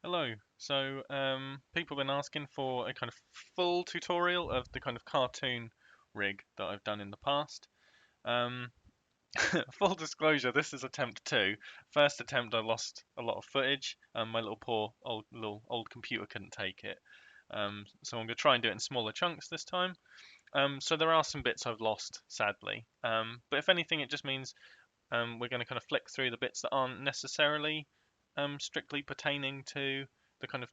Hello. People have been asking for a kind of full tutorial of the kind of cartoon rig that I've done in the past. Um, Full disclosure, this is attempt two. First attempt, I lost a lot of footage. My little poor old computer couldn't take it. So I'm going to try and do it in smaller chunks this time. So there are some bits I've lost, sadly. But if anything, it just means we're going to kind of flick through the bits that aren't necessarily strictly pertaining to the kind of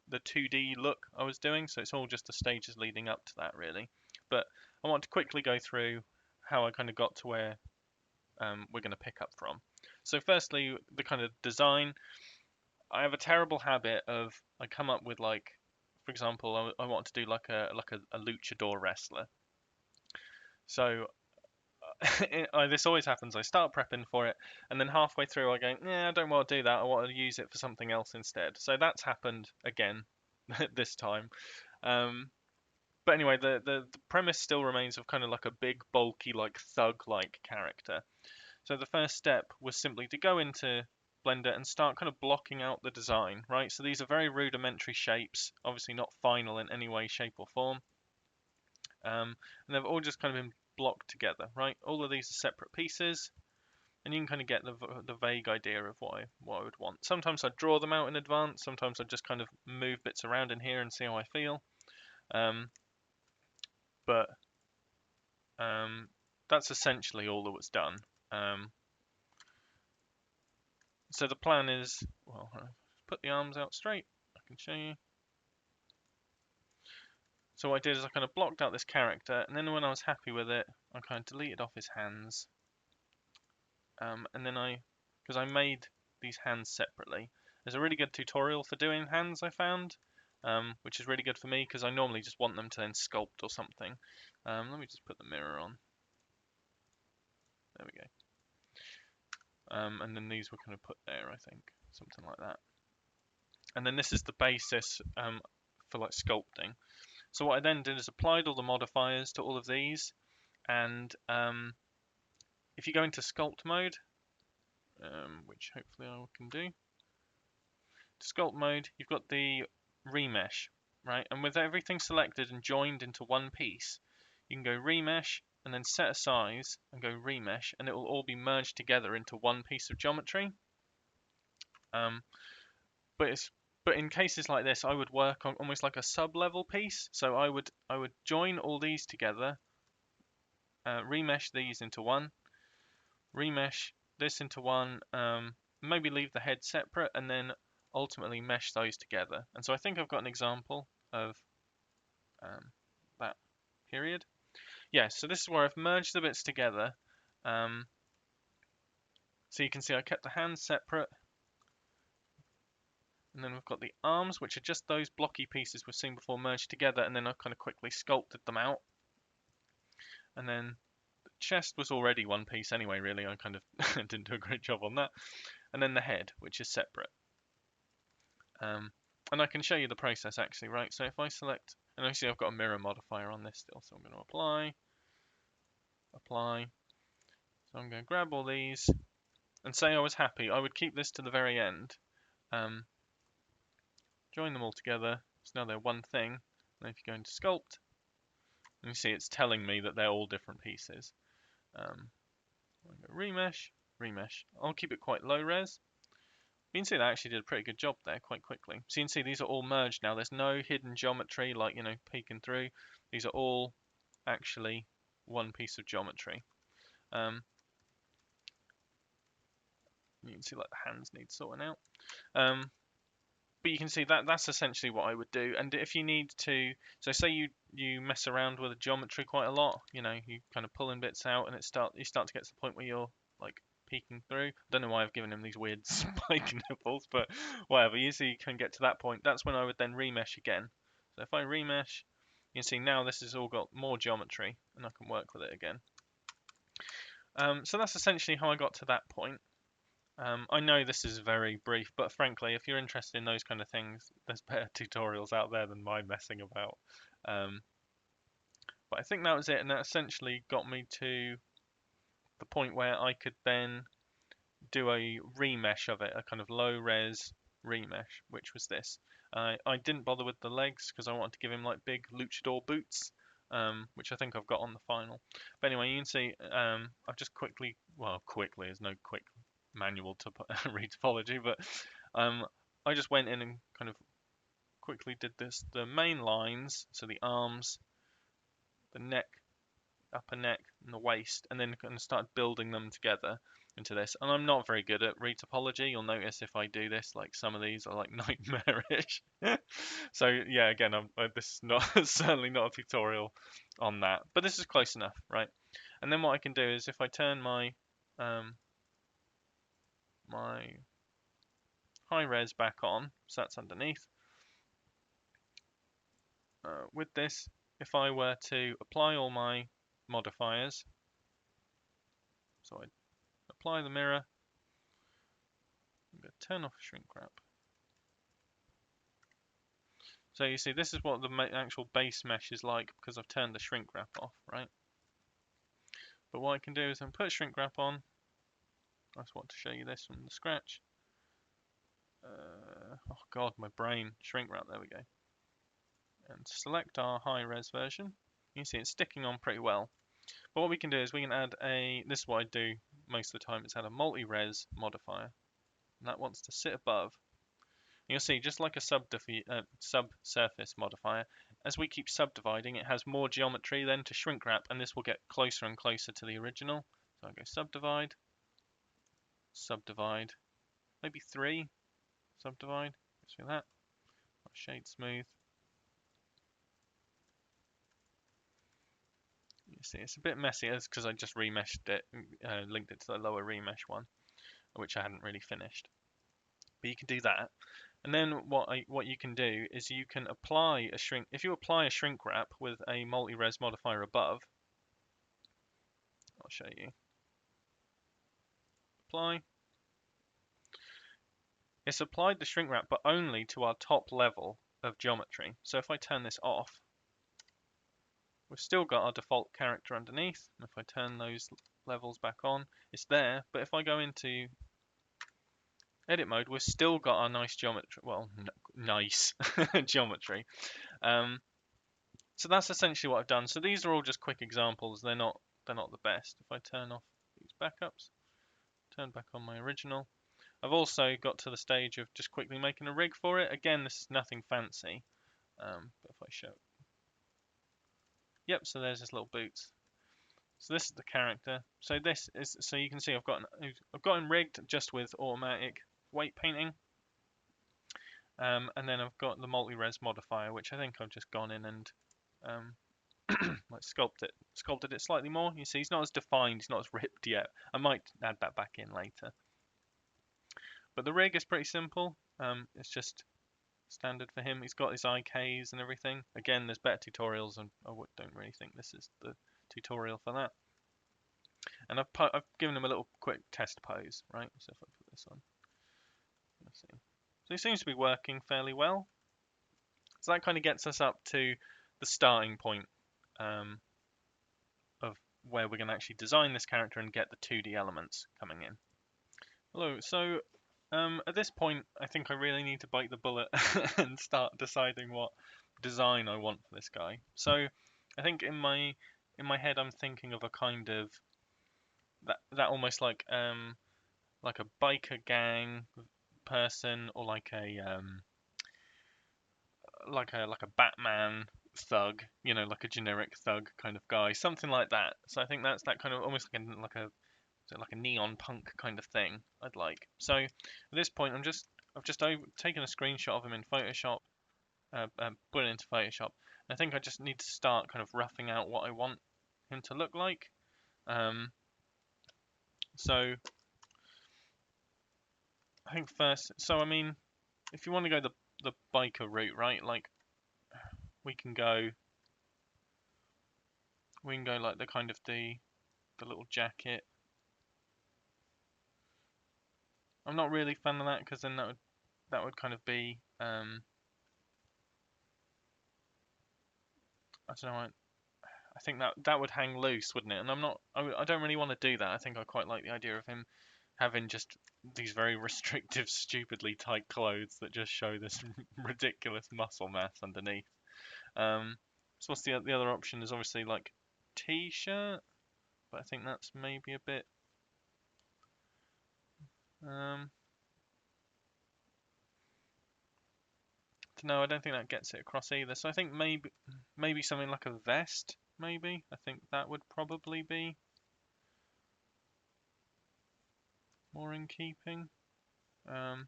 the 2D look I was doing. So it's all just the stages leading up to that, really. But I want to quickly go through how I kind of got to where we're going to pick up from. So firstly, the kind of design. I have a terrible habit of I come up with like, for example, I want to do like a luchador wrestler. So this always happens. I start prepping for it, and then halfway through, I go, "Yeah, I don't want to do that. I want to use it for something else instead." So that's happened again this time. Um, but anyway, the premise still remains of kind of like a big, bulky, like thug-like character. So the first step was simply to go into Blender and start kind of blocking out the design, right? So these are very rudimentary shapes, obviously not final in any way, shape, or form. And they've all just kind of been blocked together, right? All of these are separate pieces, and you can kind of get the vague idea of what I would want. Sometimes I draw them out in advance. Sometimes I just kind of move bits around in here and see how I feel. Um, but that's essentially all that was done. Um, so the plan is, well, put the arms out straight. I can show you. So what I did is I kind of blocked out this character, and then when I was happy with it, I kind of deleted off his hands. And then because I made these hands separately. There's a really good tutorial for doing hands I found, which is really good for me because I normally just want them to then sculpt or something. Let me just put the mirror on. There we go. And then these were kind of put there, I think, something like that. And then this is the basis for like sculpting. So what I then did is applied all the modifiers to all of these, and if you go into sculpt mode, which hopefully I can do, sculpt mode, you've got the remesh, right? And with everything selected and joined into one piece, you can go remesh and then set a size and go remesh, and it will all be merged together into one piece of geometry. Um, but it's but in cases like this, I would work on almost like a sub-level piece. So I would join all these together, remesh these into one, remesh this into one, maybe leave the head separate, and then ultimately mesh those together. And so I think I've got an example of that period. Yeah, so this is where I've merged the bits together. So you can see I kept the hands separate, and then we've got the arms, which are just those blocky pieces we've seen before merged together, and then I've kind of quickly sculpted them out. And then the chest was already one piece anyway, really. I kind of didn't do a great job on that. And then the head, which is separate. And I can show you the process actually, right? So if I select, and I see I've got a mirror modifier on this still, so I'm going to apply. So I'm going to grab all these, and say I was happy, I would keep this to the very end. Join them all together, so now they're one thing. And if you go into sculpt, you see it's telling me that they're all different pieces. Remesh, remesh. I'll keep it quite low res. You can see that I actually did a pretty good job there quite quickly. So you can see these are all merged now. There's no hidden geometry like, peeking through. These are all actually one piece of geometry. You can see like the hands need sorting out. But you can see that that's essentially what I would do. And if you need to, so say you mess around with the geometry quite a lot, you kind of pulling bits out, and you start to get to the point where you're like peeking through. I don't know why I've given him these weird spike nipples, but whatever. Usually you can get to that point. That's when I would then remesh again. So if I remesh, you can see now this has all got more geometry, and I can work with it again. So that's essentially how I got to that point. I know this is very brief, but frankly, if you're interested in those kind of things, there's better tutorials out there than my messing about. But I think that was it, and that essentially got me to the point where I could then do a remesh of it, a kind of low res remesh, which was this. I didn't bother with the legs because I wanted to give him like big luchador boots, which I think I've got on the final. But anyway, you can see I've just quickly, there's no quick manual to read topology, but I just went in and kind of quickly did the main lines, so the arms, the neck, upper neck, and the waist, and then kind of started building them together into this. And I'm not very good at read topology. You'll notice if I do this, like some of these are like nightmarish. So yeah, again, this is not certainly not a tutorial on that, but this is close enough, right? And then what I can do is if I turn my my high res back on, so that's underneath. With this, if I were to apply all my modifiers, so I apply the mirror, I'm going to turn off shrink wrap. So you see, this is what the actual base mesh is like because I've turned the shrink wrap off, right? But what I can do is I can put shrink wrap on. I just want to show you this from the scratch. Oh god, my brain. Shrink wrap, there we go. And select our high res version. You can see it's sticking on pretty well. But what we can do is we can add this is what I do most of the time, is add a multi-res modifier. And that wants to sit above. You'll see, just like a subsurface modifier, as we keep subdividing, it has more geometry then to shrink wrap, and this will get closer and closer to the original. So I go subdivide, subdivide, maybe 3, subdivide, let's do that, shade smooth. You see, it's a bit messy, it's because I just remeshed it, linked it to the lower remesh one, which I hadn't really finished. But you can do that. And then what you can do is you can apply a shrink. If you apply a shrink wrap with a multi-res modifier above, I'll show you. Apply. It's applied the shrink wrap, but only to our top level of geometry. So if I turn this off, we've still got our default character underneath. And if I turn those levels back on, it's there. But if I go into edit mode, we've still got our nice geometry. Well, nice geometry. So that's essentially what I've done. So these are all just quick examples. They're not the best. If I turn off these backups, turn back on my original. I've also got to the stage of just quickly making a rig for it. Again, this is nothing fancy. But if I show, yep. So there's this little boots. So this is the character. So this is, so you can see I've got him rigged just with automatic weight painting. And then I've got the multi-res modifier, which I think I've just gone in and like sculpted it slightly more. You see, he's not as defined, he's not as ripped yet. I might add that back in later. But the rig is pretty simple. It's just standard for him. He's got his IKs and everything. Again, there's better tutorials, and I don't really think this is the tutorial for that. And I've given him a little quick test pose, right? So if I put this on, let's see. So he seems to be working fairly well. So that kind of gets us up to the starting point of where we're going to actually design this character and get the 2D elements coming in. Hello, so at this point I think I really need to bite the bullet and start deciding what design I want for this guy. So I think in my head I'm thinking of a kind of that almost like a biker gang person, or like a Batman thug, you know, like a generic thug kind of guy, something like that. So I think that's that kind of almost like a neon punk kind of thing I'd like. So at this point, I've just taken a screenshot of him in Photoshop, put it into Photoshop. And I think I just need to start kind of roughing out what I want him to look like. So I think first, so I mean, if you want to go the biker route, right? Like we can go like the kind of the little jacket. I'm not really a fan of that because then that would kind of be I don't know. I think that would hang loose, wouldn't it? And I don't really want to do that. I think I quite like the idea of him having just these very restrictive, stupidly tight clothes that just show this ridiculous muscle mass underneath. So what's the other option is obviously like t-shirt, but I think that's maybe a bit um no, I don't think that gets it across either. So I think maybe something like a vest, maybe. I think that would probably be more in keeping. And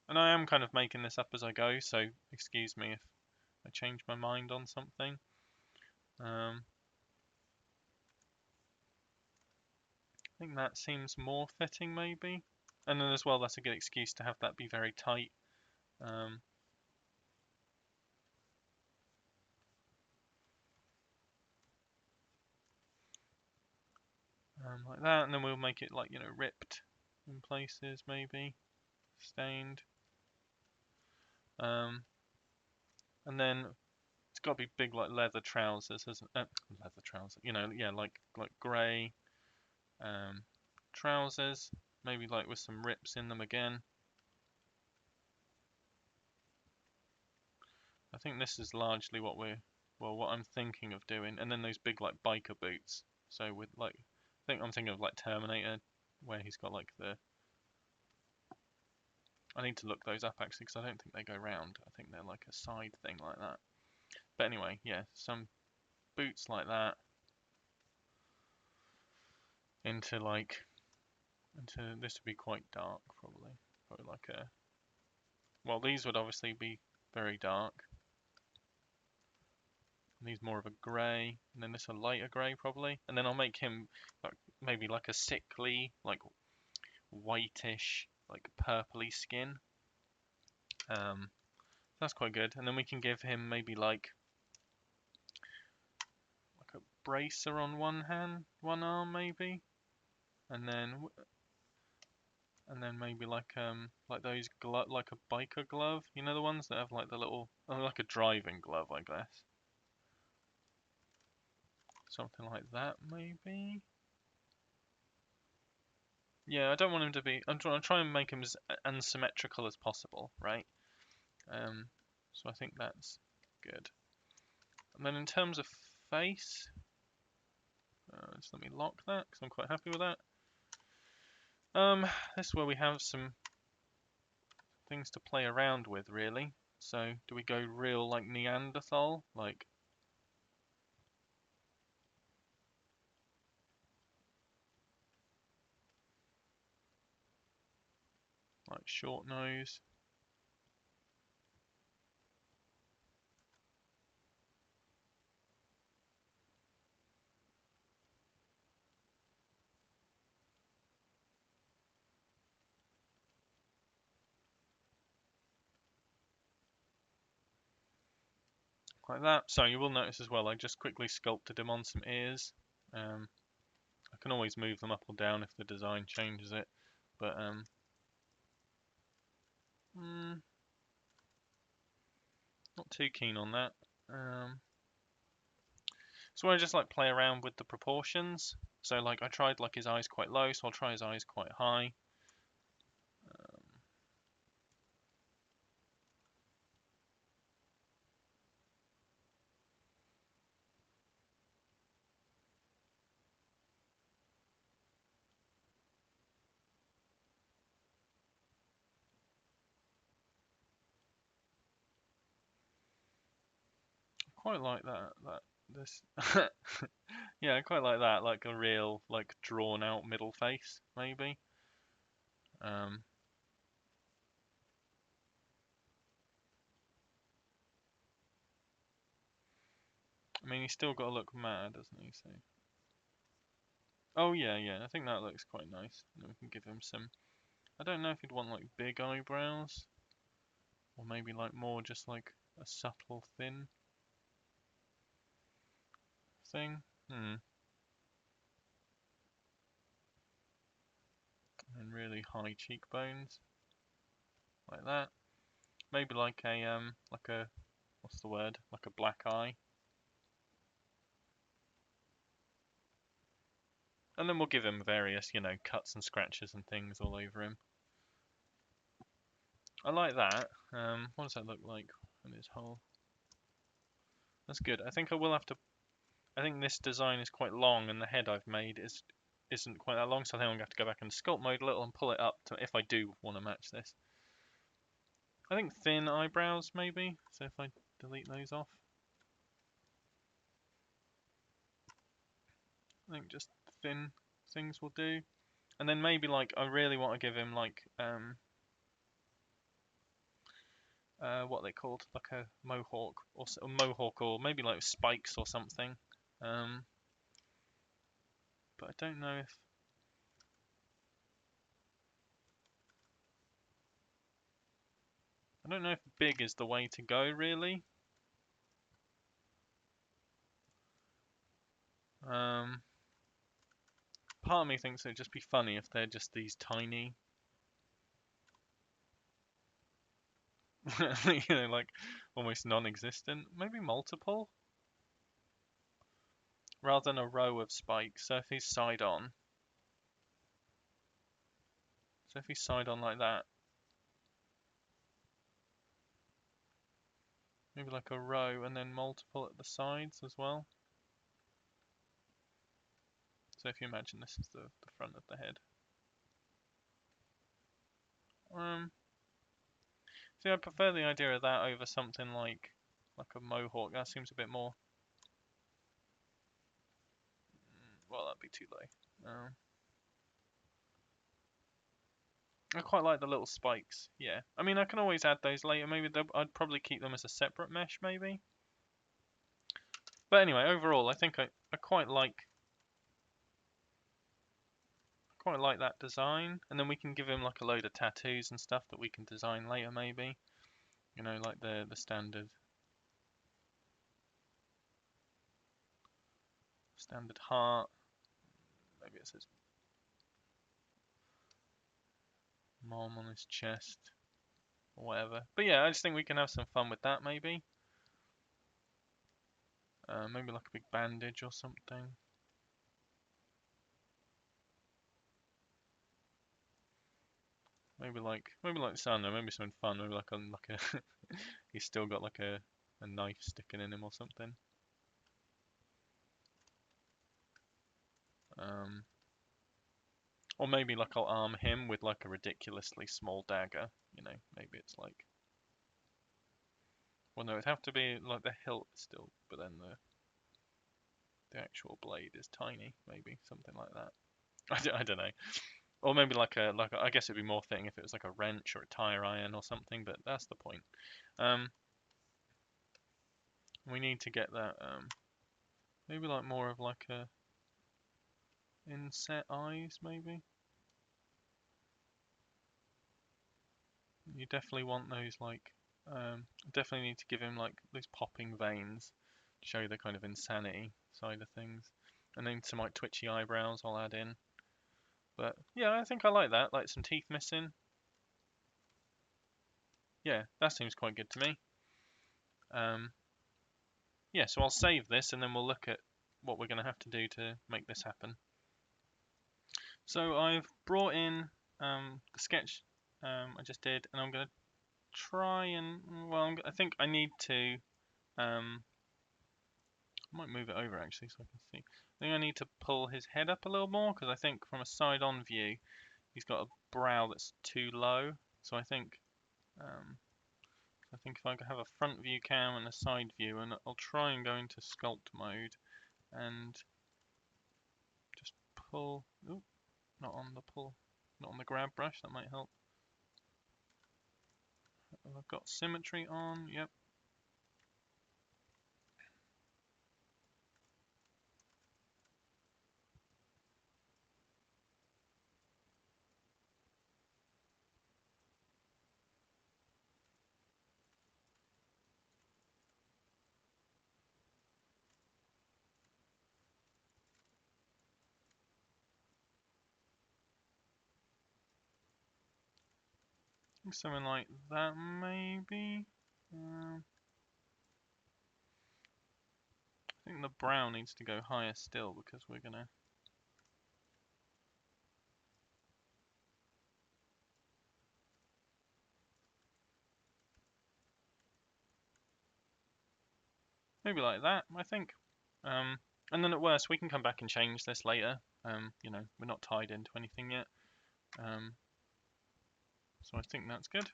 I am kind of making this up as I go, so excuse me if I change my mind on something. I think that seems more fitting, maybe. And then as well, that's a good excuse to have that be very tight. Um, like that, and then we'll make it like, ripped in places, maybe stained. Um, and then it's got to be big like leather trousers, isn't it? Leather trousers, yeah, like grey trousers, maybe like with some rips in them again. I think this is largely what I'm thinking of doing, and then those big like biker boots. So with like, I'm thinking of like Terminator, where he's got like the. I need to look those up actually because I don't think they go round. I think they're like a side thing like that. But anyway, yeah, some boots like that into this would be quite dark probably. Probably like a. Well, these would obviously be very dark. And these more of a grey, and then this a lighter grey probably. And then I'll make him like maybe like a sickly, like whitish, like purpley skin. That's quite good. And then we can give him maybe like a bracer on one hand, one arm maybe, and then maybe like those like a biker glove. You know the ones that have like the little like a driving glove, I guess. Something like that maybe. Yeah, I don't want him to be. I'm trying to try and make him as unsymmetrical as possible, right? So I think that's good. And then in terms of face, just let me lock that because I'm quite happy with that. This is where we have some things to play around with, really. So do we go real like Neanderthal, like short nose? Like that. So you will notice as well, I just quickly sculpted him on some ears. I can always move them up or down if the design changes it, but not too keen on that. So I just like play around with the proportions. So like I tried like his eyes quite low, so I'll try his eyes quite high. Quite like this. Yeah, I quite like that, like a real like drawn out middle face, maybe. Um, I mean, he's still got to look mad, doesn't he? So. Oh yeah, yeah. I think that looks quite nice. And then we can give him some. I don't know if he'd want like big eyebrows, or maybe like more just like a subtle thin thing. And really high cheekbones, like that. Maybe like a what's the word? Like a black eye. And then we'll give him various, you know, cuts and scratches and things all over him. I like that. What does that look like in his hole? That's good. I think I will have to. I think this design is quite long, and the head I've made isn't quite that long, so I think I'm going to have to go back in sculpt mode a little and pull it up to if I do want to match this. I think thin eyebrows maybe. So if I delete those off, I think just thin things will do. And then maybe like I really want to give him like what they called like a mohawk or maybe like spikes or something. But I don't know if big is the way to go really. Part of me thinks it'd just be funny if they're just these tiny, you know, like almost non-existent. Maybe multiple rather than a row of spikes. So if he's side on, like that, maybe like a row and then multiple at the sides as well. So if you imagine this is the front of the head. See, I prefer the idea of that over something like a mohawk. That seems a bit more. Well, that'd be too low. I quite like the little spikes. Yeah, I mean, I can always add those later. Maybe I'd probably keep them as a separate mesh, maybe. But anyway, overall, I think I quite like that design. And then we can give him like a load of tattoos and stuff that we can design later, maybe. You know, like the standard heart. Maybe it says mom on his chest or whatever. But yeah, I just think we can have some fun with that, maybe. Maybe like a big bandage or something. Maybe like I maybe something fun. Maybe like a he's still got like a knife sticking in him or something. Or maybe like I'll arm him with like a ridiculously small dagger. You know, maybe it's like. Well, no, it'd have to be like the hilt still, but then the actual blade is tiny. Maybe something like that. I don't know. Or maybe I guess it'd be more fitting if it was like a wrench or a tire iron or something. But that's the point. We need to get that. Maybe like more of like a inset eyes, maybe. You definitely want those like. Definitely need to give him like those popping veins to show the kind of insanity side of things, and then some like twitchy eyebrows I'll add in. But yeah, I think I like that. Like some teeth missing. Yeah, that seems quite good to me. Yeah, so I'll save this and then we'll look at what we're going to have to do to make this happen. So I've brought in the sketch I just did, and I'm going to try and, well, I think I need to, I might move it over actually so I can see. I think I need to pull his head up a little more because I think from a side-on view, he's got a brow that's too low. So um, I think if I have a front view cam and a side view, and I'll try and go into sculpt mode and just pull. Ooh, not on the pull, not on the grab brush. That might help. I've got symmetry on. Yep. Something like that maybe. I think the brow needs to go higher still because we're gonna maybe like that, I think. And then at worst, we can come back and change this later. You know, we're not tied into anything yet. So I think that's good.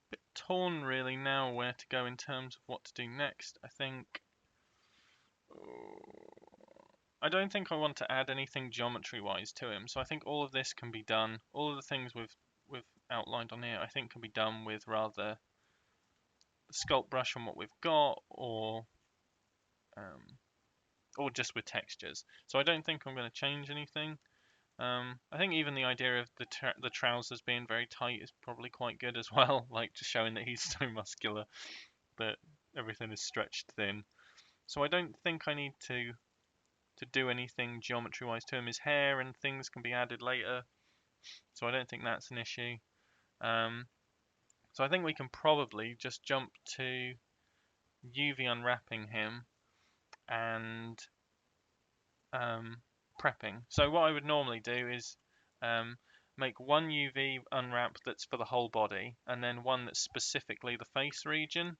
Bit torn really now where to go in terms of what to do next. I don't think I want to add anything geometry wise to him. So I think all of this can be done. All of the things we've outlined on here, I think can be done with rather the sculpt brush on what we've got, or just with textures. So I don't think I'm going to change anything. I think even the idea of the trousers being very tight is probably quite good as well, like just showing that he's so muscular that everything is stretched thin. So I don't think I need to do anything geometry wise to him. His hair and things can be added later, so I don't think that's an issue. So I think we can probably just jump to UV unwrapping him and prepping. So what I would normally do is make one UV unwrap that's for the whole body, and then one that's specifically the face region,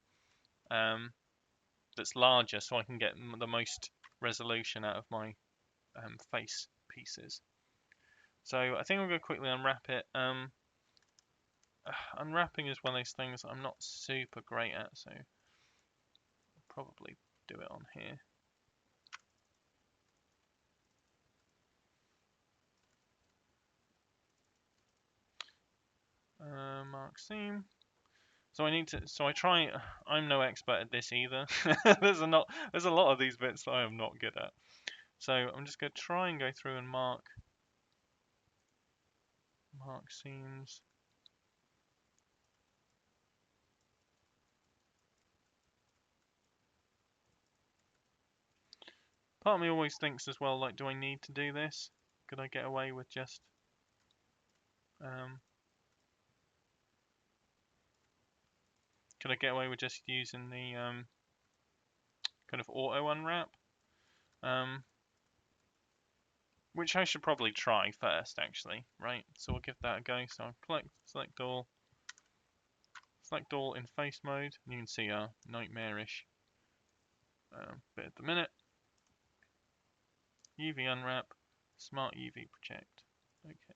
that's larger, so I can get the most resolution out of my face pieces. So I think I'm going to quickly unwrap it. Unwrapping is one of those things I'm not super great at, so I'll probably do it on here. Mark seam. So I need to. So I try. I'm no expert at this either. There's a lot of these bits that I am not good at. So I'm just going to try and go through and mark seams. Part of me always thinks as well, like, do I need to do this? Could I get away with just could I get away with just using the kind of auto unwrap? Which I should probably try first, actually, right? So we'll give that a go. So I'll select all in face mode. You can see our nightmarish bit at the minute. UV unwrap, smart UV project. Okay.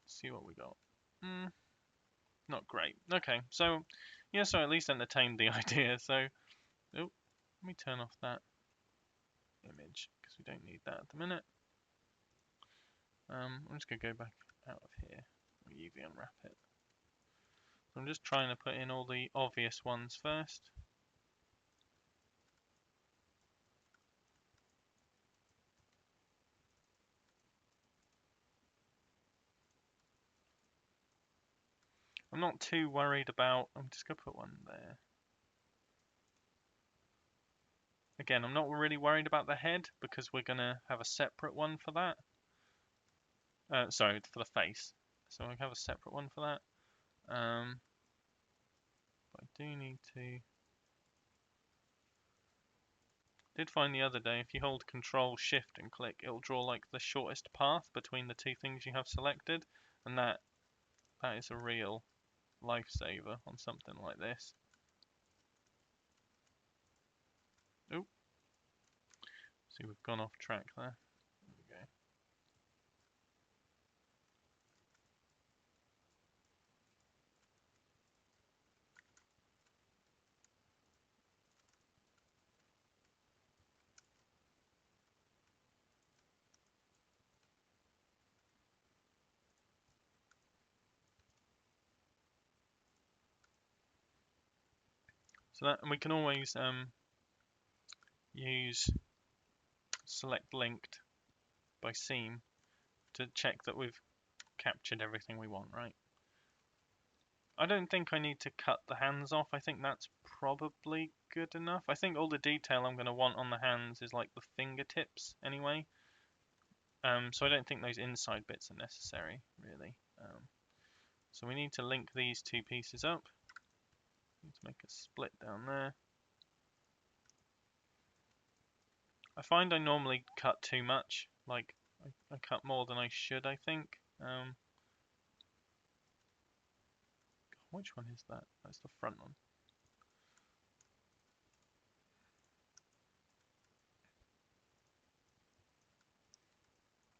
Let's see what we got. Not great. Okay, so yeah, so at least entertained the idea. So, oh, let me turn off that image because we don't need that at the minute. I'm just gonna go back out of here. UV unwrap it. So I'm just trying to put in all the obvious ones first. I'm not too worried about. I'm just gonna put one there. Again, I'm not really worried about the head because we're gonna have a separate one for that. Sorry, for the face. So I have a separate one for that. But I do need to. Did find the other day if you hold Control Shift and click, it'll draw like the shortest path between the two things you have selected, and that is a real lifesaver on something like this. Oh, see, we've gone off track there. There we go. So that, and we can always use select linked by seam to check that we've captured everything we want, right? I don't think I need to cut the hands off. I think that's probably good enough. I think all the detail I'm going to want on the hands is like the fingertips anyway. So I don't think those inside bits are necessary, really. So we need to link these two pieces up. Need to make a split down there. I find I normally cut too much. Like, I cut more than I should, I think. Which one is that? That's the front one.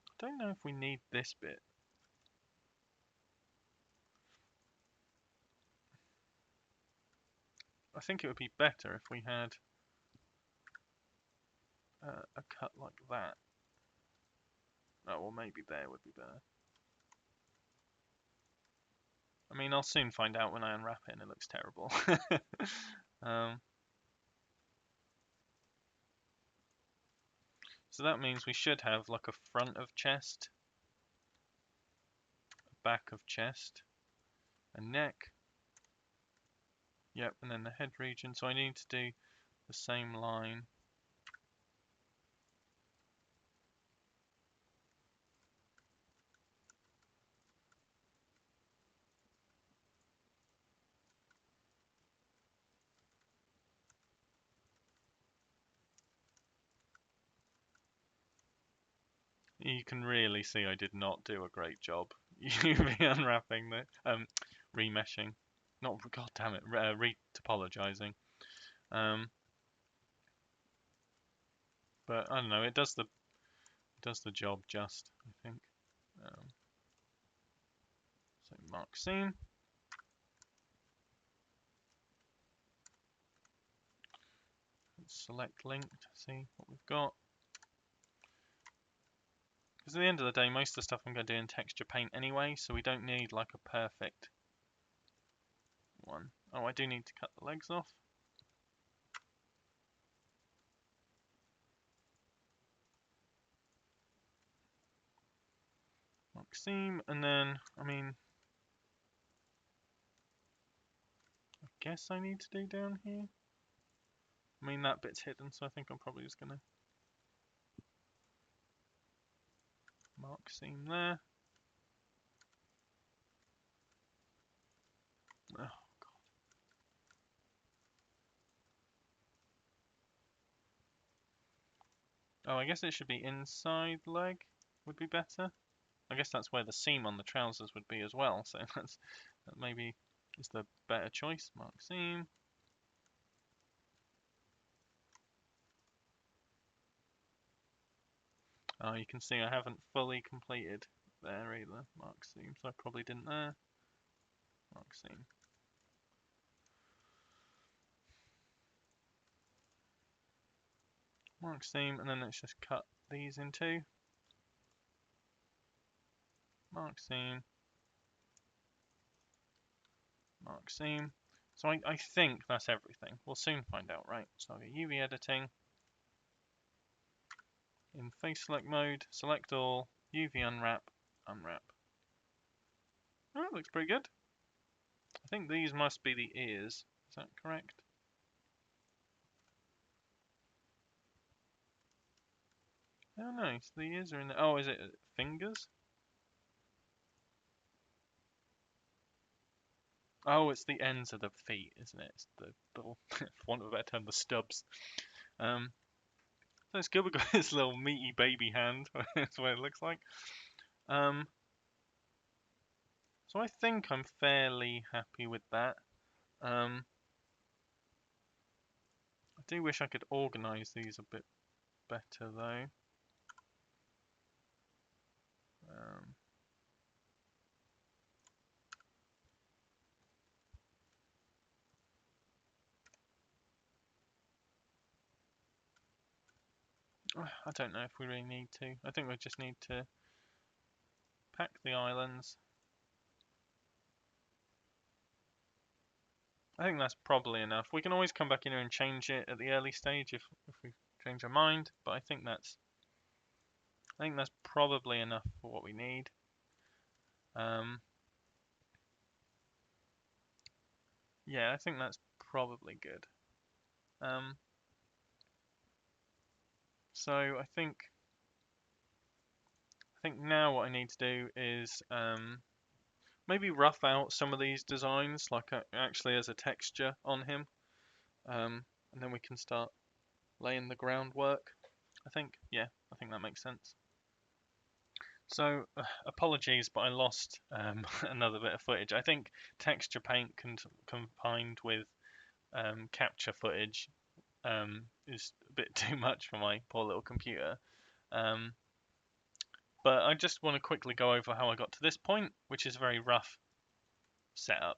I don't know if we need this bit. I think it would be better if we had a cut like that. Oh, well, maybe there would be better. I mean, I'll soon find out when I unwrap it and it looks terrible. So that means we should have like a front of chest, a back of chest, a neck. Yep, and then the head region. So I need to do the same line. You can really see I did not do a great job UV unwrapping the remeshing. Not god damn it, retopologizing. But I don't know, it does the job just, I think. So mark seam. Let's select link to see what we've got. Because at the end of the day, most of the stuff I'm going to do in texture paint anyway, so we don't need like a perfect one. Oh, I do need to cut the legs off. Mark seam, and then, I mean, I guess I need to do down here. I mean, that bit's hidden, so I think I'm probably just going to mark seam there. Oh, God. Oh, I guess it should be inside leg would be better. I guess that's where the seam on the trousers would be as well, so that maybe is the better choice. Mark seam. Oh, you can see I haven't fully completed there either. Mark seam, so I probably didn't there. Mark seam. Mark seam, and then let's just cut these in two. Mark seam. Mark seam. So I think that's everything. We'll soon find out, right? So I'll go UV editing. In face select mode, select all, UV unwrap, unwrap. Oh, that looks pretty good. I think these must be the ears. Is that correct? Oh no, so the ears are in the... Oh, is it fingers? Oh, it's the ends of the feet, isn't it? It's the little, for want of a better term, the stubs. So it's good we've got this little meaty baby hand. That's what it looks like. So I think I'm fairly happy with that. I do wish I could organise these a bit better though. I don't know if we really need to. I think we just need to pack the islands. I think that's probably enough. We can always come back in here and change it at the early stage if we change our mind, but I think that's probably enough for what we need. Yeah, I think that's probably good. So I think now what I need to do is maybe rough out some of these designs, like actually as a texture on him, and then we can start laying the groundwork. I think, yeah, I think that makes sense. So apologies, but I lost another bit of footage. I think texture paint combined with capture footage is a bit too much for my poor little computer. Um, but I just want to quickly go over how I got to this point, which is a very rough setup.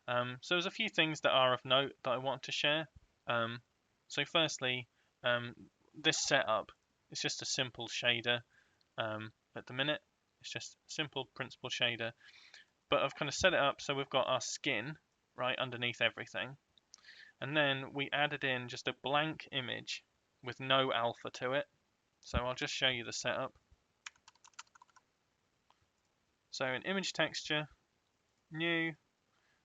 So there's a few things that are of note that I want to share. So firstly, um, this setup is just a simple shader at the minute. It's just a simple principal shader, but I've kind of set it up so we've got our skin right underneath everything, and then we added in just a blank image with no alpha to it. So I'll just show you the setup. So an image texture, new,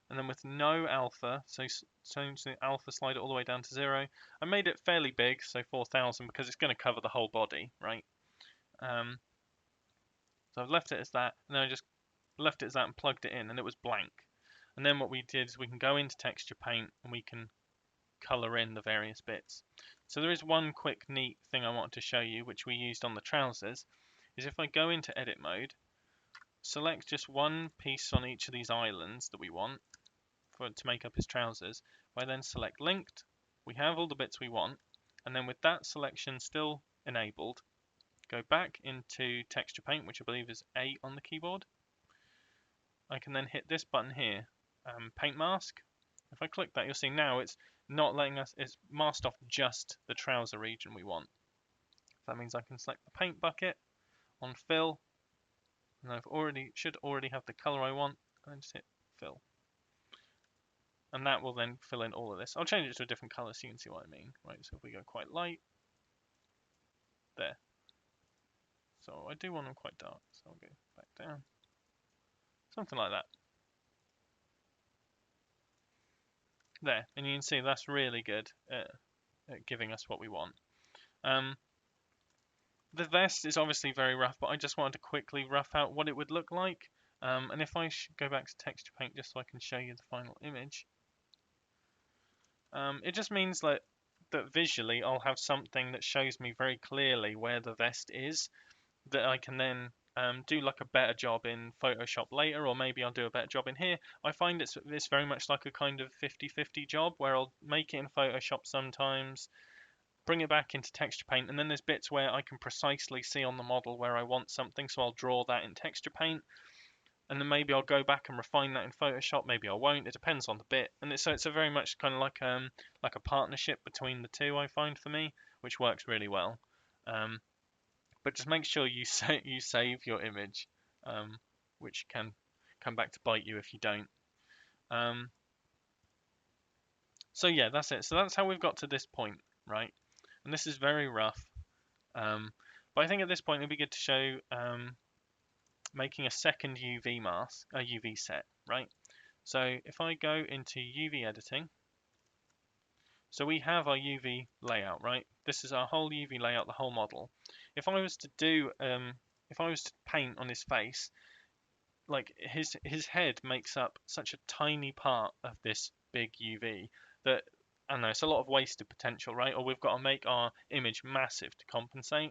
and then with no alpha, so change the alpha slider all the way down to 0. I made it fairly big, so 4000, because it's going to cover the whole body, right? So I've left it as that, and then I just left it as that and plugged it in, and it was blank. And then what we did is we can go into texture paint and we can color in the various bits. So there is one quick neat thing I wanted to show you, which we used on the trousers, is if I go into edit mode, select just one piece on each of these islands that we want to make up his trousers. If I then select linked, we have all the bits we want, and then with that selection still enabled, go back into texture paint, which I believe is A on the keyboard. I can then hit this button here, paint mask. If I click that, you'll see now it's not letting us, it's masked off just the trouser region we want. That means I can select the paint bucket on fill, and should already have the color I want, and just hit fill. And that will then fill in all of this. I'll change it to a different color so you can see what I mean. Right, so if we go quite light, there. So I do want them quite dark, so I'll go back down. Something like that. There, and you can see that's really good at giving us what we want. The vest is obviously very rough, but I just wanted to quickly rough out what it would look like. And if I go back to texture paint just so I can show you the final image, it just means that visually I'll have something that shows me very clearly where the vest is, that I can then do like a better job in Photoshop later, or maybe I'll do a better job in here. I find it's very much like a kind of 50-50 job where I'll make it in Photoshop sometimes, bring it back into texture paint, and then there's bits where I can precisely see on the model where I want something, so I'll draw that in texture paint, and then maybe I'll go back and refine that in Photoshop, maybe I won't, it depends on the bit. And so it's a very much kind of like a partnership between the two, I find, for me, which works really well. But just make sure you save your image, which can come back to bite you if you don't. So yeah, that's it. So that's how we've got to this point, right? And this is very rough. But I think at this point it'd be good to show making a second UV mask, a UV set, right? So if I go into UV editing, so we have our UV layout, right? This is our whole UV layout, the whole model. If I was to paint on his face, like his head makes up such a tiny part of this big UV that I don't know, it's a lot of wasted potential, right? Or we've got to make our image massive to compensate.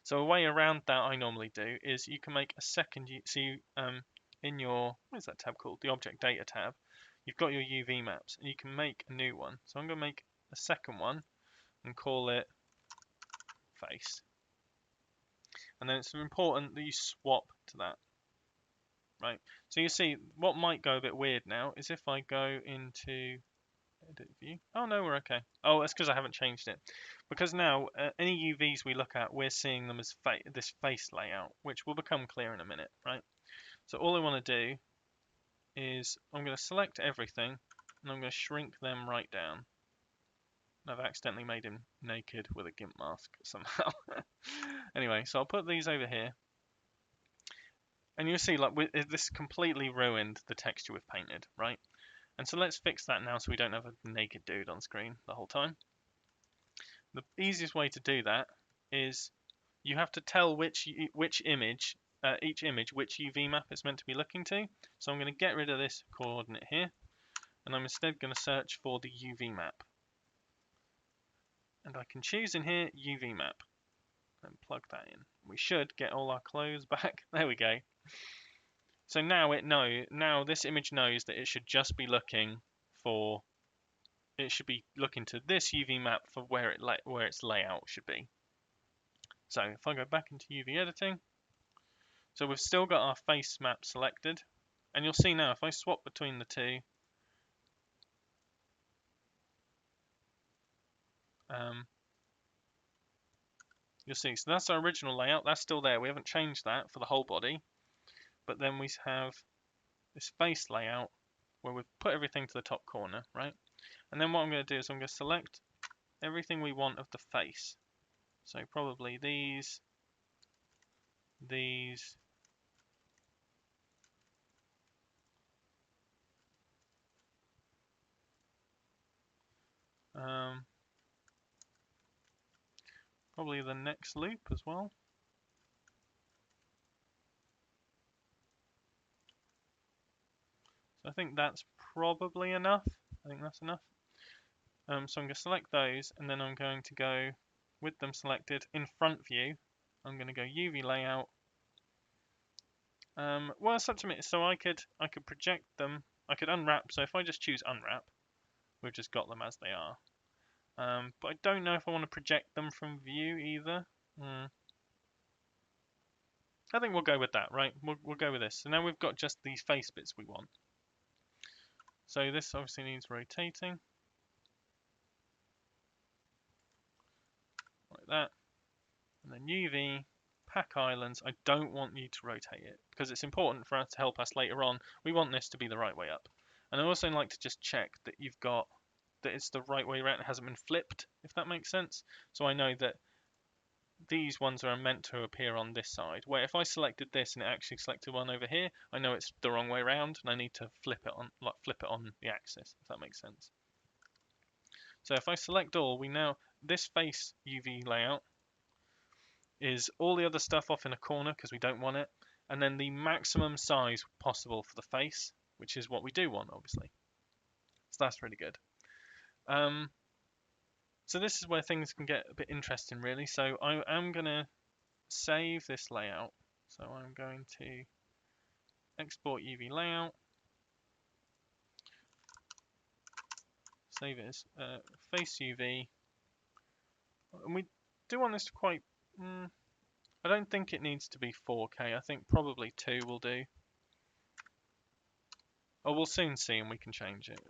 So a way around that I normally do is you can make a second, in your, what is that tab called? The object data tab. You've got your UV maps and you can make a new one. So I'm going to make a second one and call it face. And then it's important that you swap to that, right? So you see what might go a bit weird now is if I go into edit view. Oh no, we're okay. Oh, that's because I haven't changed it. Because now any UVs we look at, we're seeing them as this face layout, which will become clear in a minute, right? So all I want to do is I'm going to select everything and I'm going to shrink them right down. I've accidentally made him naked with a GIMP mask somehow. Anyway, so I'll put these over here. And you'll see like this completely ruined the texture we've painted, right? And so let's fix that now so we don't have a naked dude on screen the whole time. The easiest way to do that is you have to tell which image, each image, which UV map it's meant to be looking to. So I'm going to get rid of this coordinate here, and I'm instead going to search for the UV map. And I can choose in here UV map. and plug that in. We should get all our clothes back. There we go. So now this image knows that it should just be looking for, it should be looking to this UV map for where its layout should be. So if I go back into UV editing, so we've still got our face map selected, and you'll see now if I swap between the two, you'll see, so that's our original layout, that's still there, we haven't changed that for the whole body, but then we have this face layout where we've put everything to the top corner, right? And then what I'm going to do is I'm going to select everything we want of the face. So probably these, probably the next loop as well. So I think that's probably enough. I think that's enough. So I'm going to select those, and then I'm going to go with them selected in front view. I'm going to go UV layout. Well, it's up to me. So I could project them. I could unwrap. So if I just choose unwrap, we've just got them as they are. But I don't know if I want to project them from view either. I think we'll go with that, right? We'll go with this. So now we've got just these face bits we want. So this obviously needs rotating. Like that. And then UV, pack islands. I don't want you to rotate it because it's important for us to help us later on. We want this to be the right way up. And I also like to just check that you've got, that it's the right way around. It hasn't been flipped, if that makes sense. So I know that these ones are meant to appear on this side, where if I selected this and it actually selected one over here, I know it's the wrong way around and I need to flip it on, the axis, if that makes sense. So if I select all, we now, this face UV layout is all the other stuff off in a corner because we don't want it, and then the maximum size possible for the face, which is what we do want, obviously. So that's really good. So this is where things can get a bit interesting, really. So I am going to save this layout. So I'm going to export UV layout, save it as face UV, and we do want this to quite. I don't think it needs to be 4K. I think probably 2 will do. Oh, we'll soon see, and we can change it.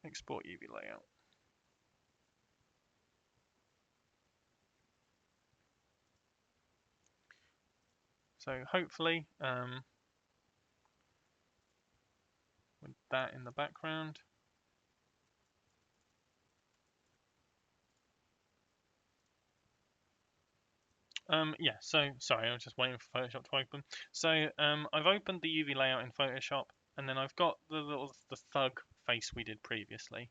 Export UV layout. So hopefully, with that in the background. Yeah, so sorry, I was just waiting for Photoshop to open. So I've opened the UV layout in Photoshop, and then I've got the thug face we did previously.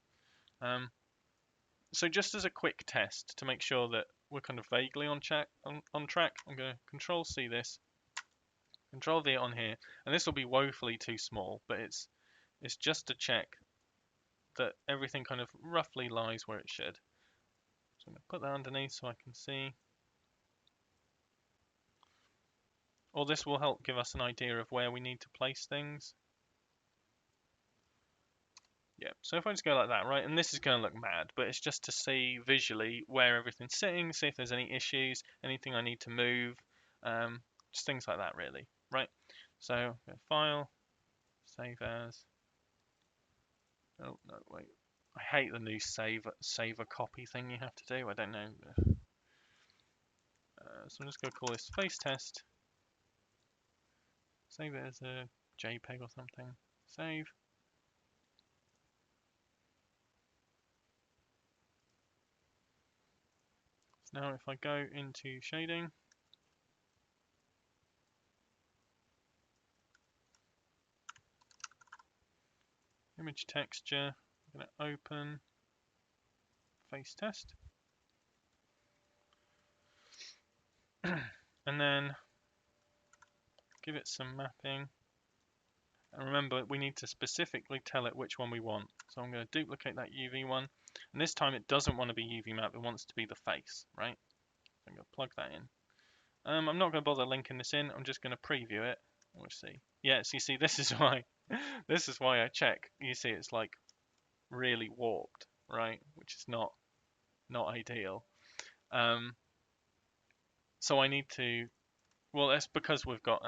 So just as a quick test to make sure that we're kind of vaguely on track, I'm going to Control C this, Control V it on here, and this will be woefully too small, but it's just to check that everything kind of roughly lies where it should. So I'm going to put that underneath so I can see. Or this will help give us an idea of where we need to place things. Yeah, so if I just go like that, right, and this is going to look mad, but it's just to see visually where everything's sitting, see if there's any issues, anything I need to move, just things like that really, right? So File, Save As. Oh no, wait. I hate the new save a copy thing you have to do. I don't know. So I'm just going to call this face test. Save it as a JPEG or something. Save. So now if I go into shading, image texture, I'm going to open face test. And then give it some mapping. And remember, we need to specifically tell it which one we want. So I'm going to duplicate that UV one. And this time it doesn't want to be UV map, it wants to be the face, right? So I'm going to plug that in. I'm not going to bother linking this in, I'm just going to preview it. We'll see. Yes, you see, this is why this is why I check. You see, it's like really warped, right? Which is not ideal. So I need to, well, that's because we've got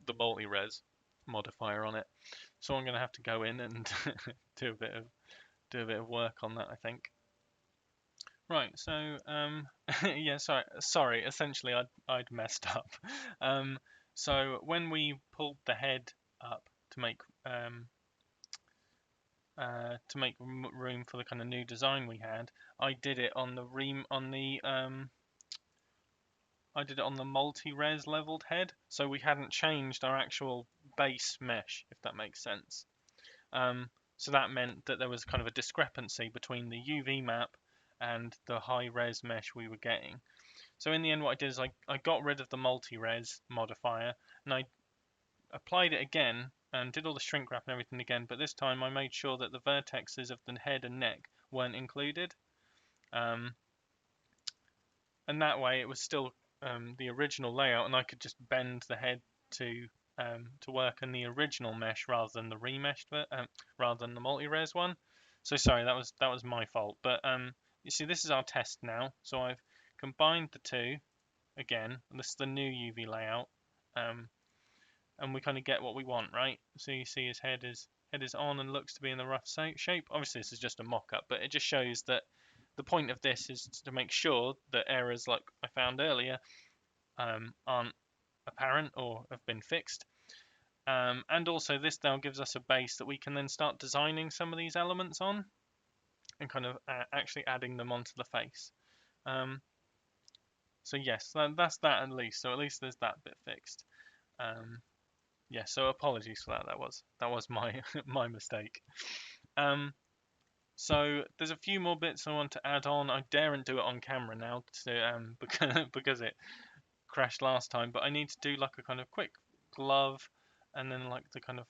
the multi-res modifier on it. So I'm going to have to go in and do a bit of work on that, I think. Right, so yeah, sorry. Essentially, I'd messed up. So when we pulled the head up to make room for the kind of new design we had, I did it on the I did it on the multi-res leveled head, so we hadn't changed our actual base mesh, if that makes sense. So that meant that there was kind of a discrepancy between the UV map and the high res mesh we were getting. So in the end, what I did is I got rid of the multi-res modifier and I applied it again and did all the shrink wrap and everything again, but this time I made sure that the vertexes of the head and neck weren't included. And that way it was still the original layout, and I could just bend the head to work in the original mesh rather than the remeshed rather than the multi-res one. So sorry, that was my fault. But you see, this is our test now. So I've combined the two again. And this is the new UV layout, and we kind of get what we want, right? So you see his head is on and looks to be in the rough shape. Obviously, this is just a mock-up, but it just shows that the point of this is to make sure that errors like I found earlier aren't apparent or have been fixed. And also this now gives us a base that we can then start designing some of these elements on and kind of actually adding them onto the face. So yes, that's that at least. So at least there's that bit fixed. Yeah, so apologies for that. That was my my mistake. So there's a few more bits I want to add on. I daren't do it on camera now because it crashed last time, but I need to do like a kind of quick glove and then like the kind of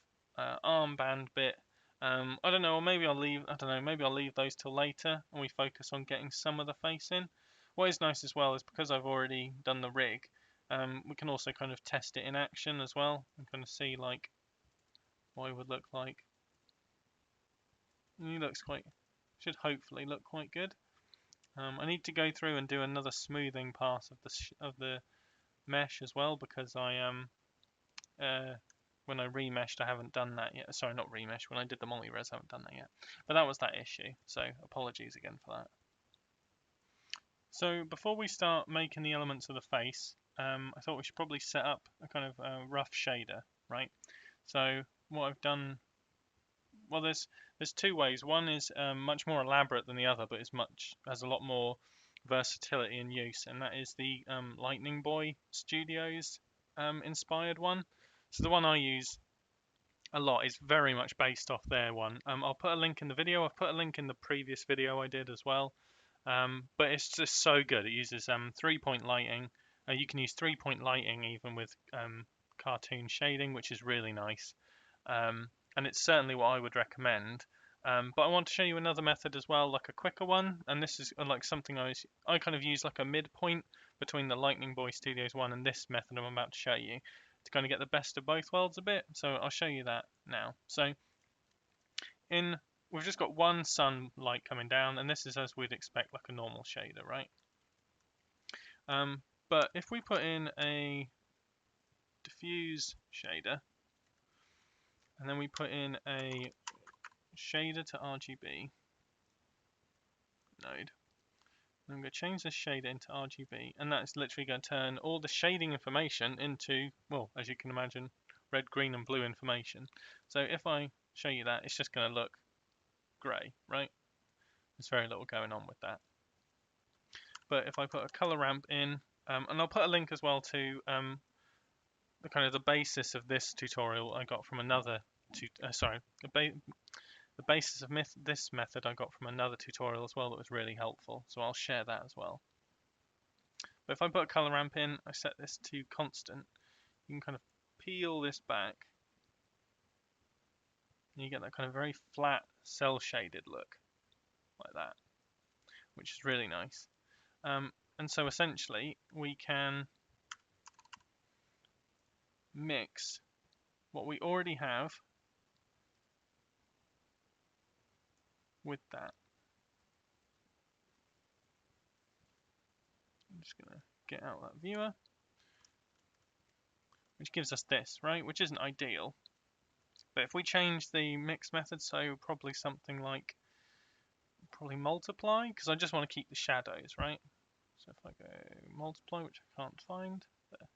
armband bit. I don't know, or maybe I'll leave. I don't know. Maybe I'll leave those till later, and we focus on getting some of the face in. What is nice as well is because I've already done the rig, we can also kind of test it in action as well and kind of see like what it would look like. And he looks should hopefully look quite good. I need to go through and do another smoothing pass of the mesh as well because when I remeshed, I haven't done that yet. Sorry, not remesh. When I did the multi-res, I haven't done that yet. But that was that issue. So apologies again for that. So before we start making the elements of the face, I thought we should probably set up a kind of rough shader, right? So what I've done, well, there's two ways. One is much more elaborate than the other, but has a lot more versatility in use, and that is the Lightning Boy Studios inspired one. So the one I use a lot is very much based off their one. I'll put a link in the video. I've put a link in the previous video I did as well. But it's just so good. It uses 3-point lighting. You can use 3-point lighting even with cartoon shading, which is really nice. And it's certainly what I would recommend. But I want to show you another method as well, like a quicker one. And this is like something I kind of use like a midpoint between the Lightning Boy Studios one and this method I'm about to show you to kind of get the best of both worlds a bit. So I'll show you that now. So we've just got one sunlight coming down, and this is as we'd expect like a normal shader, right? But if we put in a diffuse shader, and then we put in a shader to RGB node, and I'm going to change this shader into RGB, and that's literally going to turn all the shading information into, well, as you can imagine, red, green, and blue information. So if I show you that, it's just going to look grey, right? There's very little going on with that. But if I put a color ramp in, and I'll put a link as well to the kind of the basis of this tutorial I got from another, the basis of this method I got from another tutorial as well that was really helpful. So I'll share that as well. But if I put a color ramp in, I set this to constant, you can kind of peel this back, and you get that kind of very flat cell shaded look, like that. which is really nice. And so essentially we can mix what we already have with that. I'm just going to get out that viewer, which gives us this, right? Which isn't ideal. But if we change the mix method, so probably something like multiply, because I just want to keep the shadows, right? So if I go multiply, which I can't find, there,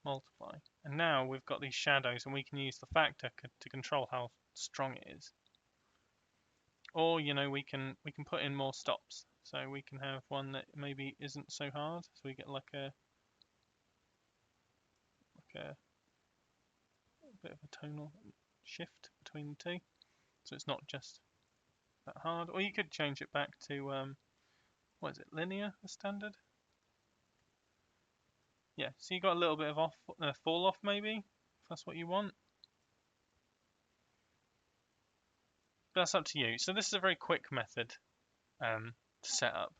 multiply. And now we've got these shadows and we can use the factor to control how strong it is. Or, you know, we can put in more stops. So we can have one that maybe isn't so hard. So we get like a bit of a tonal shift between the two. So it's not just that hard. Or you could change it back to, what is it, linear, the standard? Yeah, so you got a little bit of fall off maybe, if that's what you want. But that's up to you. So this is a very quick method to set up.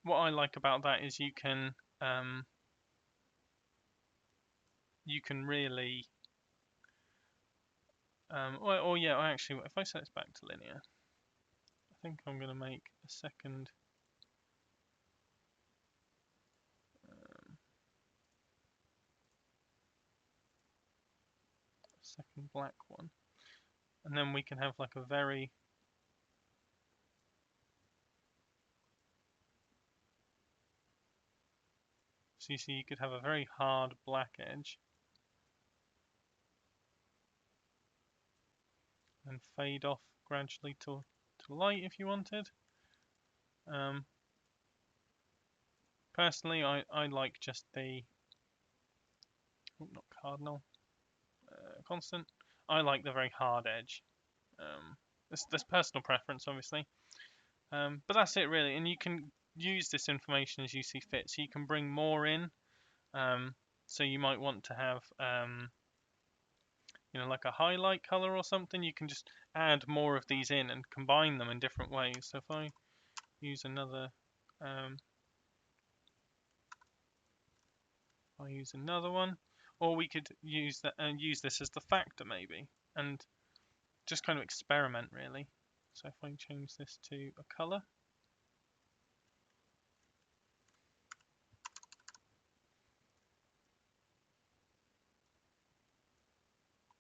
What I like about that is you can really or yeah, actually, if I set this back to linear, I think I'm going to make a second black one, and then we can have like a very so you see you could have a very hard black edge and fade off gradually to light if you wanted. Personally, I like just the not cardinal constant. I like the very hard edge. That's personal preference, obviously. But that's it really, and you can use this information as you see fit. So you can bring more in. So you might want to have, you know, like a highlight color or something. You can just add more of these in and combine them in different ways. So if I use another, one, or we could use that and use this as the factor maybe, and just kind of experiment really. So if I change this to a color.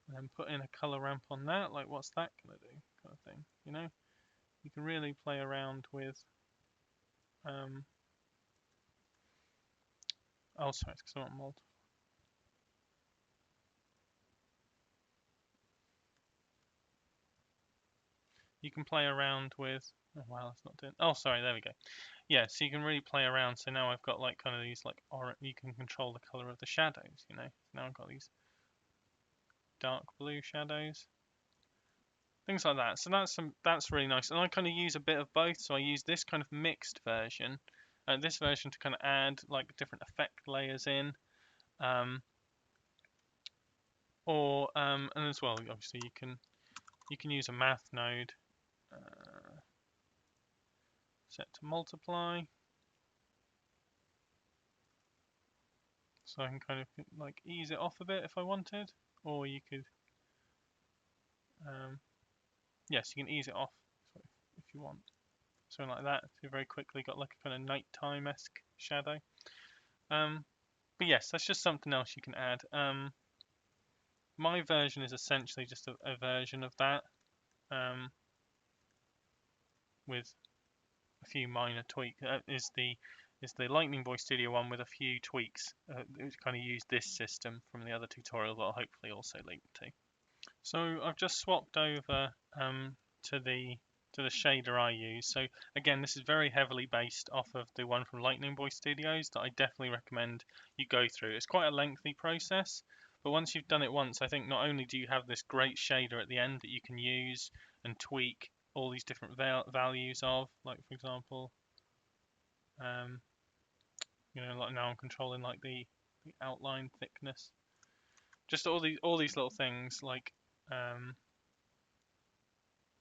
And then put in a color ramp on that, like what's that gonna do, kind of thing. You know, you can really play around with. Oh, sorry, it's because I want multiple. You can play around with. Oh wow, that's not doing. Oh, sorry, there we go. Yeah, so you can really play around. So now I've got like kind of these like orange. You can control the color of the shadows. You know, now I've got these dark blue shadows. Things like that. So that's really nice, and I kind of use a bit of both. So I use this kind of mixed version, this version to kind of add like different effect layers in, and as well, obviously you can use a math node set to multiply, so I can kind of like ease it off a bit if I wanted, or you could, yes, you can ease it off if you want. Something like that. So you very quickly got like a kind of nighttime-esque shadow. But yes, that's just something else you can add. My version is essentially just a version of that, with a few minor tweaks. Is the Lightning Boy Studio one with a few tweaks. Kind of use this system from the other tutorial that I'll hopefully also link to. So I've just swapped over to the shader I use. So again, this is very heavily based off of the one from Lightning Boy Studios that I definitely recommend you go through. It's quite a lengthy process, but once you've done it once, I think not only do you have this great shader at the end that you can use and tweak all these different values of, like for example, you know, like now I'm controlling like the outline thickness, just all these little things like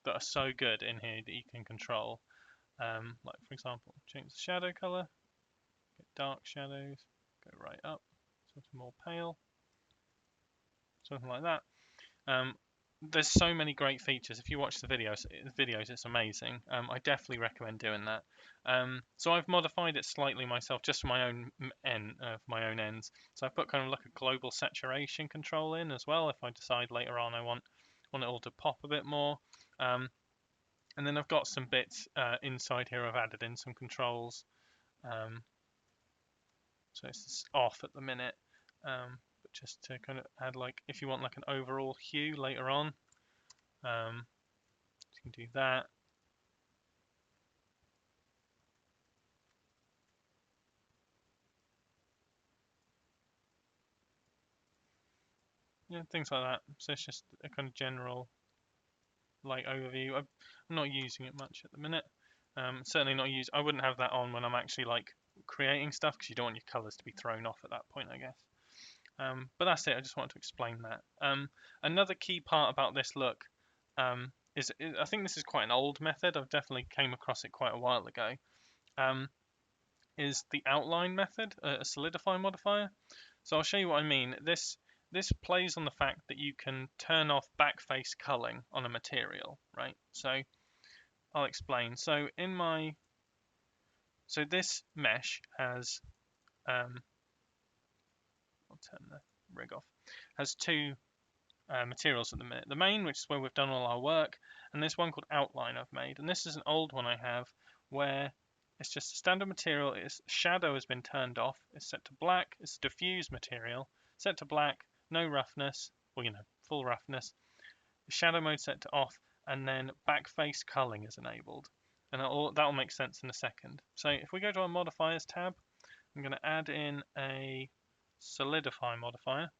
that are so good in here that you can control. Like for example, change the shadow color, get dark shadows, go right up, something more pale, something like that. There's so many great features. If you watch the videos, it's amazing. I definitely recommend doing that. So I've modified it slightly myself, just for my own ends. So I've put kind of like a global saturation control in as well. If I decide later on I want it all to pop a bit more. And then I've got some bits inside here. I've added in some controls. So it's just off at the minute. But just to kind of add, like, if you want like an overall hue later on, you can do that. Yeah, things like that. So it's just a kind of general like overview. I'm not using it much at the minute. Certainly not use. I wouldn't have that on when I'm actually like creating stuff, because you don't want your colors to be thrown off at that point, I guess. But that's it. I just wanted to explain that. Another key part about this look is I think this is quite an old method. I've definitely came across it quite a while ago. Is the outline method, a solidify modifier. So I'll show you what I mean. This plays on the fact that you can turn off backface culling on a material, right? So I'll explain. So this mesh has I'll turn the rig off. Has two materials at the minute. The main, which is where we've done all our work, and this one called outline I've made. And this is an old one I have where it's just a standard material. Its shadow has been turned off. It's set to black. It's a diffused material. Set to black. No roughness. Well, full roughness. The shadow mode set to off, and then backface culling is enabled. And that'll make sense in a second. So if we go to our modifiers tab, I'm going to add in a solidify modifier.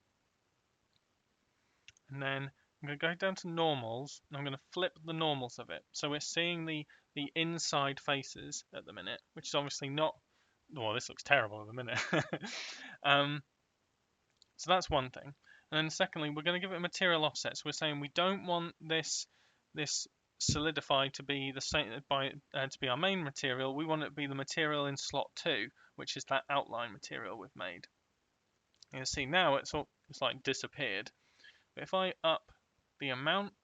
And then I'm going to go down to normals, and I'm going to flip the normals of it. So we're seeing the inside faces at the minute, which is obviously not, well, this looks terrible at the minute. So that's one thing. And then secondly, we're going to give it a material offset. So we're saying we don't want this solidify to be the same to be our main material. We want it to be the material in slot 2, which is that outline material we've made. You see now it's like disappeared. But if I up the amount,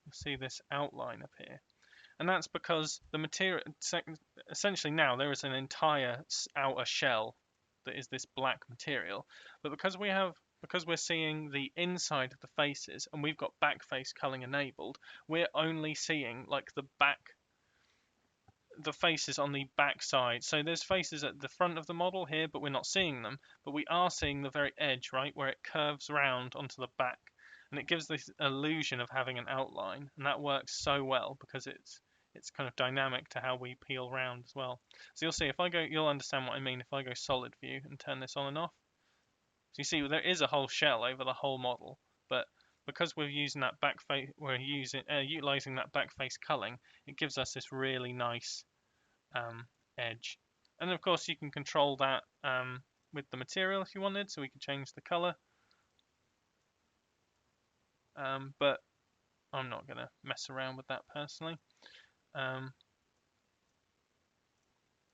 you'll see this outline appear. And that's because the material, essentially now there is an entire outer shell that is this black material. But because we're seeing the inside of the faces and we've got backface culling enabled, we're only seeing like the faces on the back side. So there's faces at the front of the model here, but we're not seeing them. But we are seeing the very edge, right, where it curves round onto the back. And it gives this illusion of having an outline. And that works so well because it's kind of dynamic to how we peel round as well. So you'll see, you'll understand what I mean if I go solid view and turn this on and off. So you see there is a whole shell over the whole model, but because we're using that utilizing that backface culling, it gives us this really nice edge. And of course you can control that with the material if you wanted, so we can change the color. But I'm not going to mess around with that personally.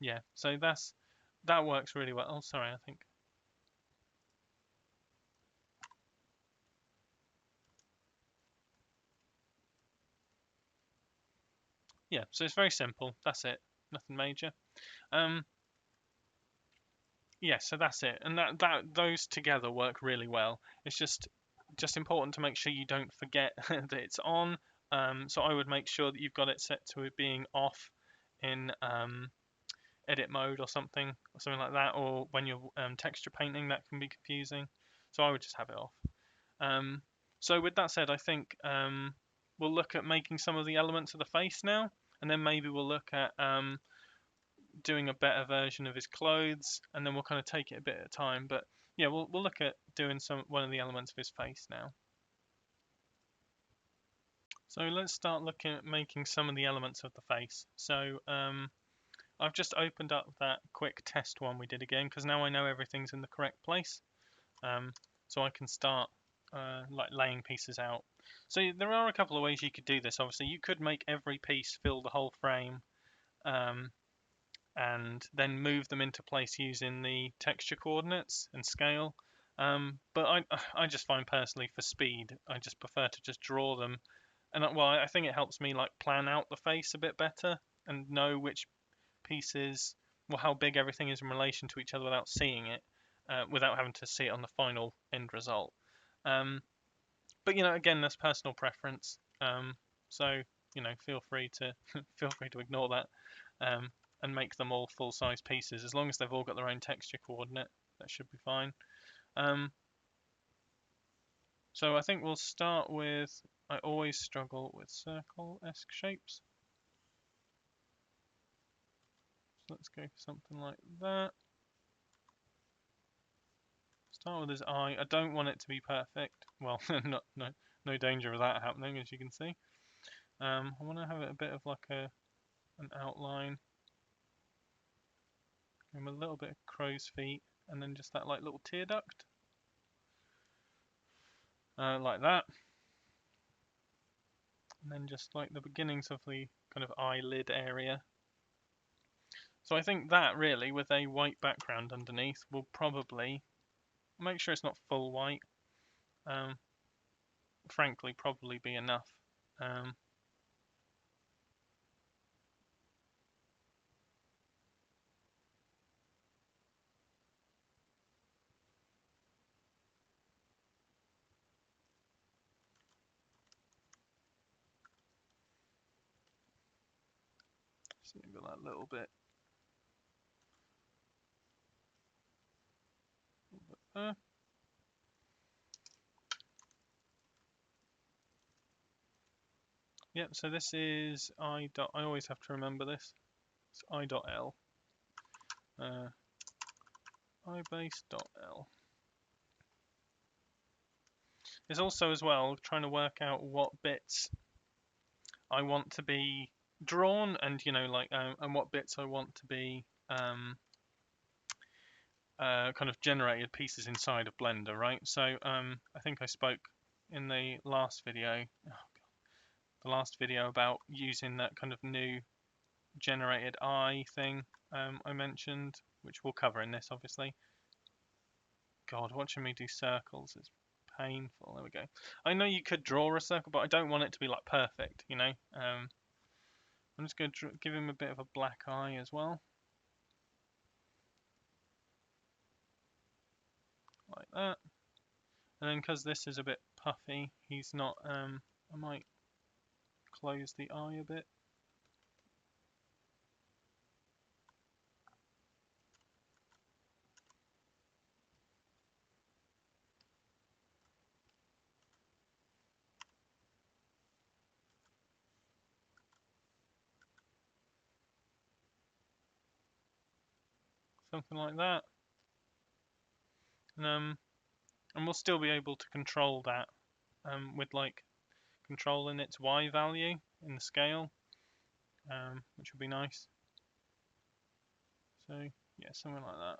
Yeah, so that works really well. Oh, sorry, I think. Yeah, so it's very simple. That's it. Nothing major. Yeah, so that's it. And those together work really well. It's just important to make sure you don't forget that it's on. So I would make sure that you've got it set to it being off in edit mode or something like that, or when you're texture painting, that can be confusing. So I would just have it off. So with that said, I think we'll look at making some of the elements of the face now, and then maybe we'll look at doing a better version of his clothes, and then we'll kind of take it a bit at a time. But yeah, we'll look at doing one of the elements of his face now. So let's start looking at making some of the elements of the face. So I've just opened up that quick test one we did again, because now I know everything's in the correct place. So I can start like laying pieces out. So there are a couple of ways you could do this. Obviously, you could make every piece fill the whole frame, and then move them into place using the texture coordinates and scale. But I just find personally for speed, I just prefer to just draw them. And well, I think it helps me like plan out the face a bit better and know which pieces, well, how big everything is in relation to each other without seeing it, without having to see it on the final end result. But again, that's personal preference. So feel free to feel free to ignore that, and make them all full-size pieces as long as they've all got their own texture coordinate. That should be fine. So I think we'll start with. I always struggle with circle-esque shapes. So let's go for something like that. Start with his eye. I don't want it to be perfect. Well, no danger of that happening, as you can see. I want to have it a bit of like an outline. Give him a little bit of crow's feet, and then just that like little tear duct, like that. And then just like the beginnings of the kind of eyelid area. So I think that really, with a white background underneath, will probably make sure it's not full white. Frankly, probably be enough. So you've got that little bit. There. Yep, so this is I always have to remember this. It's I.L. ibase.l. It's also as well trying to work out what bits I want to be drawn, and and what bits I want to be kind of generated pieces inside of Blender, right? So I think I spoke in the last video, about using that kind of new generated eye thing I mentioned, which we'll cover in this, obviously. God, watching me do circles is painful. There we go. I know you could draw a circle, but I don't want it to be like perfect, I'm just going to give him a bit of a black eye as well. Like that. And then because this is a bit puffy, he's not, I might close the eye a bit. Something like that. And we'll still be able to control that with like controlling its Y value in the scale, which would be nice. So yeah, something like that.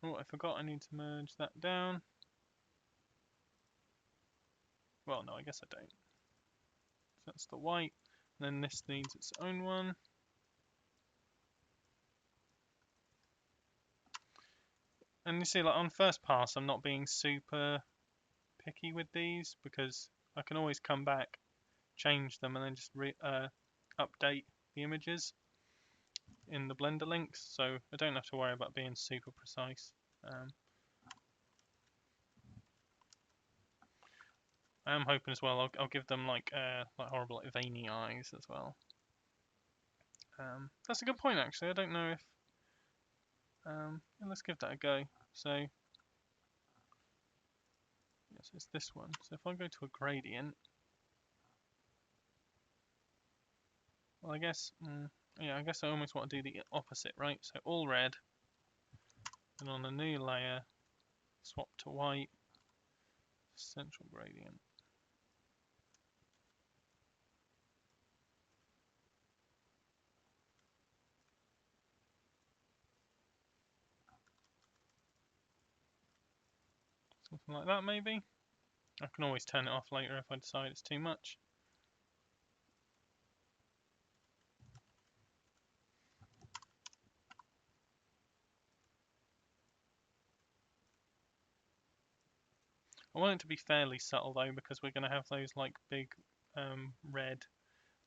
Oh, I forgot I need to merge that down. Well, no, I guess I don't. So that's the white. And then this needs its own one. And you see, like on first pass, I'm not being super picky with these because I can always come back, change them, and then just update the images in the Blender links. So I don't have to worry about being super precise. I am hoping as well. I'll give them like horrible like veiny eyes as well. That's a good point actually. I don't know if. Let's give that a go. So yes, it's this one. So if I go to a gradient, well, I guess yeah, I guess I almost want to do the opposite, right? So all red, and on a new layer, swap to white, central gradient. Something like that maybe. I can always turn it off later if I decide it's too much. I want it to be fairly subtle though, because we're going to have those like big red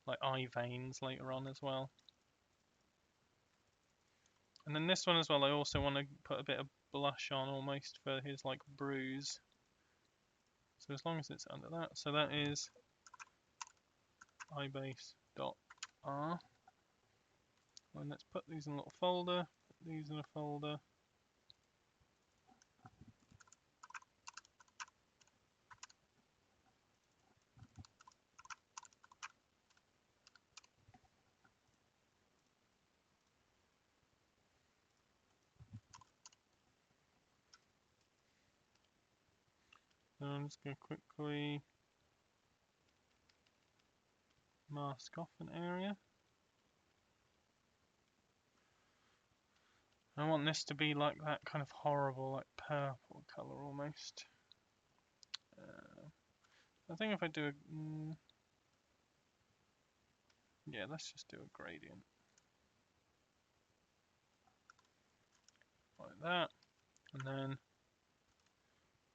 like eye veins later on as well. And then this one as well, I also want to put a bit of blush on almost for his like bruise. So as long as it's under that, so that is eyebase.r. And let's put these in a little folder, put these in a folder. And I'm just going to quickly mask off an area. I want this to be like that kind of horrible, like purple colour almost. I think if I do a... yeah, let's just do a gradient. Like that. And then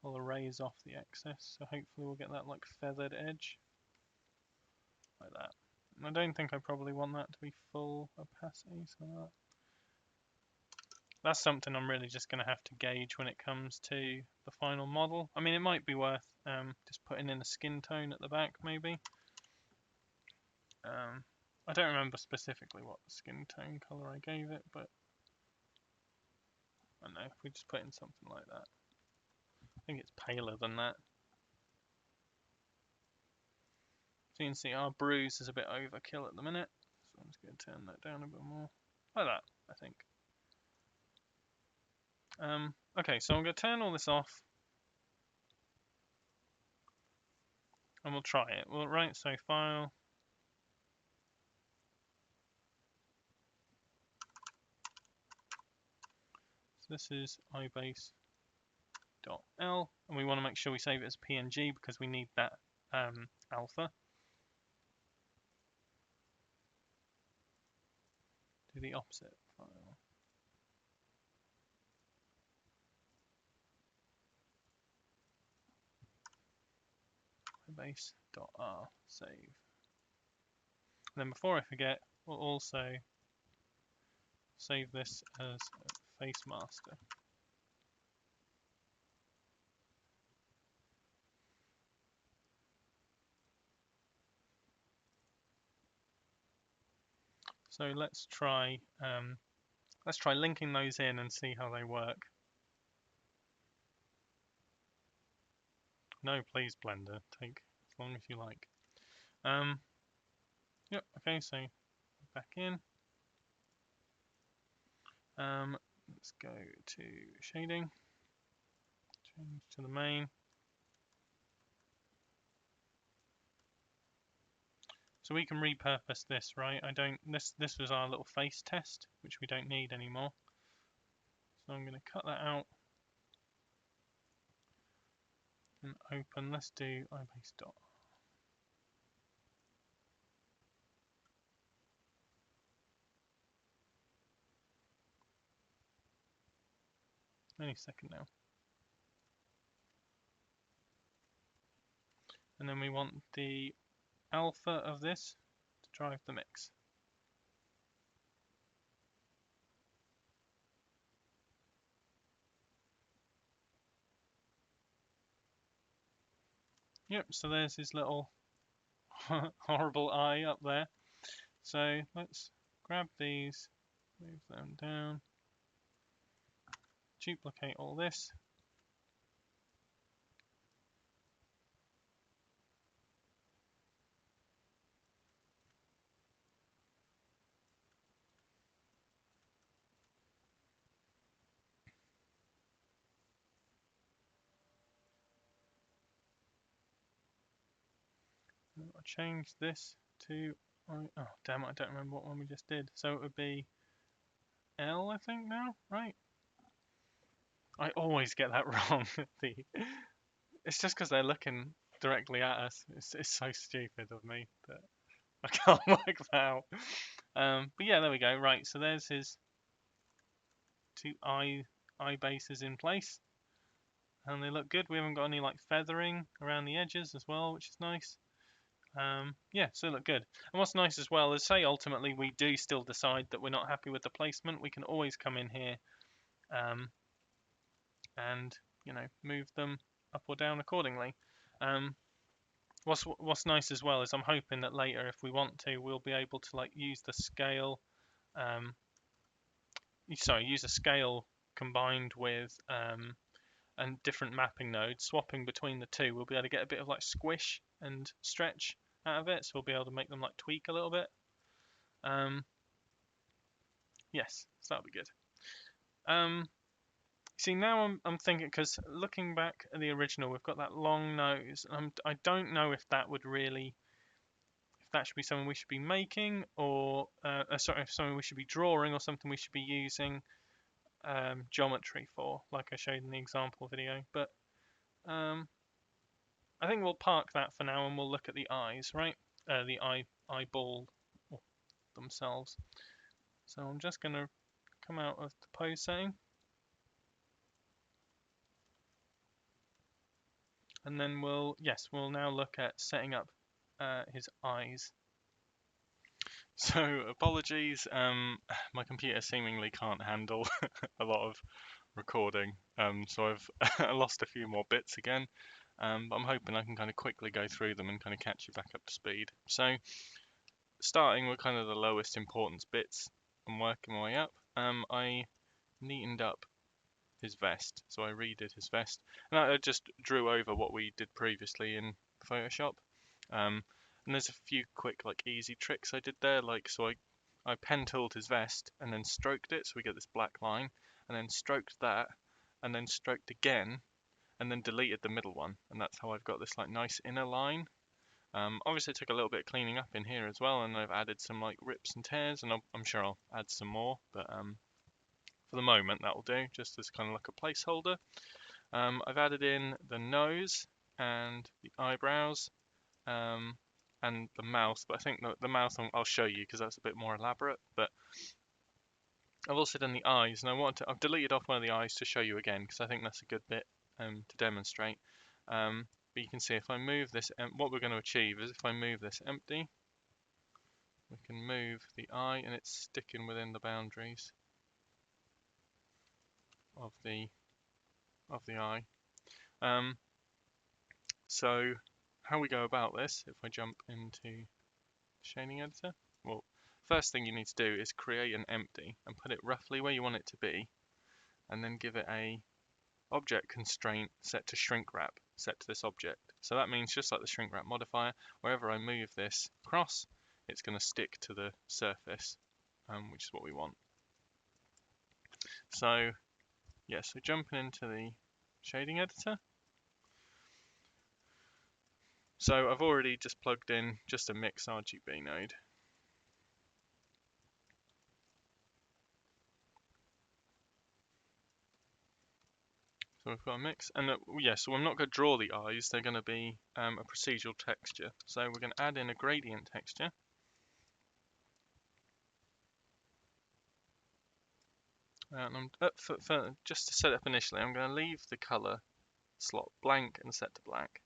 I'll erase off the excess, so hopefully we'll get that like feathered edge. Like that. And I don't think I probably want that to be full opacity, so that's something I'm really just going to have to gauge when it comes to the final model. I mean, it might be worth just putting in a skin tone at the back, maybe. I don't remember specifically what skin tone colour I gave it, but I don't know, if we just put in something like that. I think it's paler than that. So you can see our bruise is a bit overkill at the minute, so I'm just going to turn that down a bit more. Like that, I think. Okay, so I'm going to turn all this off. And we'll try it. Well, right, so file. So this is ibase.l, and we want to make sure we save it as PNG because we need that alpha. Do the opposite file. Ibase.r, save. And then before I forget, we'll also save this as face master. So let's try linking those in and see how they work. No, please, Blender, take as long as you like. Yep. Okay, so back in. Let's go to shading. Change to the main. So we can repurpose this, right? This was our little face test, which we don't need anymore. So I'm going to cut that out and open. Let's do ibase dot. Any second now. And then we want the alpha of this to drive the mix. Yep, so there's his little horrible eye up there. So let's grab these, move them down, duplicate all this. I'll change this to, oh damn it, I don't remember what one we just did. So it would be L, I think now, right? I always get that wrong. It's just because they're looking directly at us. It's so stupid of me that I can't work that out. But yeah, there we go. Right, so there's his two eye bases in place, and they look good. We haven't got any like feathering around the edges as well, which is nice. Yeah, so they look good. And what's nice as well is, say ultimately we do still decide that we're not happy with the placement, we can always come in here and move them up or down accordingly. Um, what's nice as well is I'm hoping that later, if we want to, we'll be able to like use the scale. Use a scale combined with and different mapping nodes, swapping between the two. We'll be able to get a bit of like squish and stretch out of it, so we'll be able to make them like tweak a little bit. Yes, so that'll be good. See, now I'm thinking, because looking back at the original, we've got that long nose. I don't know if that would really, if that should be something we should be making, or sorry, if something we should be drawing, or something we should be using geometry for, like I showed in the example video. But I think we'll park that for now, and we'll look at the eyes, right? The eyeball themselves. So I'm just going to come out of the pose setting. And then we'll now look at setting up his eyes. So apologies, my computer seemingly can't handle a lot of recording, so I've lost a few more bits again, but I'm hoping I can kind of quickly go through them and kind of catch you back up to speed. So starting with kind of the lowest importance bits and working my way up, I neatened up his vest. So I redid his vest, and I just drew over what we did previously in Photoshop. And there's a few quick, like, easy tricks I did there. Like, so I pen tooled his vest and then stroked it, so we get this black line, and then stroked that, and then stroked again, and then deleted the middle one, and that's how I've got this like nice inner line. Obviously, it took a little bit of cleaning up in here as well, and I've added some like rips and tears, and I'm sure I'll add some more, but for the moment that will do, just as kind of like a placeholder. I've added in the nose and the eyebrows and the mouth, but I think the mouth I'll show you because that's a bit more elaborate. But I've also done the eyes, and I've deleted off one of the eyes to show you again because I think that's a good bit to demonstrate. But you can see if I move this, what we're going to achieve is if I move this empty, we can move the eye and it's sticking within the boundaries of the eye. So how we go about this, if I jump into shading editor, well, first thing you need to do is create an empty and put it roughly where you want it to be, and then give it a object constraint set to shrink wrap set to this object. So that means, just like the shrink wrap modifier, wherever I move this across, it's going to stick to the surface, which is what we want. So yeah, so jumping into the shading editor. So I've already just plugged in just a mix RGB node. So we've got a mix, and yeah, so I'm not going to draw the eyes, they're going to be a procedural texture. So we're going to add in a gradient texture. And just to set up initially, I'm going to leave the color slot blank and set to black.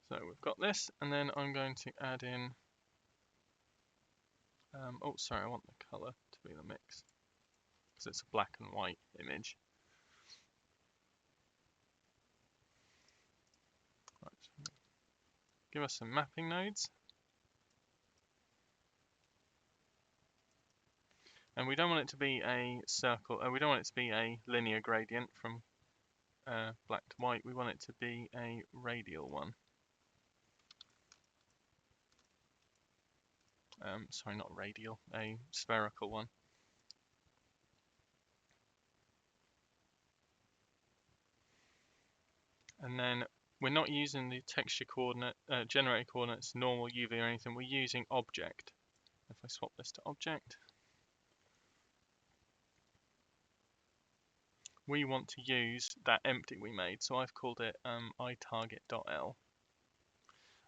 So we've got this, and then I'm going to add in, oh sorry, I want the color to be the mix, because it's a black and white image. Right, so give us some mapping nodes. And we don't want it to be a circle, we don't want it to be a linear gradient from black to white, we want it to be a radial one. Sorry, not radial, a spherical one. And then we're not using the texture coordinate, generated coordinates, normal, UV or anything, we're using object. If I swap this to object, we want to use that empty we made. So I've called it itarget.l.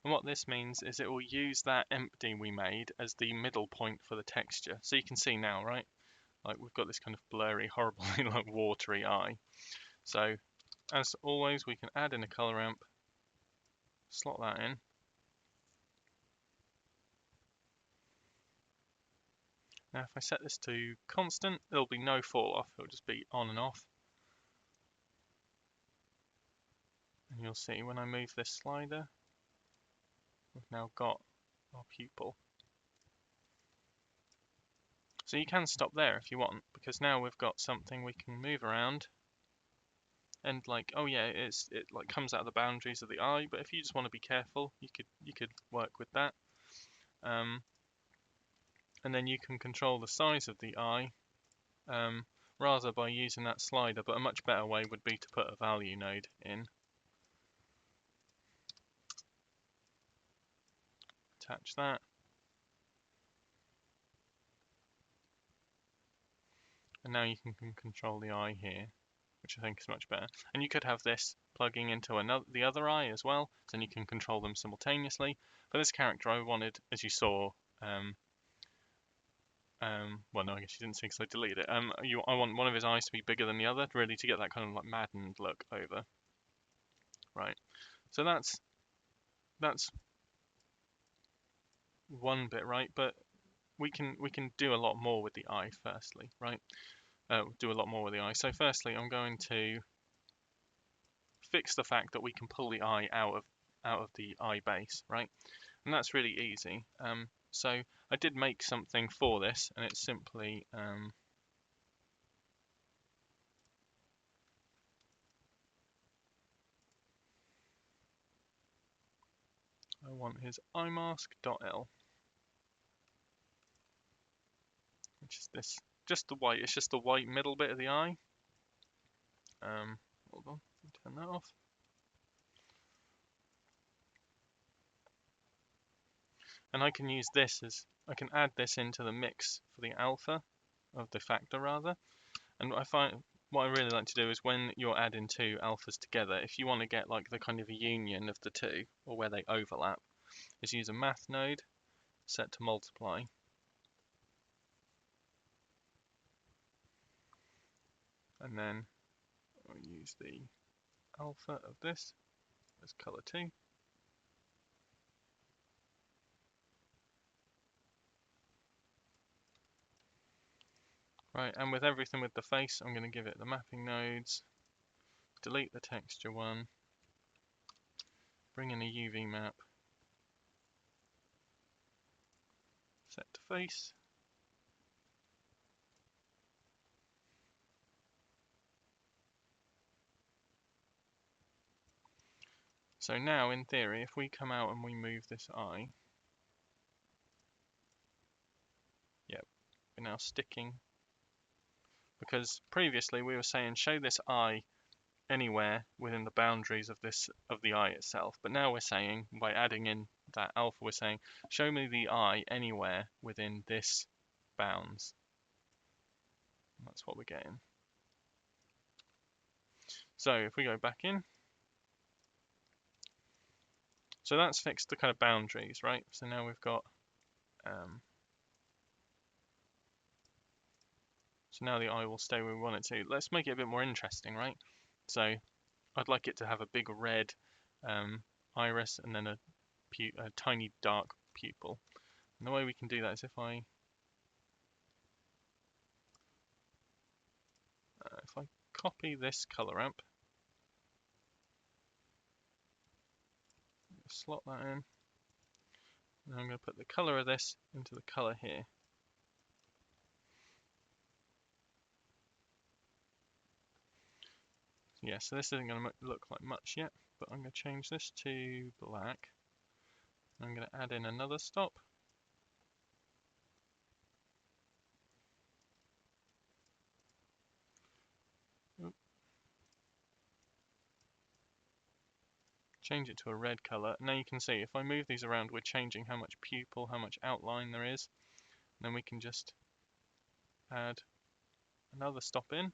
And what this means is it will use that empty we made as the middle point for the texture. So you can see now, right? Like we've got this kind of blurry, horribly like watery eye. So as always, we can add in a color ramp, slot that in. Now if I set this to constant, there'll be no fall off, it'll just be on and off. And you'll see when I move this slider, we've now got our pupil. So you can stop there if you want, because now we've got something we can move around. And like, oh yeah, it like comes out of the boundaries of the eye. But if you just want to be careful, you could work with that. And then you can control the size of the eye, rather by using that slider. But a much better way would be to put a value node in. Attach that. And now you can control the eye here, which I think is much better. And you could have this plugging into the other eye as well, so then you can control them simultaneously. For this character, I wanted, as you saw, well, no, I guess you didn't see because I deleted it. I want one of his eyes to be bigger than the other, really, to get that kind of like maddened look over. Right. So that's one bit, right? But we can do a lot more with the eye. Firstly, right? Do a lot more with the eye. So firstly, I'm going to fix the fact that we can pull the eye out of the eye base, right? And that's really easy. So I did make something for this, and it's simply I want his eye mask.l, which is this, just the white. It's just the white middle bit of the eye. Hold on, turn that off. And I can use this as, I can add this into the mix for the alpha of the factor rather. And I find what I really like to do is when you're adding two alphas together, if you want to get like the kind of a union of the two, or where they overlap, is use a math node set to multiply. And then I'll use the alpha of this as color 2. Right, and with everything with the face, I'm going to give it the mapping nodes, delete the texture one, bring in a UV map, set to face. So now, in theory, if we come out and we move this eye, yep, we're now sticking. Because previously we were saying show this eye anywhere within the boundaries of the eye itself. But now we're saying, by adding in that alpha, we're saying show me the eye anywhere within this bounds. And that's what we're getting. So if we go back in, so that's fixed the kind of boundaries, right? So now we've got, so now the eye will stay where we want it to. Let's make it a bit more interesting, right? So I'd like it to have a big red iris and then a tiny dark pupil. And the way we can do that is if I copy this color ramp, slot that in, and I'm going to put the color of this into the color here. Yeah, so this isn't going to look like much yet, but I'm going to change this to black. I'm going to add in another stop. Change it to a red color. Now you can see if I move these around, we're changing how much pupil, how much outline there is. And then we can just add another stop in.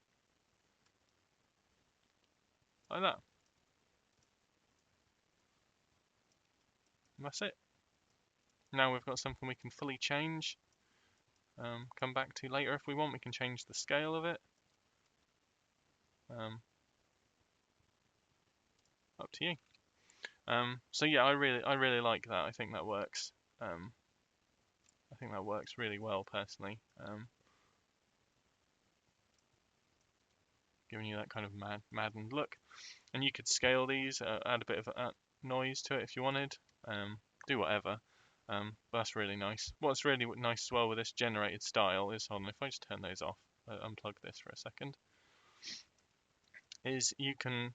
like that. And that's it. Now we've got something we can fully change. Come back to later if we want. We can change the scale of it. Up to you. So yeah, I really like that. I think that works. I think that works really well personally. Giving you that kind of maddened look. And you could scale these, add a bit of noise to it if you wanted. Do whatever. But that's really nice. What's really nice as well with this generated style is, hold on, if I just turn those off, unplug this for a second, is you can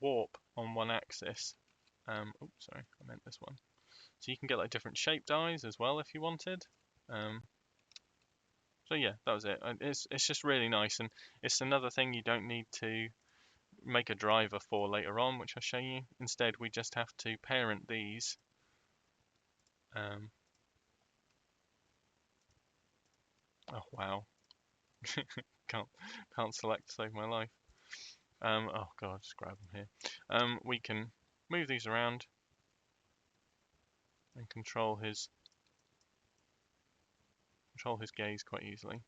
warp on one axis. Oops, sorry, I meant this one. So you can get like different shaped eyes as well if you wanted. So yeah, that was it. It's just really nice, and it's another thing you don't need to make a driver for later on, which I'll show you. Instead, we just have to parent these. Oh wow, can't select to save my life. Oh god, just grab them here. We can move these around and control his gaze quite easily.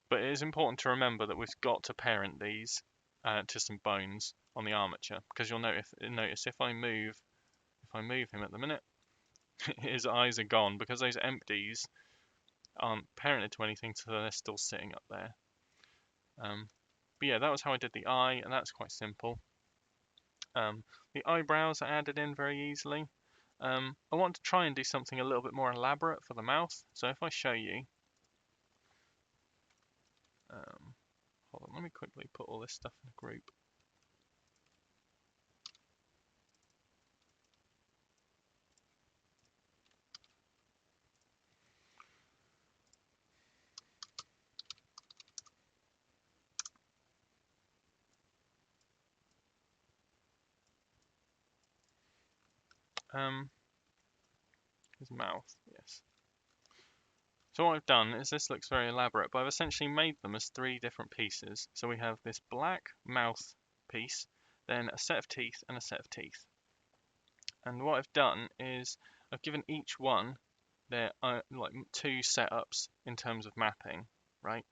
But it is important to remember that we've got to parent these to some bones on the armature, because you'll notice if I move him at the minute, his eyes are gone because those empties aren't parented to anything, so they're still sitting up there. But yeah, that was how I did the eye, and that's quite simple. The eyebrows are added in very easily. I want to try and do something a little bit more elaborate for the mouth. So if I show you, hold on, let me quickly put all this stuff in a group. His mouth, yes. So what I've done is, this looks very elaborate, but I've essentially made them as three different pieces. So we have this black mouth piece, then a set of teeth, and a set of teeth. And what I've done is I've given each one their like two setups in terms of mapping, right?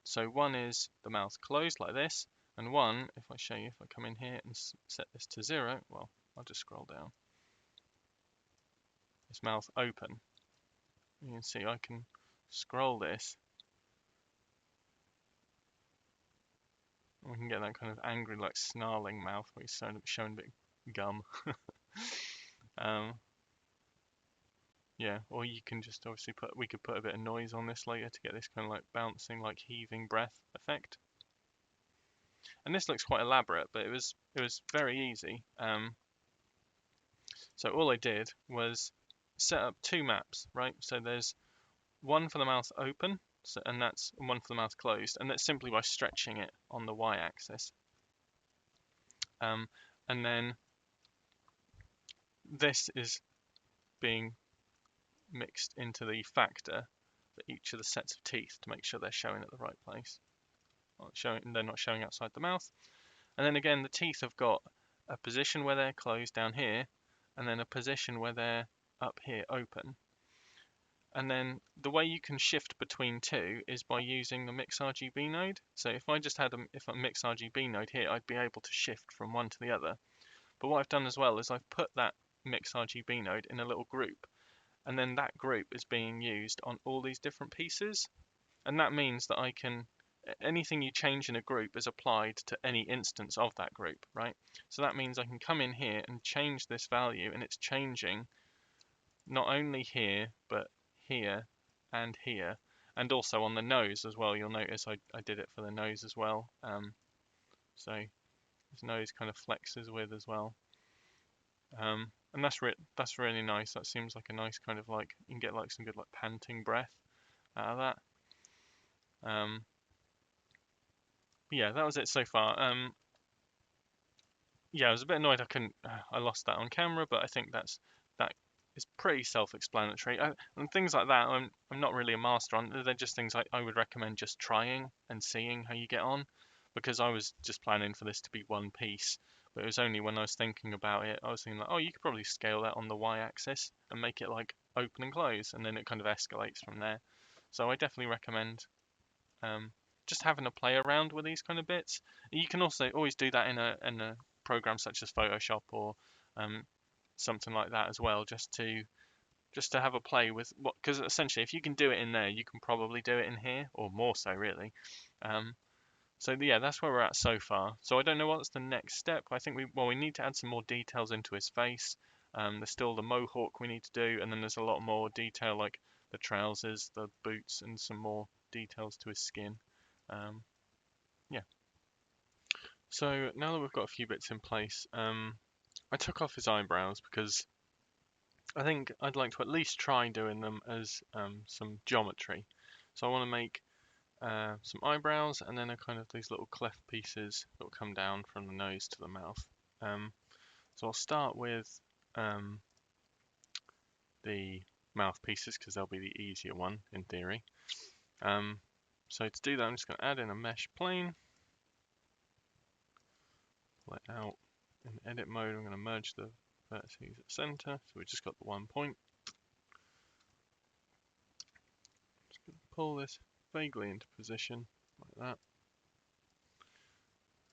So one is the mouth closed like this, and one, if I show you, if I come in here and set this to 0, well, I'll just scroll down. This mouth open. You can see I can scroll this, and we can get that kind of angry, like snarling mouth where he's showing a bit of gum. Yeah, or you can just obviously we could put a bit of noise on this later to get this kind of like bouncing, like heaving breath effect. And this looks quite elaborate, but it was very easy. So all I did was set up two maps, right? So there's one for the mouth open, and that's one for the mouth closed, and that's simply by stretching it on the y-axis. And then this is being mixed into the factor for each of the sets of teeth to make sure they're showing at the right place. They're not showing outside the mouth. And then again, the teeth have got a position where they're closed down here, and then a position where they're up here open. And then the way you can shift between two is by using the mix RGB node. So if I just had a mix RGB node here, I'd be able to shift from one to the other. But what I've done as well is I've put that mix RGB node in a little group, and then that group is being used on all these different pieces. And that means that anything you change in a group is applied to any instance of that group, right? So that means I can come in here and change this value, and it's changing not only here, but here and here, and also on the nose as well. You'll notice I did it for the nose as well. So his nose kind of flexes with as well. And that's really nice. That seems like a nice kind of like, you can get like some good like panting breath out of that. Yeah, that was it so far. Yeah, I was a bit annoyed I lost that on camera, but I think that is pretty self-explanatory. And things like that, I'm not really a master on. They're just things I would recommend just trying and seeing how you get on. because I was just planning for this to be one piece. But it was only when I was thinking about it, I was thinking like, oh, you could probably scale that on the y-axis and make it like open and close, and then it kind of escalates from there. So I definitely recommend um, just having a play around with these kind of bits. You can also always do that in a program such as Photoshop or um, something like that as well, just to have a play with what, because essentially if you can do it in there, you can probably do it in here, or more so really. Um, so yeah, that's where we're at so far. So I don't know what's the next step. I think we need to add some more details into his face. There's still the mohawk we need to do, and then there's a lot more detail like the trousers, the boots, and some more details to his skin. Um, yeah. So now that we've got a few bits in place, I took off his eyebrows because I think I'd like to at least try doing them as some geometry. So I want to make some eyebrows and then a kind of these little cleft pieces that will come down from the nose to the mouth. So I'll start with um, the mouth pieces because they'll be the easier one in theory. So to do that, I'm just going to add in a mesh plane. Pull it out in edit mode. I'm going to merge the vertices at center. So we've just got the one point. Just going to pull this vaguely into position like that.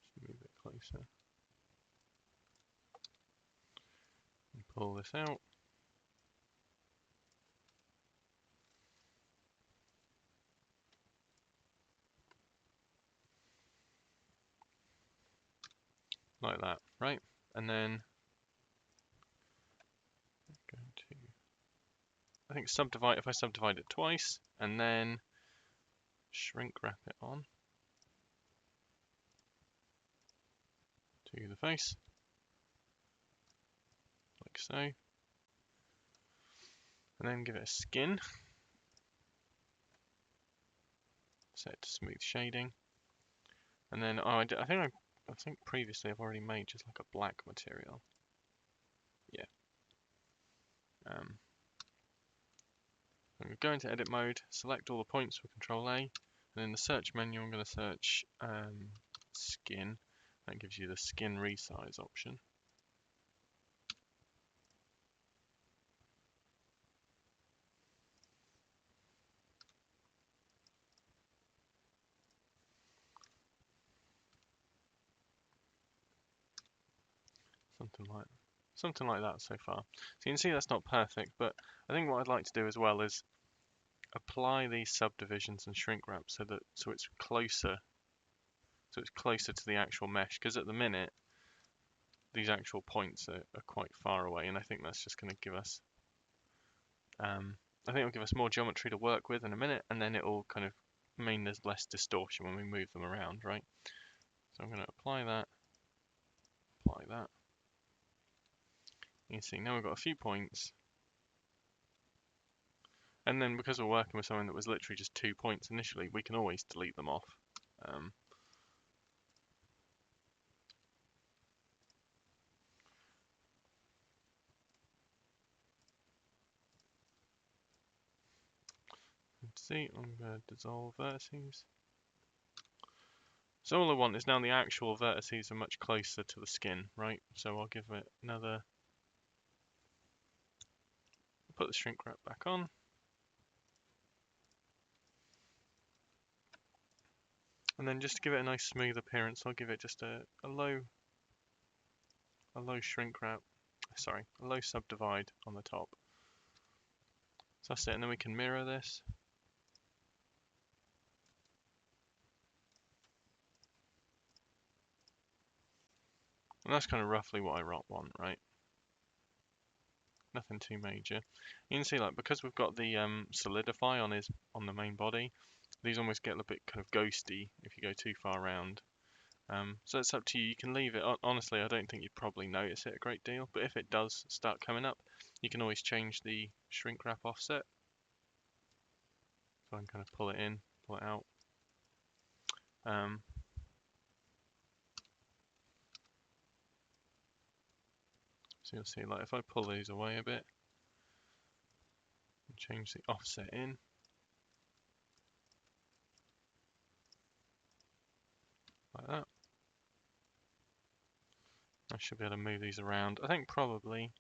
Just move it closer. And pull this out. Like that, right? And then I'm going to, I think subdivide, if I subdivide it twice and then shrink wrap it on to the face, like so, and then give it a skin, set to smooth shading, and then I think previously I've already made just like a black material. Yeah. I'm going to go into edit mode, select all the points with Control A, and in the search menu I'm going to search skin. That gives you the skin resize option. Something like that so far. So you can see that's not perfect, but I think what I'd like to do as well is apply these subdivisions and shrink wrap so it's closer to the actual mesh, because at the minute these actual points are quite far away, and I think that's just going to give us I think it'll give us more geometry to work with in a minute, and then it'll kind of mean there's less distortion when we move them around, right? So I'm going to apply that. You can see now we've got a few points, and then because we're working with something that was literally just 2 points initially, we can always delete them off. Let's see, I'm going to dissolve vertices. So all I want is now the actual vertices are much closer to the skin, right? So I'll give it another, put the shrink wrap back on. And then just to give it a nice smooth appearance, I'll give it just a low shrink wrap, sorry, a low subdivide on the top. So that's it, and then we can mirror this. And that's kind of roughly what I want, right? Nothing too major. You can see, like, because we've got the solidify on the main body, these almost get a bit kind of ghosty if you go too far around. So it's up to you. You can leave it. Honestly, I don't think you'd probably notice it a great deal, but if it does start coming up, you can always change the shrink wrap offset. So I can kind of pull it in, pull it out. So you'll see, like, if I pull these away a bit, and change the offset in, like that. I should be able to move these around. I think probably,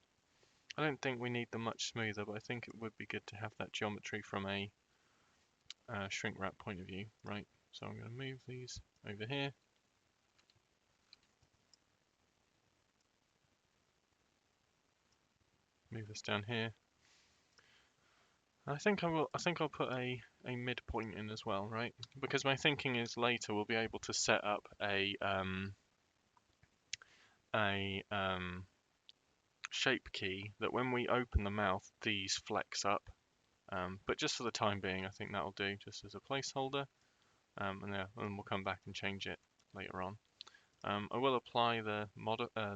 I don't think we need them much smoother, but I think it would be good to have that geometry from a shrink wrap point of view, right? So I'm going to move these over here. Move this down here. I think I'll put a midpoint in as well, right? Because my thinking is later we'll be able to set up a shape key that when we open the mouth, these flex up. But just for the time being, I think that'll do just as a placeholder. And then we'll come back and change it later on. I will apply the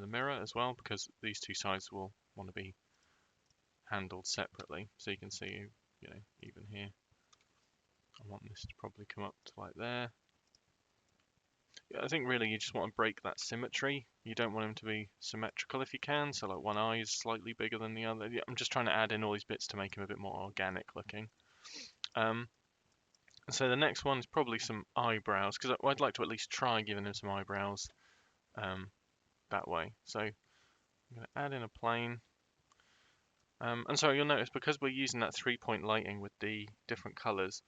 mirror as well because these two sides will want to be handled separately. So you can see, you know, even here, I want this to probably come up to like there. Yeah, I think really you just want to break that symmetry. You don't want them to be symmetrical if you can. So like one eye is slightly bigger than the other. Yeah, I'm just trying to add in all these bits to make them a bit more organic looking. So the next one is probably some eyebrows because I'd like to at least try giving him some eyebrows that way. So I'm going to add in a plane. And so you'll notice because we're using that 3-point lighting with the different colors,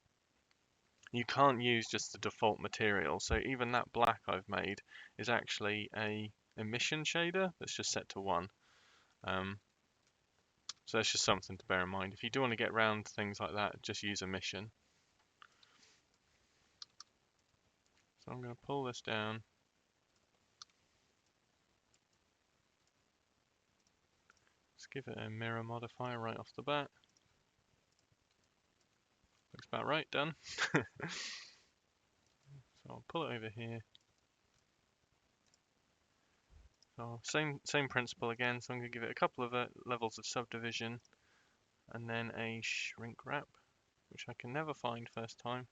you can't use just the default material. So even that black I've made is actually a emission shader that's just set to 1. So that's just something to bear in mind. If you do want to get around things like that, just use emission. So I'm going to pull this down. Let's give it a mirror modifier right off the bat. Looks about right, done. So I'll pull it over here. So same principle again. So I'm going to give it a couple of levels of subdivision, and then a shrink wrap, which I can never find first time.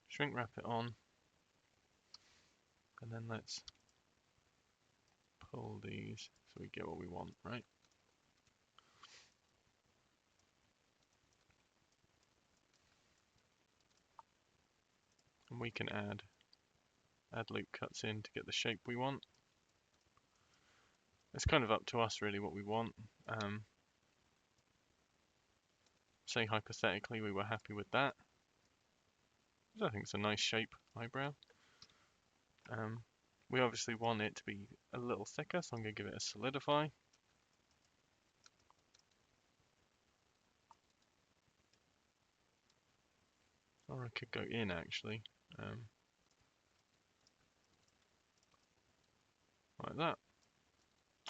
Shrink wrap it on, and then let's pull these so we get what we want, right? And we can add loop cuts in to get the shape we want. It's kind of up to us really what we want. Say hypothetically we were happy with that. I think it's a nice shape eyebrow. We obviously want it to be a little thicker, so I'm going to give it a solidify. Or I could go in actually, like that.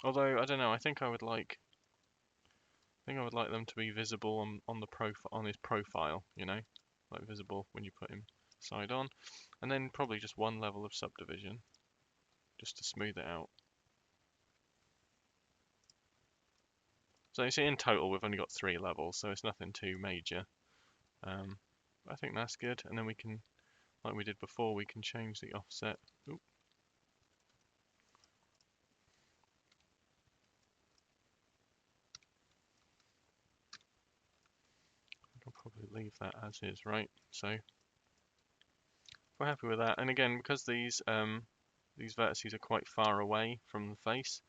Although I don't know, I think I would like them to be visible on the on his profile, you know, like visible when you put him side on, and then probably just one level of subdivision, just to smooth it out. So you see, in total we've only got 3 levels, so it's nothing too major. I think that's good, and then we can, like we did before, we can change the offset. Oop. I'll probably leave that as is, right? So if we're happy with that, and again, because these vertices are quite far away from the face,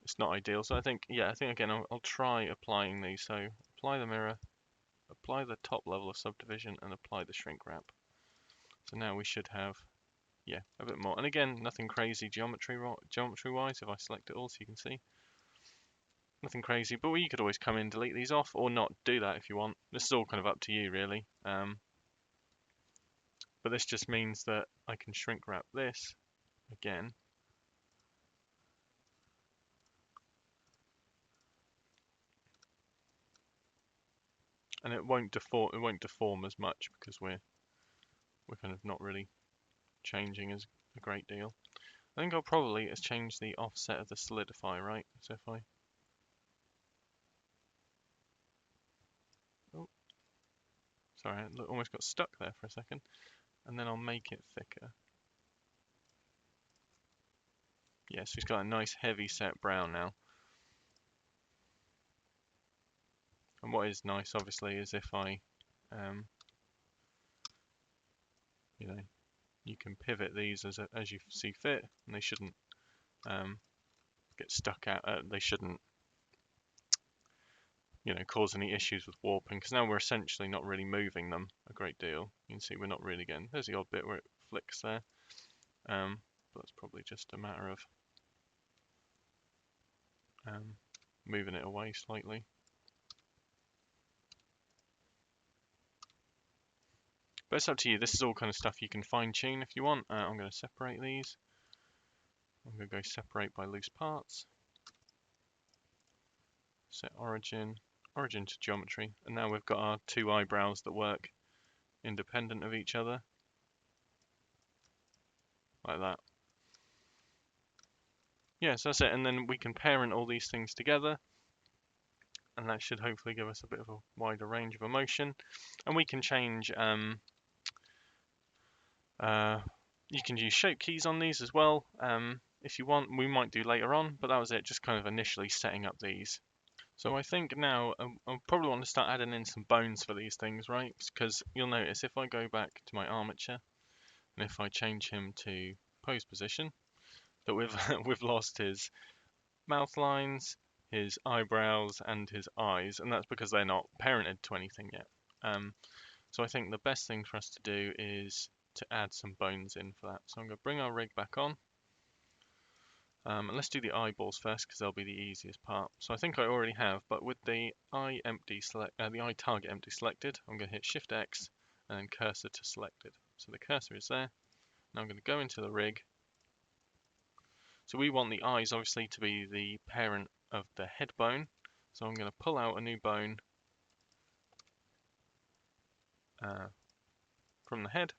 it's not ideal. So I think again I'll try applying these. So apply the mirror, apply the top level of subdivision, and apply the shrink wrap. So now we should have, yeah, a bit more. And again, nothing crazy geometry wise. If I select it all, so you can see, nothing crazy. But you could always come in, delete these off, or not do that if you want. This is all kind of up to you, really. But this just means that I can shrink wrap this again. And it won't deform as much because we're kind of not really changing as a great deal. I think I'll probably change the offset of the solidify, right? So if I, oh, sorry, I almost got stuck there for a second, and then I'll make it thicker. Yes, he's got a nice heavy set brown now. And what is nice, obviously, is if I you know, you can pivot these as you see fit, and they shouldn't get stuck out. They shouldn't, cause any issues with warping, because now we're essentially not really moving them a great deal. You can see we're not really getting. There's the odd bit where it flicks there, but that's probably just a matter of moving it away slightly. But it's up to you. This is all kind of stuff you can fine tune if you want. I'm going to separate these. I'm going to go separate by loose parts. Set origin to geometry. And now we've got our two eyebrows that work independent of each other. Like that. Yeah, so that's it. And then we can parent all these things together. And that should hopefully give us a bit of a wider range of emotion. And we can change you can use shape keys on these as well, if you want. We might do later on, but that was it, just kind of initially setting up these. So I think now I'll probably want to start adding in some bones for these things, right? Because you'll notice if I go back to my armature, and if I change him to pose position, that we've we've lost his mouth lines, his eyebrows, and his eyes, and that's because they're not parented to anything yet. So I think the best thing for us to do is to add some bones in for that. So I'm going to bring our rig back on. And let's do the eyeballs first because they'll be the easiest part. So I think I already have, but with the eye target empty selected, I'm going to hit Shift X and then cursor to selected. So the cursor is there. Now I'm going to go into the rig. So we want the eyes obviously to be the parent of the head bone. So I'm going to pull out a new bone from the head.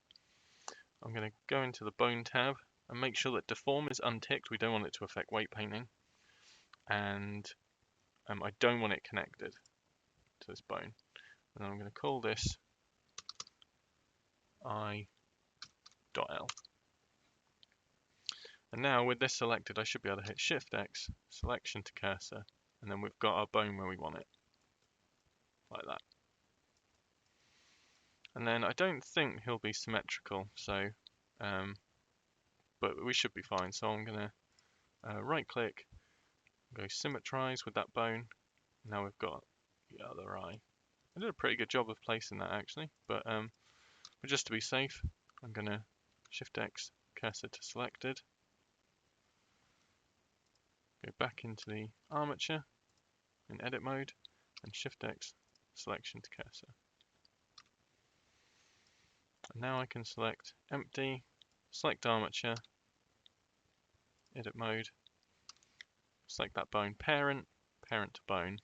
I'm going to go into the bone tab and make sure that deform is unticked. We don't want it to affect weight painting. And I don't want it connected to this bone. And I'm going to call this I.L. And now with this selected, I should be able to hit Shift X, selection to cursor, and then we've got our bone where we want it, like that. And then I don't think he'll be symmetrical, so, but we should be fine. So I'm going to right click, go symmetrize with that bone. Now we've got the other eye. I did a pretty good job of placing that actually, but just to be safe, I'm going to Shift X, cursor to selected. Go back into the armature in edit mode and Shift X, selection to cursor. And now I can select empty, select armature, edit mode, select that bone parent, parent to bone,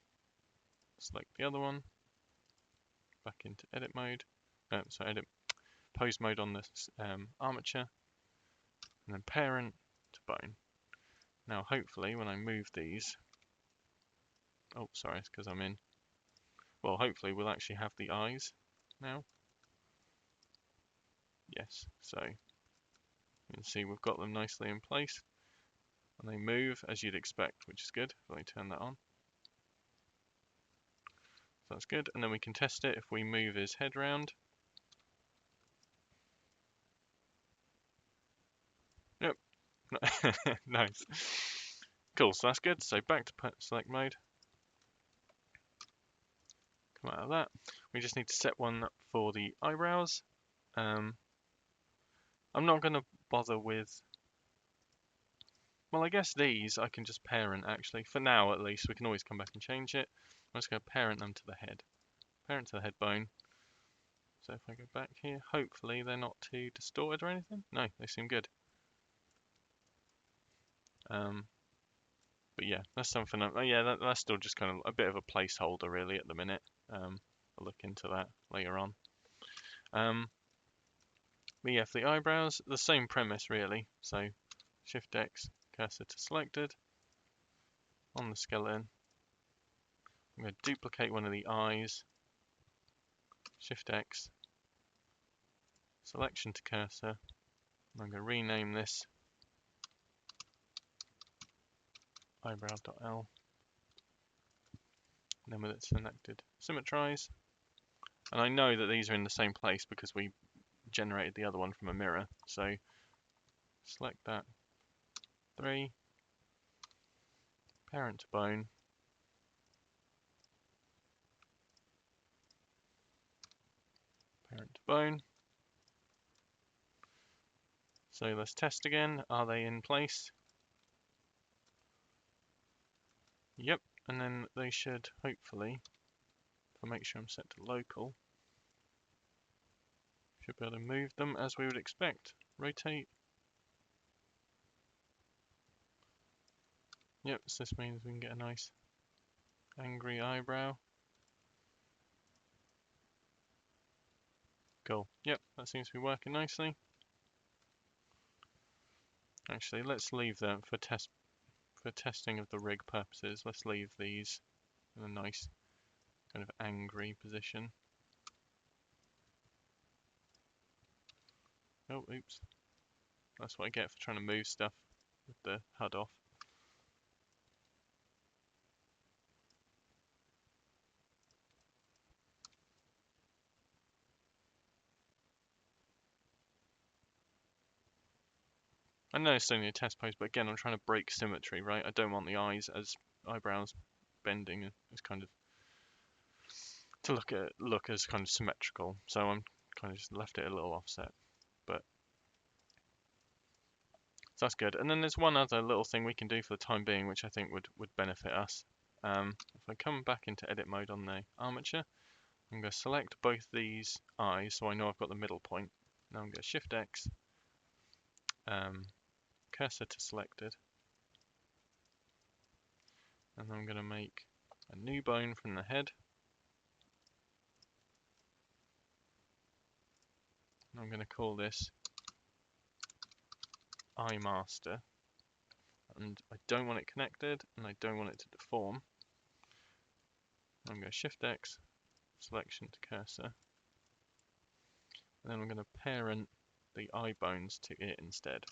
select the other one, back into edit mode, edit pose mode on this armature, and then parent to bone. Now hopefully when I move these, oh sorry, it's because I'm in, well hopefully we'll actually have the eyes now. Yes, so you can see we've got them nicely in place and they move as you'd expect, which is good. Let me turn that on. So that's good, and then we can test it if we move his head round. Yep, nice. Cool, so that's good. So back to select mode. Come out of that. We just need to set one for the eyebrows. I'm not going to bother with, well I guess these I can just parent actually, for now at least. We can always come back and change it. I'm just going to parent them to the head. Parent to the head bone. So if I go back here, hopefully they're not too distorted or anything. No, they seem good. But yeah, that's something. That's still just kind of a bit of a placeholder really at the minute. I'll look into that later on. But yeah, for the eyebrows, the same premise really. So Shift X, cursor to selected. On the skeleton, I'm going to duplicate one of the eyes. Shift X, selection to cursor. I'm going to rename this eyebrow.l. And then with it selected, symmetrize. And I know that these are in the same place because we generated the other one from a mirror. So select that 3, parent to bone, parent to bone. So let's test again. Are they in place? Yep, and then they should hopefully, if I make sure I'm set to local, should be able to move them as we would expect. Rotate. Yep, so this means we can get a nice angry eyebrow. Cool. Yep, that seems to be working nicely. Actually, let's leave them for testing of the rig purposes. Let's leave these in a nice kind of angry position. Oh, oops. That's what I get for trying to move stuff with the HUD off. I know it's only a test pose, but again, I'm trying to break symmetry, right? I don't want the eyebrows bending as kind of to look as kind of symmetrical. So I'm kind of just left it a little offset, but so that's good. And then there's one other little thing we can do for the time being, which I think would benefit us. If I come back into edit mode on the armature, I'm going to select both these eyes, so I know I've got the middle point. Now I'm going to Shift X, cursor to selected, and then I'm going to make a new bone from the head. And I'm going to call this Eye Master, and I don't want it connected, and I don't want it to deform. I'm going to Shift X, selection to cursor, and then I'm going to parent the eye bones to it instead.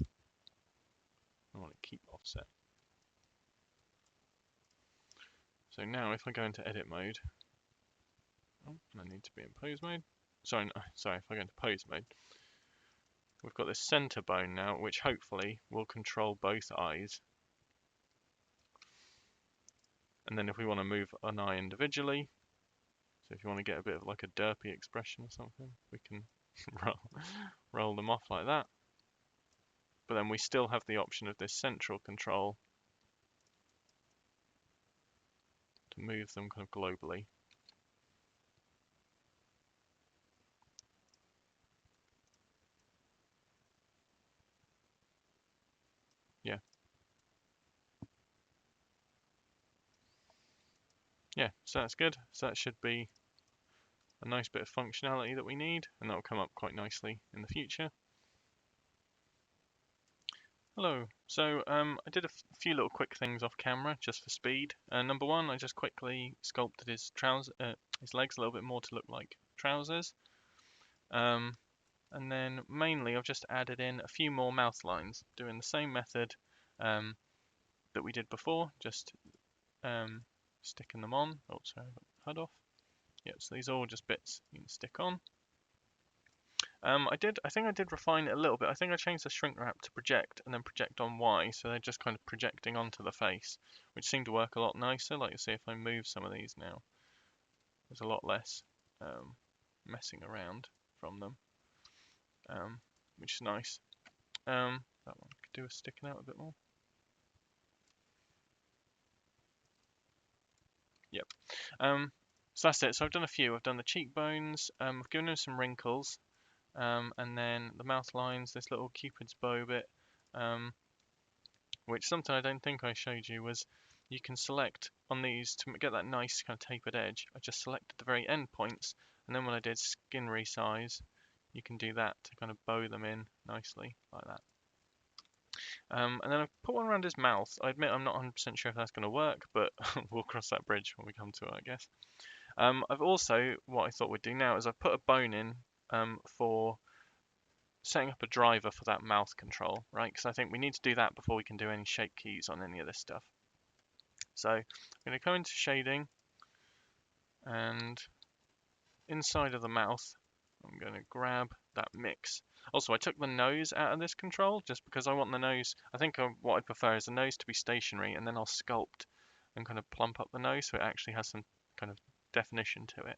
I want to keep offset. So now if I go into edit mode, oh, I need to be in pose mode. Sorry, no, sorry, if I go into pose mode, we've got this center bone now, which hopefully will control both eyes. And then if we want to move an eye individually, so if you want to get a bit of like a derpy expression or something, we can roll them off like that. But then we still have the option of this central control to move them kind of globally. Yeah. Yeah, so that's good. So that should be a nice bit of functionality that we need, and that will come up quite nicely in the future. Hello. So I did a few little quick things off camera just for speed. Number one, I just quickly sculpted his legs a little bit more to look like trousers. And then mainly I've just added in a few more mouth lines, doing the same method that we did before, just sticking them on. Oh, sorry, I got the HUD off. Yep, so these are all just bits you can stick on. I think I did refine it a little bit. I think I changed the shrink wrap to project and then project on Y, so they're just kind of projecting onto the face, which seemed to work a lot nicer. Like you see, if I move some of these now, there's a lot less messing around from them, which is nice. That one could do with sticking out a bit more. Yep. So that's it. So I've done a few. I've done the cheekbones. I've given them some wrinkles. And then the mouth lines, this little cupid's bow bit, which something I don't think I showed you was you can select on these to get that nice kind of tapered edge. I just selected the very end points, and then when I did skin resize, you can do that to kind of bow them in nicely like that. And then I've put one around his mouth. I admit I'm not 100% sure if that's going to work, but we'll cross that bridge when we come to it, I guess. I've also, what I thought we'd do now is I've put a bone in for setting up a driver for that mouth control, right? Because I think we need to do that before we can do any shape keys on any of this stuff. So I'm going to go into shading, and inside of the mouth, I'm going to grab that mix. Also, I took the nose out of this control just because I want the nose. I think what I prefer is the nose to be stationary, and then I'll sculpt and kind of plump up the nose so it actually has some kind of definition to it.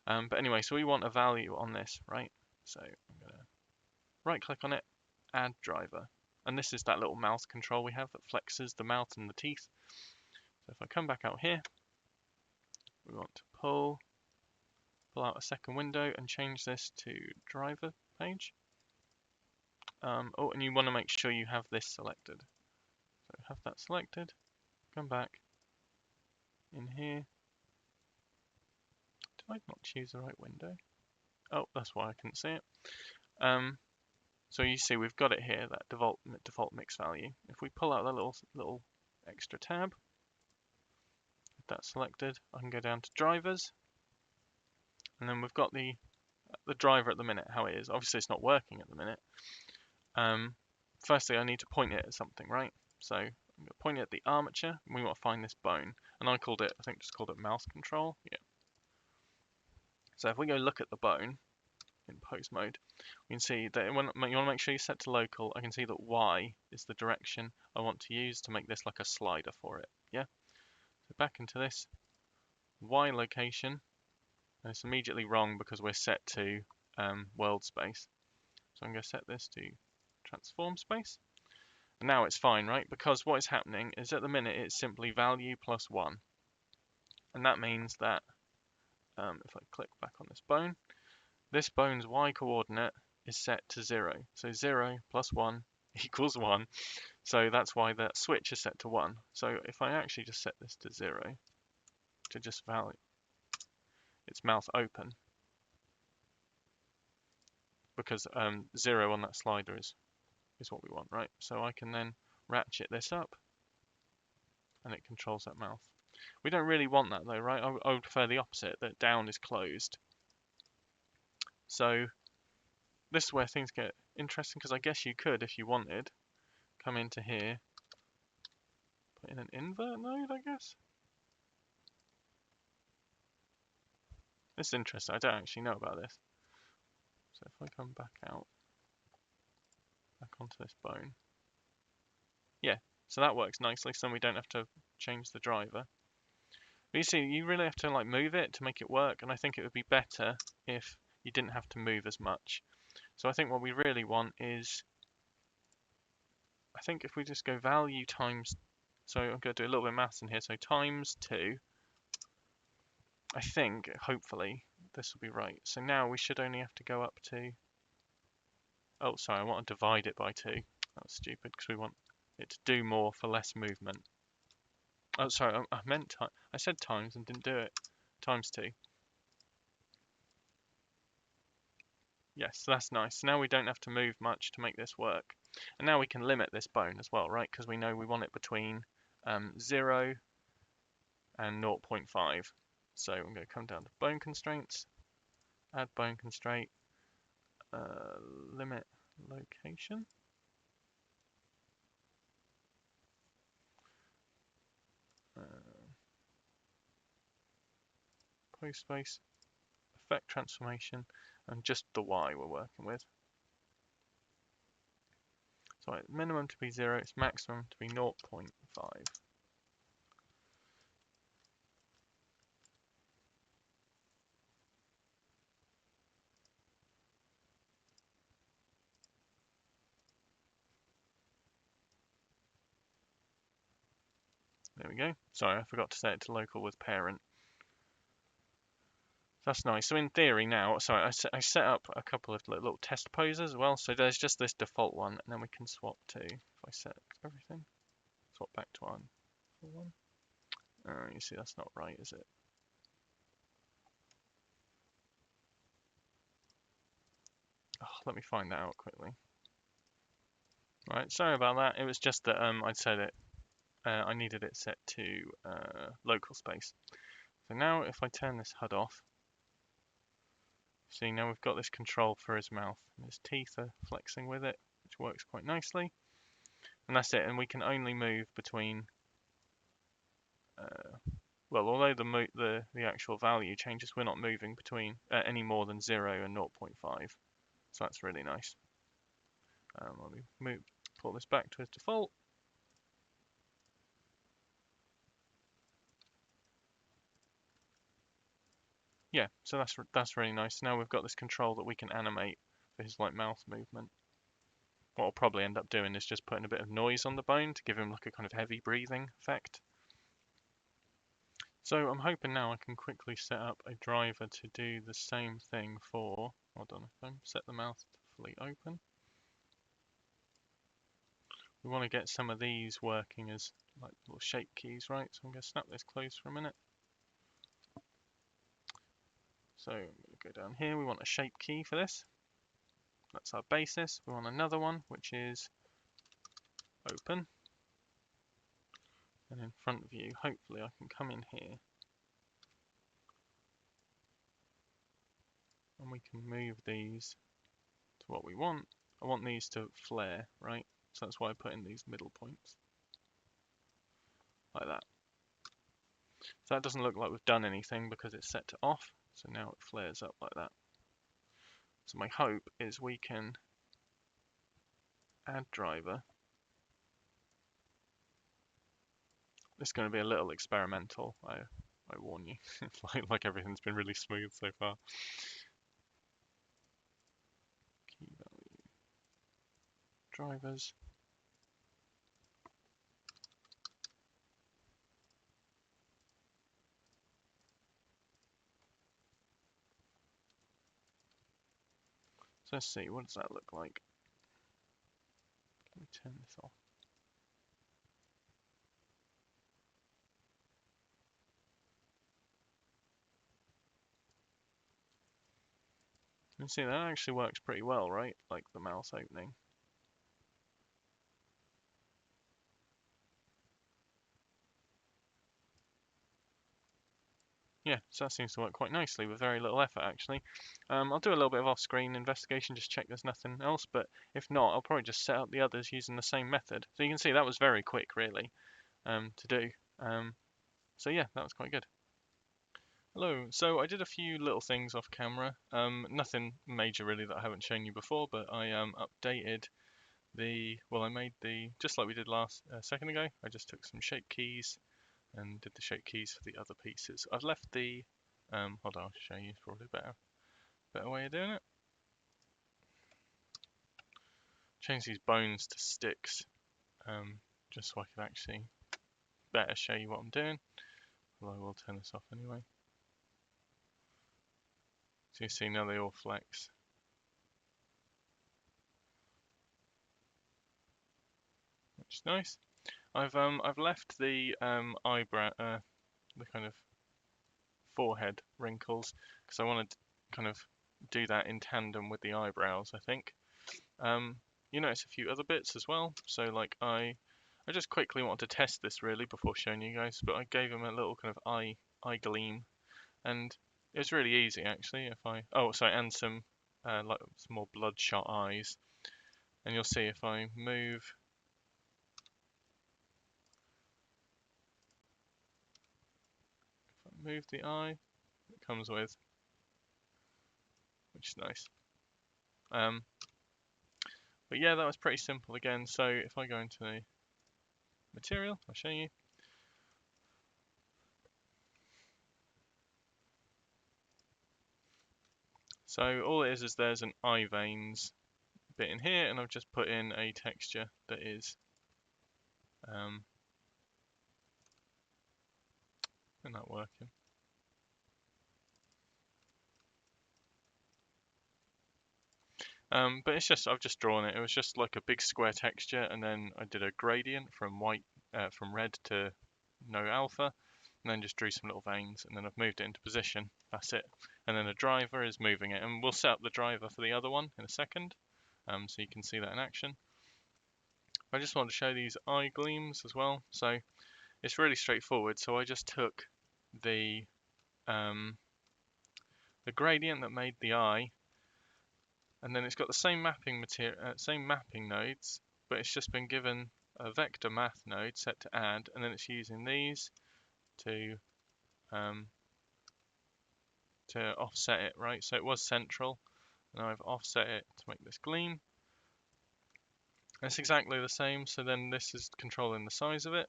But anyway, so we want a value on this, right? So I'm going to right click on it, add driver. And this is that little mouth control we have that flexes the mouth and the teeth. So if I come back out here, we want to pull out a second window and change this to driver page. Oh, and you want to make sure you have this selected. So have that selected, come back in here. Did I not choose the right window? Oh, that's why I couldn't see it. So you see we've got it here, that default mix value. If we pull out that little extra tab, with that selected, I can go down to drivers, and then we've got the driver at the minute, how it is. Obviously it's not working at the minute. Firstly, I need to point it at something, right? So I'm going to point it at the armature, and we want to find this bone. And I think just called it mouse control. Yeah. So if we go look at the bone in pose mode, we can see that you want to make sure you set to local. I can see that Y is the direction I want to use to make this like a slider for it. Yeah. So back into this Y location, and it's immediately wrong because we're set to world space. So I'm going to set this to transform space. And now it's fine, right? Because what is happening is at the minute it's simply value plus 1. And that means that if I click back on this bone's Y coordinate is set to 0. So 0 plus 1 equals 1. So that's why that switch is set to 1. So if I actually just set this to 0, to just value its mouth open, because 0 on that slider is what we want, right? So I can then ratchet this up, and it controls that mouth. We don't really want that though, right? I would prefer the opposite, that down is closed. So this is where things get interesting, because I guess you could, if you wanted, come into here, put in an invert node, I guess. This is interesting. I don't actually know about this. So if I come back out, back onto this bone. Yeah, so that works nicely, so we don't have to change the driver. But you see, you really have to like move it to make it work, and I think it would be better if you didn't have to move as much. So I think what we really want is, I think if we just go value times, so I'm going to do a little bit of maths in here, so times 2, I think, hopefully, this will be right. So now we should only have to go up to, oh, sorry, I want to divide it by 2. That's stupid, because we want it to do more for less movement. Oh, sorry, I said times and didn't do it. Times 2. Yes, that's nice. So now we don't have to move much to make this work. And now we can limit this bone as well, right? Because we know we want it between 0 and 0.5. So I'm going to come down to bone constraints, add bone constraint, limit location. Pose space, effect transformation, and just the Y we're working with. So it's minimum to be 0, it's maximum to be 0.5. There we go. Sorry, I forgot to set it to local with parent. That's nice. So in theory now, sorry, I set up a couple of little test poses as well. So there's just this default one, and then we can swap to, if I set everything, swap back to our one. You see that's not right, is it? Oh, let me find that out quickly. Right, sorry about that. It was just that I'd said it. I needed it set to local space. So now if I turn this HUD off, see now we've got this control for his mouth. And his teeth are flexing with it, which works quite nicely. And that's it. And we can only move between, well, although the actual value changes, we're not moving between any more than 0 and 0.5. So that's really nice. Let me pull this back to its default. Yeah, so that's really nice. Now we've got this control that we can animate for his like mouth movement. What I'll probably end up doing is just putting a bit of noise on the bone to give him like a kind of heavy breathing effect. So I'm hoping now I can quickly set up a driver to do the same thing for, hold on, if I set the mouth to fully open. We want to get some of these working as like little shape keys, right? So I'm going to snap this closed for a minute. So I'm going to go down here, we want a shape key for this. That's our basis. We want another one, which is open. And in front of you, hopefully I can come in here. And we can move these to what we want. I want these to flare, right? So that's why I put in these middle points. Like that. So that doesn't look like we've done anything because it's set to off. So now it flares up like that. So my hope is we can add driver. This is going to be a little experimental, I warn you. like everything's been really smooth so far. Key value drivers. So let's see, what does that look like? Let me turn this off. You see, that actually works pretty well, right? Like the mouth opening. Yeah, so that seems to work quite nicely with very little effort, actually. I'll do a little bit of off-screen investigation, just check there's nothing else, but if not, I'll probably just set up the others using the same method. So you can see that was very quick, really, to do. So yeah, that was quite good. Hello, so I did a few little things off camera, nothing major really that I haven't shown you before, but I updated I made just like we did last second ago, I just took some shape keys and did the shape keys for the other pieces. I've left hold on, I'll show you, it's probably a better way of doing it. Change these bones to sticks, just so I can actually better show you what I'm doing, although I will turn this off anyway. So you see now they all flex. Which is nice. I've left the eyebrow, the kind of forehead wrinkles, because I want to kind of do that in tandem with the eyebrows, I think. You notice a few other bits as well. So like I just quickly wanted to test this really before showing you guys, but I gave him a little kind of eye gleam, and it was really easy actually. And some like some more bloodshot eyes, and you'll see if I move the eye, it comes with, which is nice. But yeah, that was pretty simple again. So if I go into the material, I'll show you. So all it is there's an eye veins bit in here, and I've just put in a texture that is isn't that working? But it's just I've just drawn it. It was just like a big square texture, and then I did a gradient from from red to no alpha, and then just drew some little veins, and then I've moved it into position. That's it. And then a driver is moving it, and we'll set up the driver for the other one in a second, so you can see that in action. I just want to show these eye gleams as well. So it's really straightforward. So I just took the gradient that made the eye, and then it's got the same mapping nodes, but it's just been given a vector math node set to add, and then it's using these to offset it, right? So it was central, and I've offset it to make this gleam. It's exactly the same, so then this is controlling the size of it.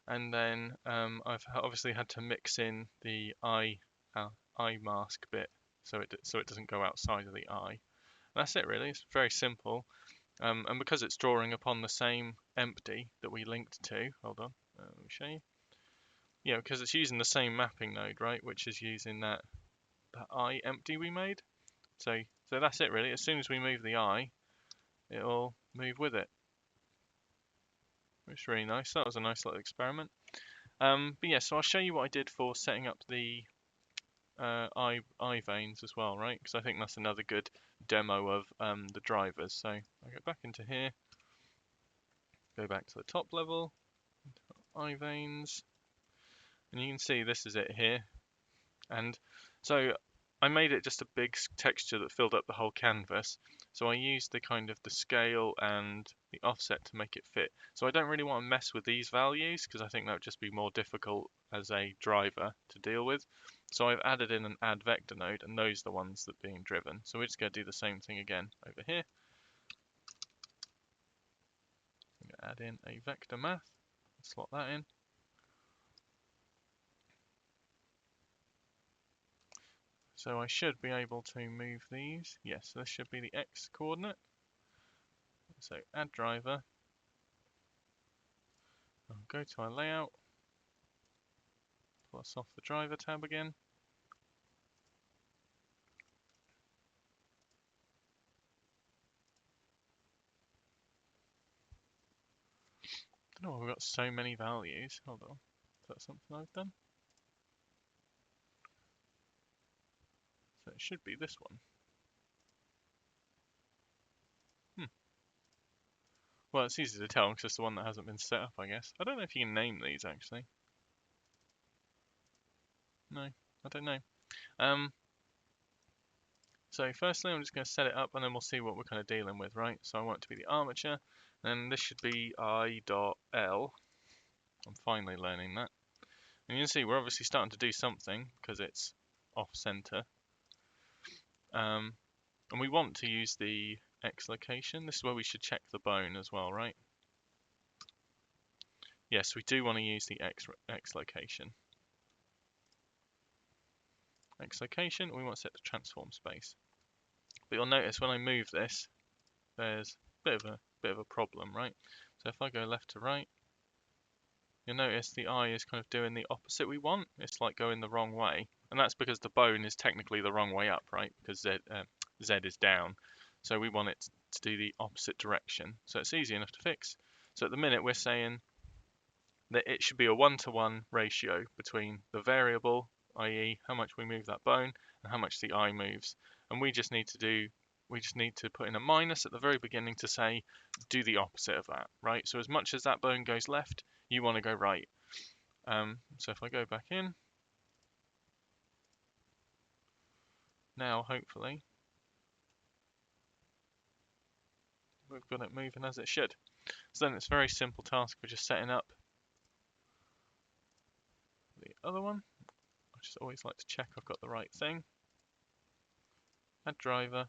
And then I've obviously had to mix in the eye mask bit so it doesn't go outside of the eye. And that's it really. It's very simple. And because it's drawing upon the same empty that we linked to, hold on, let me show you. Yeah, because it's using the same mapping node, right, which is using that eye empty we made. So that's it really. As soon as we move the eye, it'll move with it. Which is really nice. That was a nice little experiment. But yeah, so I'll show you what I did for setting up the eye veins as well, right? Because I think that's another good demo of the drivers. So I go back into here, go back to the top level, eye veins, and you can see this is it here. And so I made it just a big texture that filled up the whole canvas. So I used the kind of the scale and the offset to make it fit. So I don't really want to mess with these values because I think that would just be more difficult as a driver to deal with. So I've added in an add vector node, and those are the ones that are being driven. So we're just going to do the same thing again over here. I'm going to add in a vector math, slot that in. So I should be able to move these. Yes, this should be the X coordinate. So add driver. I'll go to our layout. Plus off the driver tab again. I don't know why we've got so many values. Hold on. Is that something I've done? So it should be this one. Well, it's easy to tell because it's the one that hasn't been set up, I guess. I don't know if you can name these, actually. No, I don't know. So firstly, I'm just going to set it up, and then we'll see what we're kind of dealing with, right? So I want it to be the armature, and this should be I.L. I'm finally learning that. And you can see we're obviously starting to do something because it's off-center. And we want to use the X location. This is where we should check the bone as well, right? Yes, we do want to use the X location. X location, we want to set the transform space. But you'll notice when I move this, there's a bit of a problem, right? So if I go left to right, you'll notice the eye is kind of doing the opposite we want. It's like going the wrong way. And that's because the bone is technically the wrong way up, right? Because Z is down. So we want it to do the opposite direction. So it's easy enough to fix. So at the minute we're saying that it should be a 1-to-1 ratio between the variable, i.e. how much we move that bone, and how much the eye moves. And we just need to put in a minus at the very beginning to say, do the opposite of that, right? So as much as that bone goes left, you want to go right. So if I go back in, now hopefully, we've got it moving as it should. So then it's a very simple task for just setting up the other one. I just always like to check I've got the right thing. Add driver,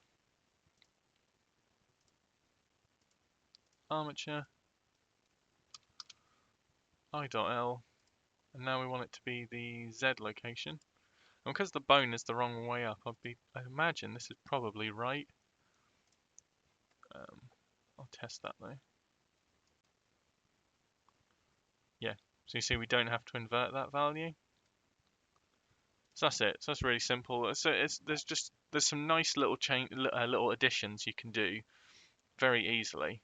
armature, I.L, and now we want it to be the Z location. And because the bone is the wrong way up, I imagine this is probably right. I'll test that though. Yeah, so you see we don't have to invert that value. So that's it. So that's really simple. So there's some nice little little additions you can do very easily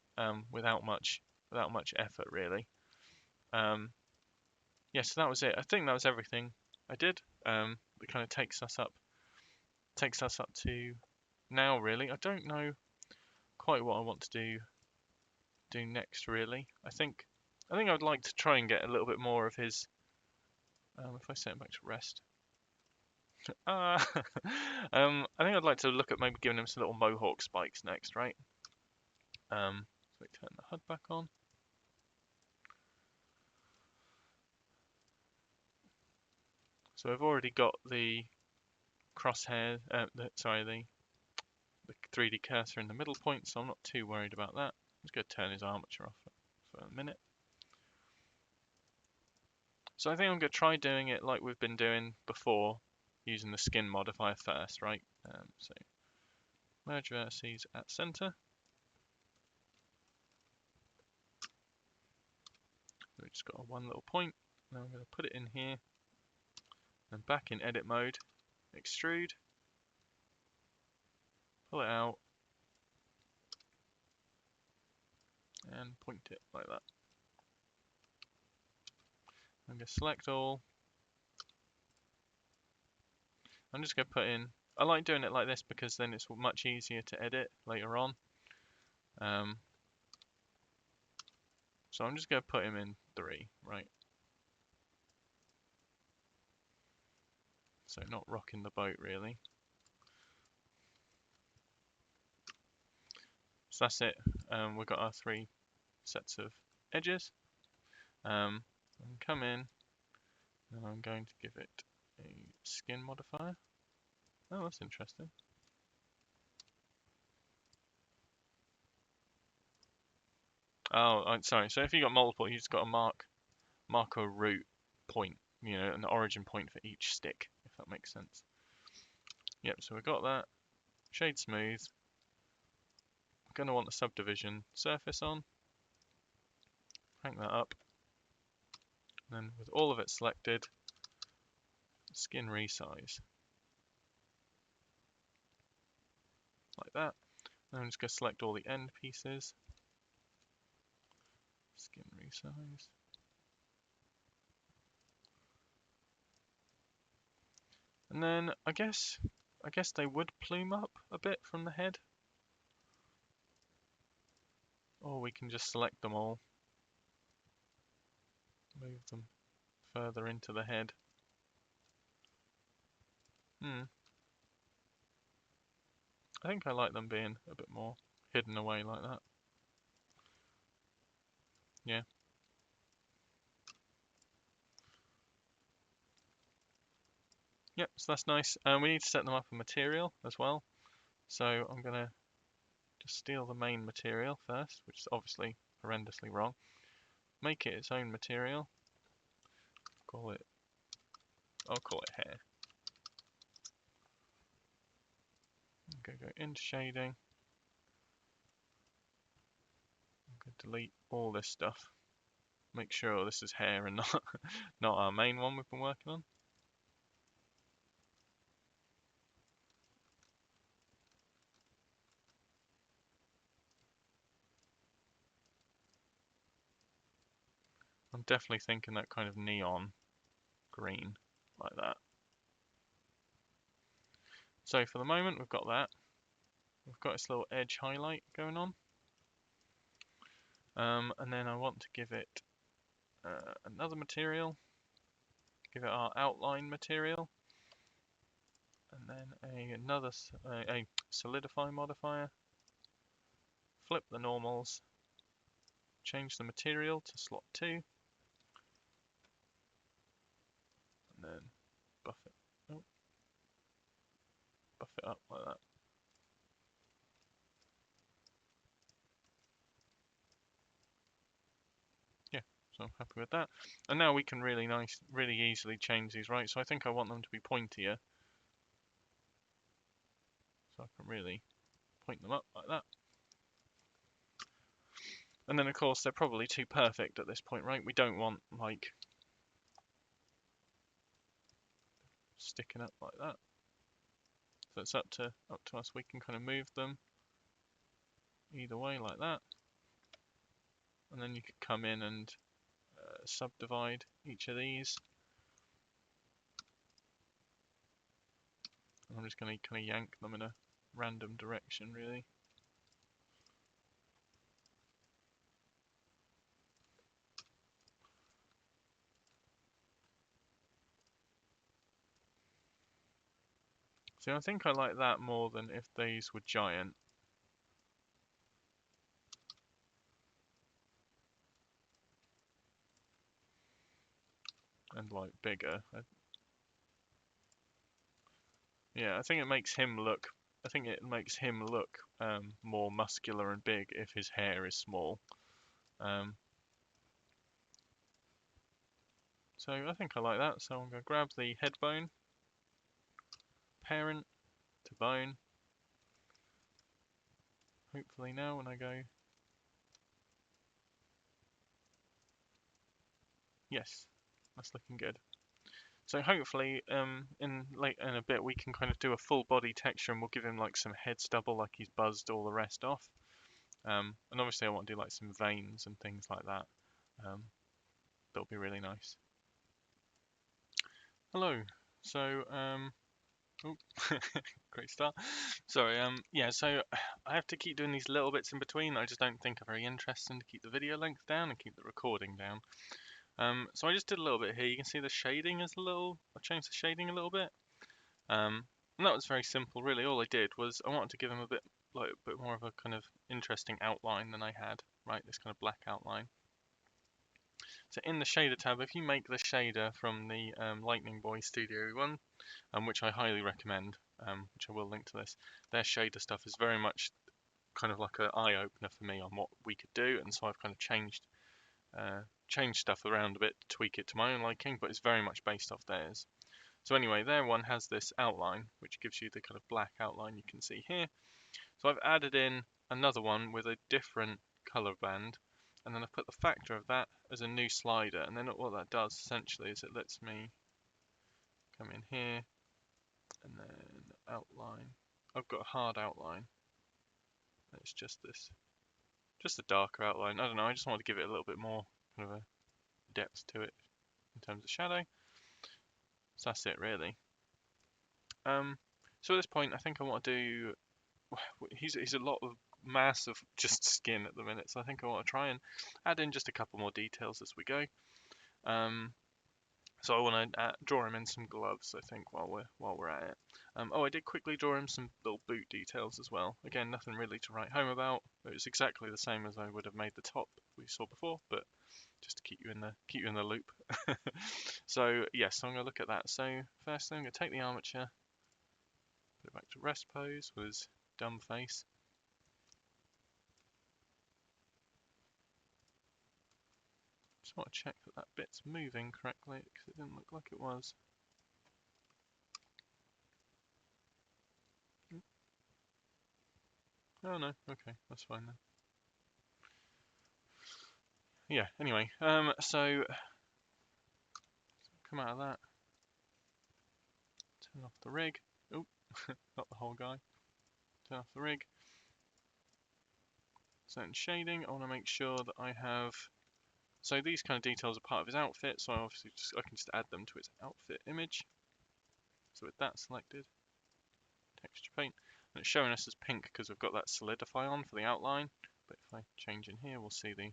without much effort really. Yeah, so that was it. I think that was everything I did. It kind of takes us up to now really. I don't know quite what I want to do next really. I think I'd like to try and get a little bit more of his. If I set him back to rest. I think I'd like to look at maybe giving him some little mohawk spikes next, right? So we turn the HUD back on. So I've already got the crosshair, the the 3D cursor in the middle point, so I'm not too worried about that. I'm just going to turn his armature off for a minute. So I think I'm going to try doing it like we've been doing before, using the skin modifier first, right? So merge vertices at center. We've just got one little point. Now I'm going to put it in here, and back in edit mode, extrude, pull it out, and point it like that. I'm going to select all. I'm just going to put in, I like doing it like this because then it's much easier to edit later on. So I'm just going to put him in 3, right? So not rocking the boat really. So that's it. We've got our 3 sets of edges. I'm come in, and I'm going to give it a skin modifier. Oh, that's interesting. Oh, I'm sorry. So if you got multiple, you just got to mark a root point, you know, an origin point for each stick, if that makes sense. Yep. So we've got that. Shade smooth. I'm going to want the subdivision surface on. Crank that up. And then with all of it selected, skin resize. Like that. And I'm just going to select all the end pieces. Skin resize. And then I guess they would plume up a bit from the head. Or we can just select them all. Move them further into the head. I think I like them being a bit more hidden away like that. Yeah. Yep, so that's nice. We need to set them up in material as well. So I'm going to just steal the main material first, which is obviously horrendously wrong. Make it its own material. I'll call it hair. I'm going to go into shading. I'm going to delete all this stuff. Make sure this is hair and not our main one we've been working on. I'm definitely thinking that kind of neon green, like that. So for the moment we've got that. We've got this little edge highlight going on. And then I want to give it another material. Give it our outline material. And then another a solidify modifier. Flip the normals. Change the material to slot 2. And then buff it up like that. Yeah, so I'm happy with that. And now we can really easily change these, right? So I think I want them to be pointier. So I can really point them up like that. And then of course they're probably too perfect at this point, right? We don't want like sticking up like that. So it's up to us. We can kind of move them either way like that. And then you could come in and subdivide each of these. And I'm just going to kind of yank them in a random direction, really. So I think I like that more than if these were giant. And like bigger. Yeah, I think it makes him look I think it makes him look more muscular and big if his hair is small. Um, so I think I like that. So I'm going to grab the head bone, parent to bone. Hopefully now when I go, yes, that's looking good. So hopefully, in a bit we can kind of do a full body texture, and we'll give him like some head stubble, like he's buzzed all the rest off. And obviously I want to do like some veins and things like that. That'll be really nice. Hello. So, oh, great start. Sorry. Yeah. So I have to keep doing these little bits in between. I just don't think are very interesting to keep the video length down and keep the recording down. So I just did a little bit here. You can see the shading is a little. I changed the shading a little bit. And that was very simple, really. All I did was I wanted to give him a bit more of a kind of interesting outline than I had, right? This kind of black outline. So in the shader tab, if you make the shader from the Lightning Boy Studio one, which I highly recommend, which I will link to this, their shader stuff is very much kind of like an eye opener for me on what we could do, and so I've kind of changed stuff around a bit to tweak it to my own liking, but it's very much based off theirs. So anyway, their one has this outline, which gives you the kind of black outline you can see here. So I've added in another one with a different color band, and then I've put the factor of that as a new slider, and then what that does essentially is it lets me come in here and then outline. I've got a hard outline. It's just a darker outline. I don't know, I just want to give it a little bit more kind of a depth to it in terms of shadow. So that's it really. So at this point I think I want to do, he's a lot of mass of just skin at the minute, so I think I want to try and add in just a couple more details as we go. So I want to draw him in some gloves, I think, while we're at it. Oh, I did quickly draw him some little boot details as well. Again, nothing really to write home about. It was exactly the same as I would have made the top we saw before, but just to keep you in the loop. So yes, I'm going to look at that. So first thing, I'm going to take the armature, put it back to rest pose with dumb face. Just want to check that that bit's moving correctly because it didn't look like it was. Oh no, okay, that's fine then. Yeah, anyway, so come out of that, turn off the rig. Oh, not the whole guy. Turn off the rig. Certain shading, I want to make sure that I have, so these kind of details are part of his outfit, so I can just add them to his outfit image. So with that selected, texture paint, and it's showing us as pink because we've got that solidify on for the outline, but if I change in here, we'll see the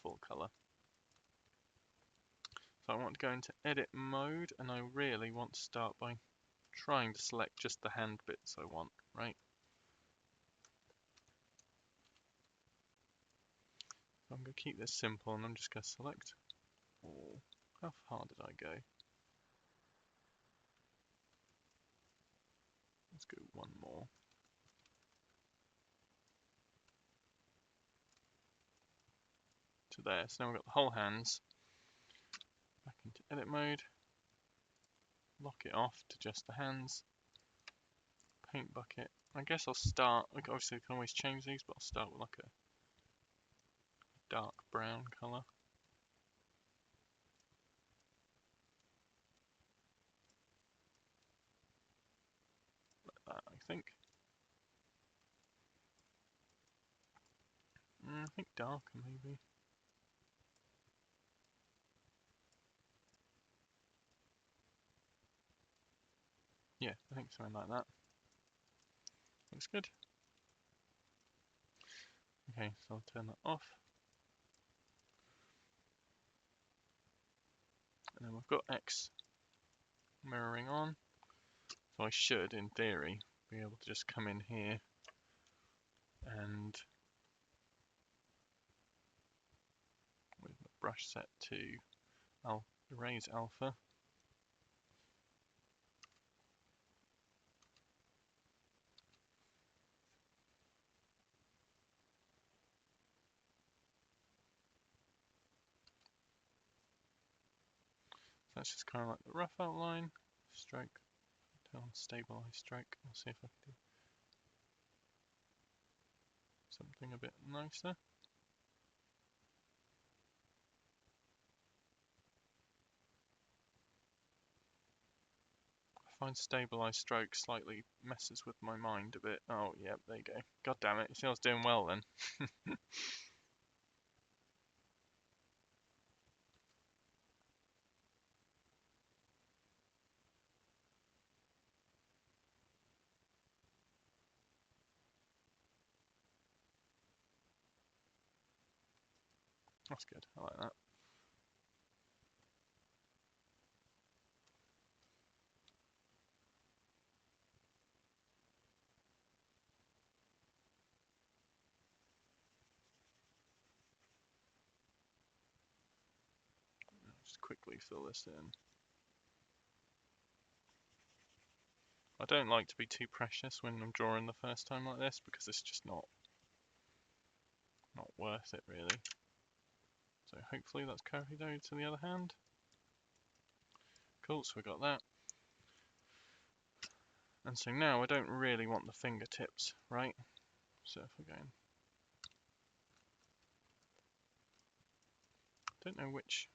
full color. So I want to go into edit mode, and I really want to start by trying to select just the hand bits I want, right? So I'm going to keep this simple, and I'm just going to select all. How far did I go? Let's go one more. To there. So now we've got the whole hands. Back into edit mode. Lock it off to just the hands. Paint bucket. I guess I'll start, like obviously we can always change these, but I'll start with like a dark brown colour. Like that, I think. I think darker maybe. Yeah, I think something like that. Looks good. Okay, so I'll turn that off. And then we've got X mirroring on. So I should, in theory, be able to just come in here and with the brush set to erase alpha. that's just kind of like the rough outline. Stroke, turn on stabilize stroke. I'll see if I can do something a bit nicer. I find stabilize stroke slightly messes with my mind a bit. Oh, yeah, there you go. God damn it. You see I was doing well then. That's good. I like that. Just quickly fill this in. I don't like to be too precious when I'm drawing the first time like this because it's just not worth it really. So hopefully that's carried over to the other hand. Cool, so we got that. And so now I don't really want the fingertips, right? So if we're going, don't know which.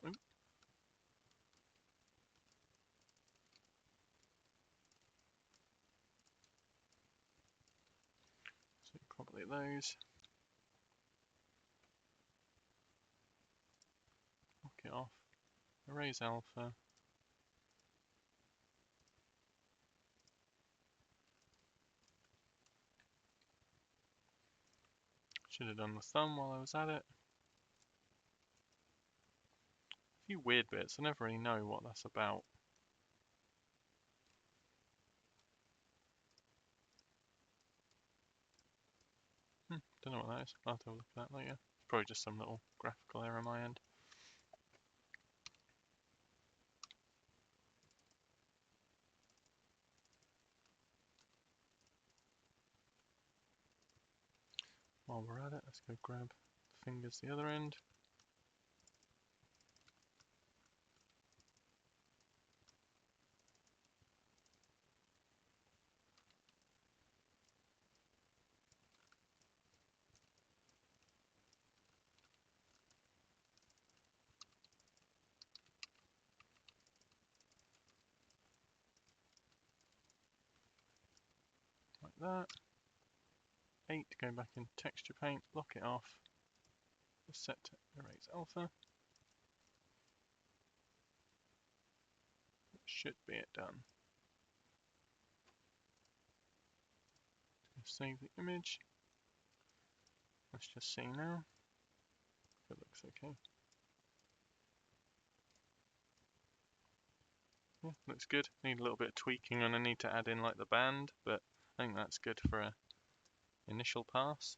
Ooh, so probably those. Knock it off. Erase alpha. Should have done the thumb while I was at it. A few weird bits. I never really know what that's about. Don't know what that is. I'll have to have a look at that later. It's probably just some little graphical error on my end. While we're at it, let's go grab the fingers the other end. Like that. 8, go back in texture paint, lock it off. Set to erase alpha. That should be it done. Save the image. Let's just see now if it looks okay. Yeah, looks good. Need a little bit of tweaking and I need to add in like the band, but I think that's good for a initial pass.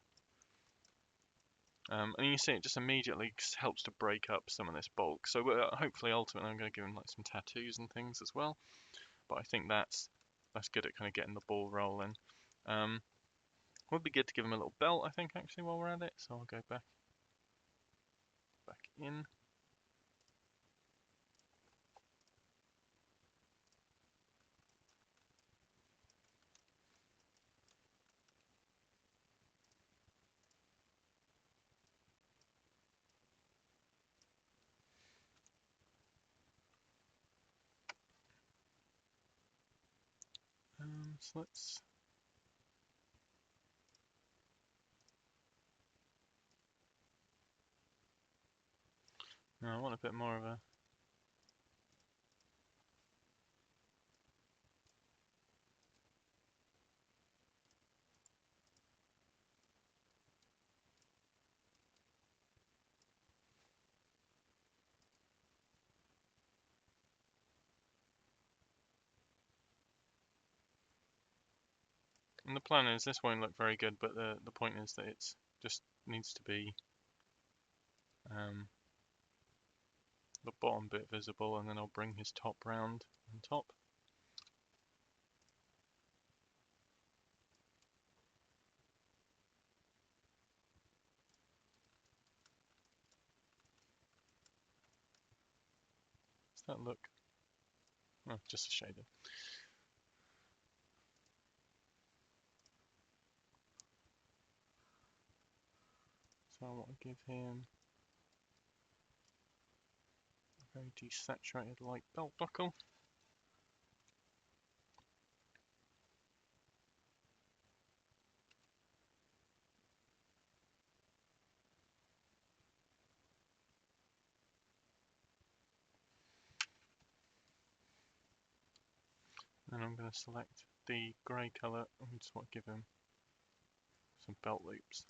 And you see it just immediately helps to break up some of this bulk. So hopefully ultimately I'm going to give him like some tattoos and things as well. But I think that's good at kind of getting the ball rolling. Would be good to give him a little belt, I think, actually, while we're at it. So I'll go back in. So let's. No, I want a bit more of a. And the plan is this won't look very good, but the point is that it's just needs to be the bottom bit visible, and then I'll bring his top round on top. Does that look? Oh, just a shader. So I want to give him a very desaturated light belt buckle. And I'm going to select the grey colour and just want to give him some belt loops.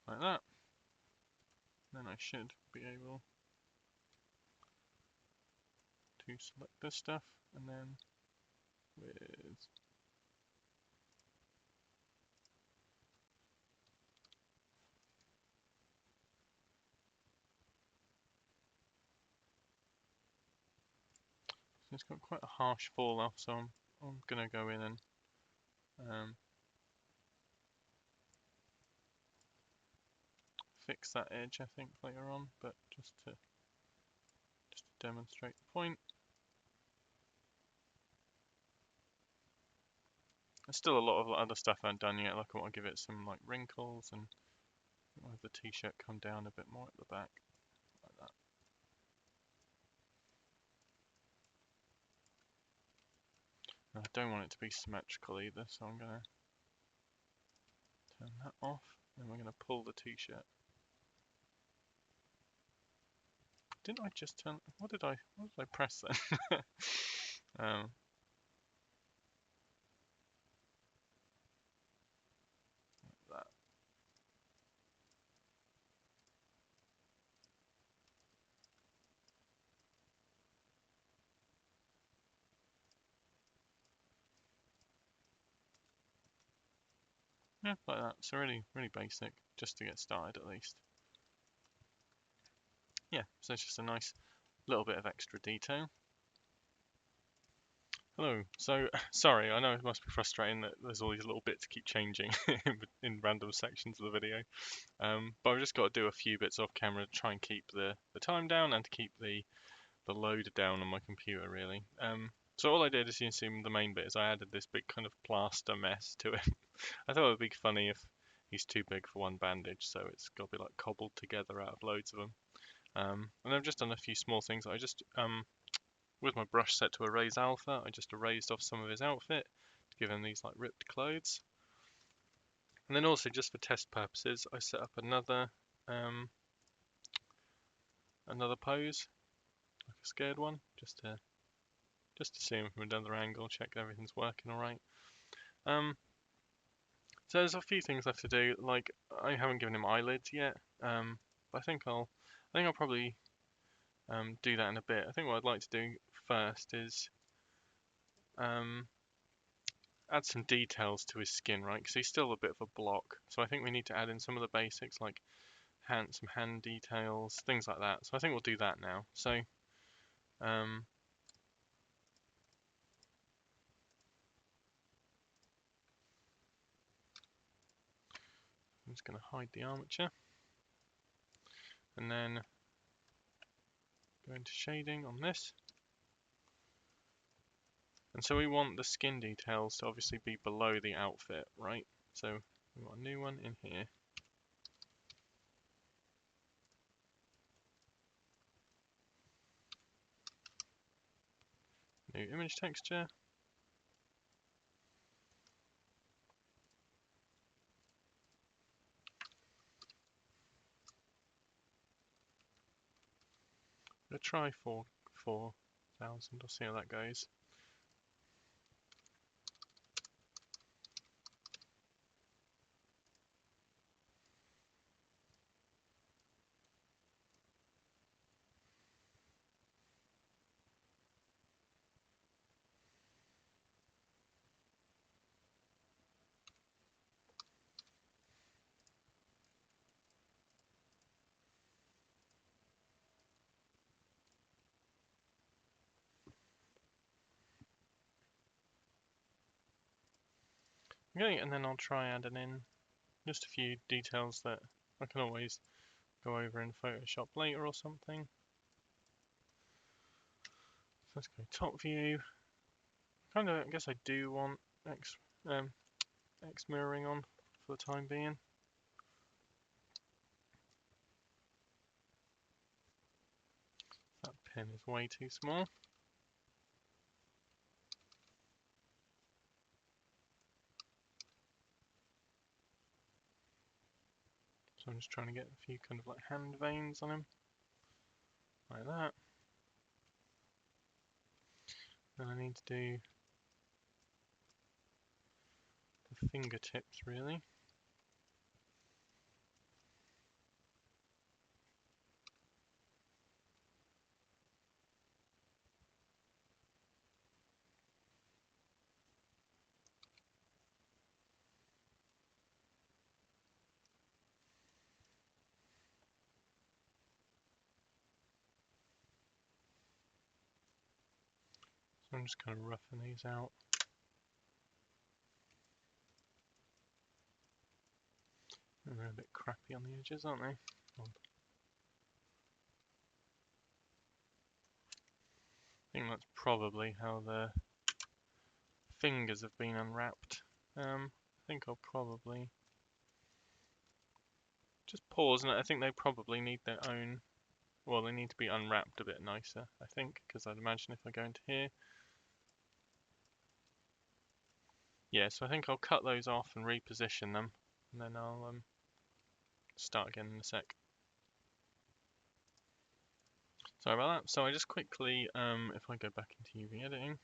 Like that. Then I should be able to select this stuff, and then with it's got quite a harsh fall off, so I'm gonna go in and fix that edge, I think, later on, but just to demonstrate the point. There's still a lot of other stuff I haven't done yet. Like I want to give it some like wrinkles, and I have the t-shirt come down a bit more at the back, like that. And I don't want it to be symmetrical either, so I'm gonna turn that off, and we're gonna pull the t-shirt. Didn't I just turn? What did I press then? That. Yeah, like that. So really basic, just to get started at least. Yeah, so it's just a nice little bit of extra detail. Hello. So, sorry, I know it must be frustrating that there's all these little bits keep changing in random sections of the video. But I've just got to do a few bits off camera to try and keep the time down and to keep the load down on my computer, really. So all I did, as you can see, the main bit is I added this big kind of plaster mess to it. I thought it would be funny if he's too big for one bandage, so it's got to be like cobbled together out of loads of them. And I've just done a few small things. I just with my brush set to erase alpha, I just erased off some of his outfit to give him these like ripped clothes. And then also just for test purposes, I set up another pose, like a scared one, just to see him from another angle, check everything's working all right. So there's a few things left to do. Like I haven't given him eyelids yet, but I think I'll probably do that in a bit. I think what I'd like to do first is add some details to his skin, right? Because he's still a bit of a block. So I think we need to add in some of the basics, like some hand details, things like that. So I think we'll do that now. So I'm just going to hide the armature, and then go into shading on this. And so we want the skin details to obviously be below the outfit, right? So we want a new one in here. New image texture. I'm going to try 4,000. I'll see how that goes. Okay, and then I'll try adding in just a few details that I can always go over in Photoshop later or something. So let's go top view. I guess I do want um, X mirroring on for the time being. That pin is way too small. So I'm just trying to get a few kind of like hand veins on him, like that. Then I need to do the fingertips really. So I'm just kind of roughing these out. And they're a bit crappy on the edges, aren't they? I think that's probably how the fingers have been unwrapped. I think I'll probably just pause, and I think they probably need their own. Well, they need to be unwrapped a bit nicer, I think, because I'd imagine if I go into here. Yeah, so I think I'll cut those off and reposition them, and then I'll start again in a sec. Sorry about that. So I just quickly, if I go back into UV editing,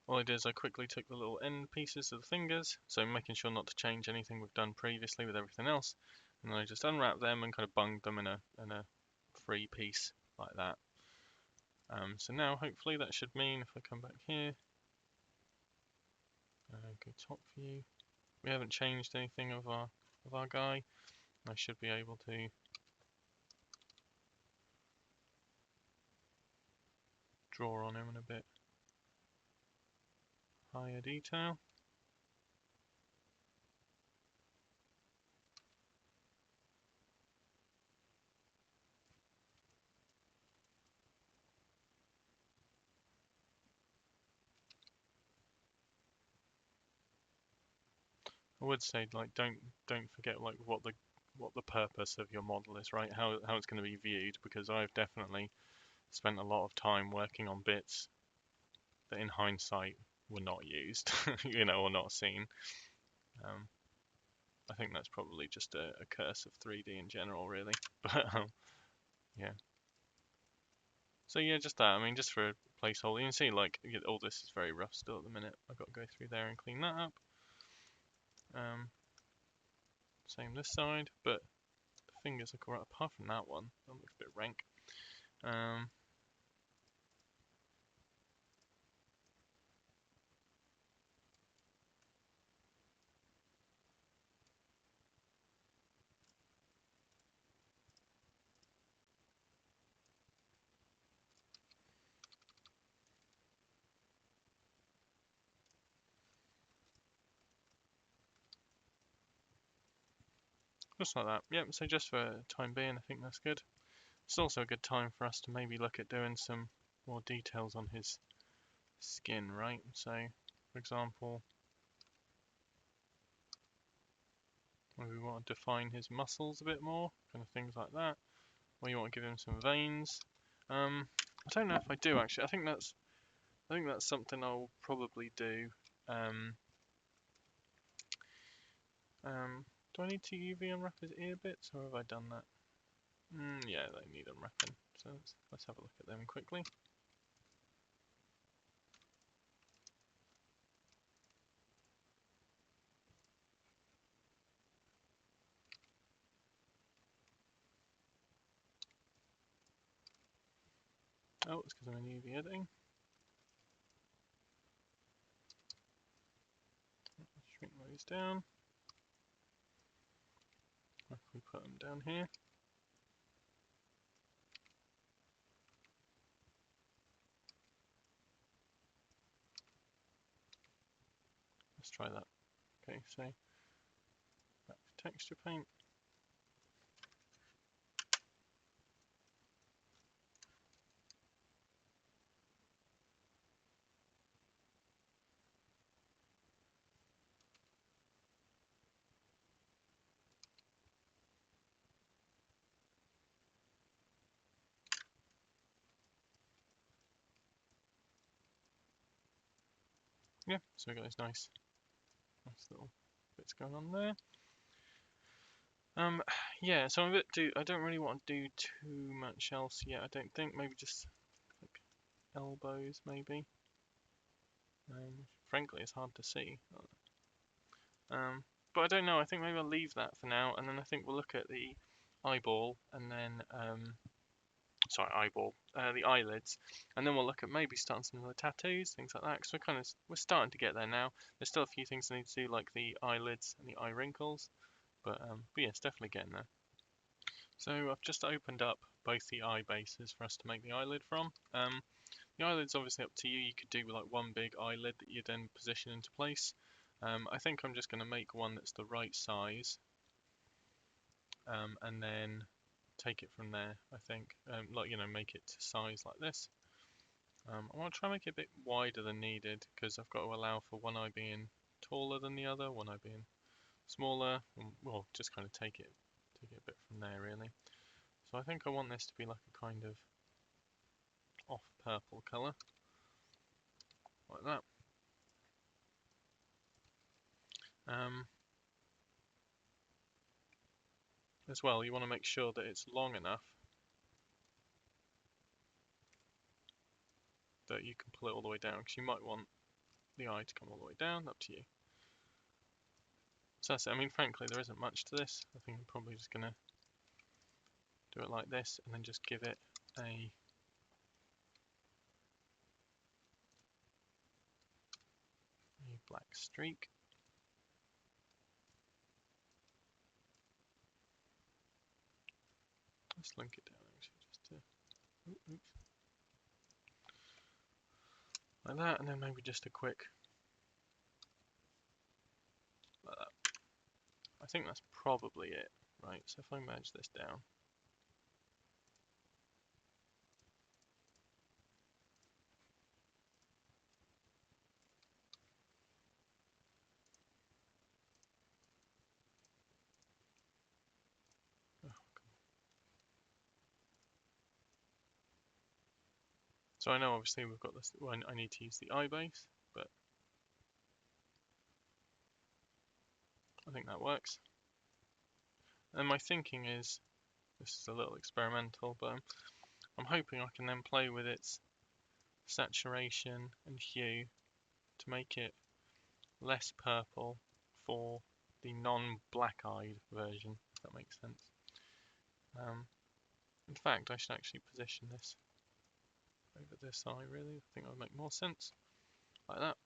all I did is I quickly took the little end pieces of the fingers, so making sure not to change anything we've done previously with everything else, and then I just unwrapped them and kind of bunged them in a free piece like that. So now hopefully that should mean if I come back here, go top view, we haven't changed anything of our guy. I should be able to draw on him in a bit higher detail. I would say like don't forget like what the purpose of your model is, right? How it's going to be viewed, because I've definitely spent a lot of time working on bits that in hindsight were not used, you know, or not seen. Um, I think that's probably just a curse of 3D in general, really. But yeah. So yeah, just that. I mean, just for a placeholder, you can see like all this is very rough still at the minute. I've got to go through there and clean that up. Same this side, but the fingers are correct. Apart from that one, that looks a bit rank. Just like that. Yep, so just for time being, I think that's good. It's also a good time for us to maybe look at doing some more details on his skin, right? So, for example, maybe we want to define his muscles a bit more, kind of things like that. Or you want to give him some veins. I don't know if I do actually. I think that's something I'll probably do. Do I need to UV unwrap his ear bits, or have I done that? Yeah, they need unwrapping. So let's have a look at them quickly. Oh, it's because I'm in UV editing. Shrink those down. If we put them down here. let's try that. Okay, so back to texture paint. Yeah, so we've got those nice little bits going on there. Yeah, so I don't really want to do too much else yet. I don't think. Maybe just like elbows, maybe. Frankly, it's hard to see. But I don't know. I think maybe I'll leave that for now, and then I think we'll look at the eyeball, and then the eyelids, and then we'll look at maybe starting some of the tattoos, things like that. Because we're starting to get there now. There's still a few things I need to do, like the eyelids and the eye wrinkles, but yeah, it's definitely getting there. So I've just opened up both the eye bases for us to make the eyelid from. The eyelid's obviously up to you. You could do like one big eyelid that you then position into place. I think I'm just going to make one that's the right size, and then take it from there. I think, make it to size like this. I want to try and make it a bit wider than needed because I've got to allow for one eye being taller than the other, one eye being smaller. And, well, just kind of take it a bit from there really. So I think I want this to be like a kind of off purple colour, like that. As well, you want to make sure that it's long enough that you can pull it all the way down, because you might want the eye to come all the way down. Up to you. So that's it. I mean, frankly, there isn't much to this. I think I'm probably just going to do it like this, and then just give it a black streak. Let's link it down actually, just to oops, like that, and then maybe just a quick like that. I think that's probably it, right? So if I merge this down, so I know obviously we've got this. Well, I need to use the eye base, but I think that works. And my thinking is, this is a little experimental, but I'm hoping I can then play with its saturation and hue to make it less purple for the non-black-eyed version, if that makes sense. In fact, I should actually position this over this eye, really. I think that would make more sense, like that.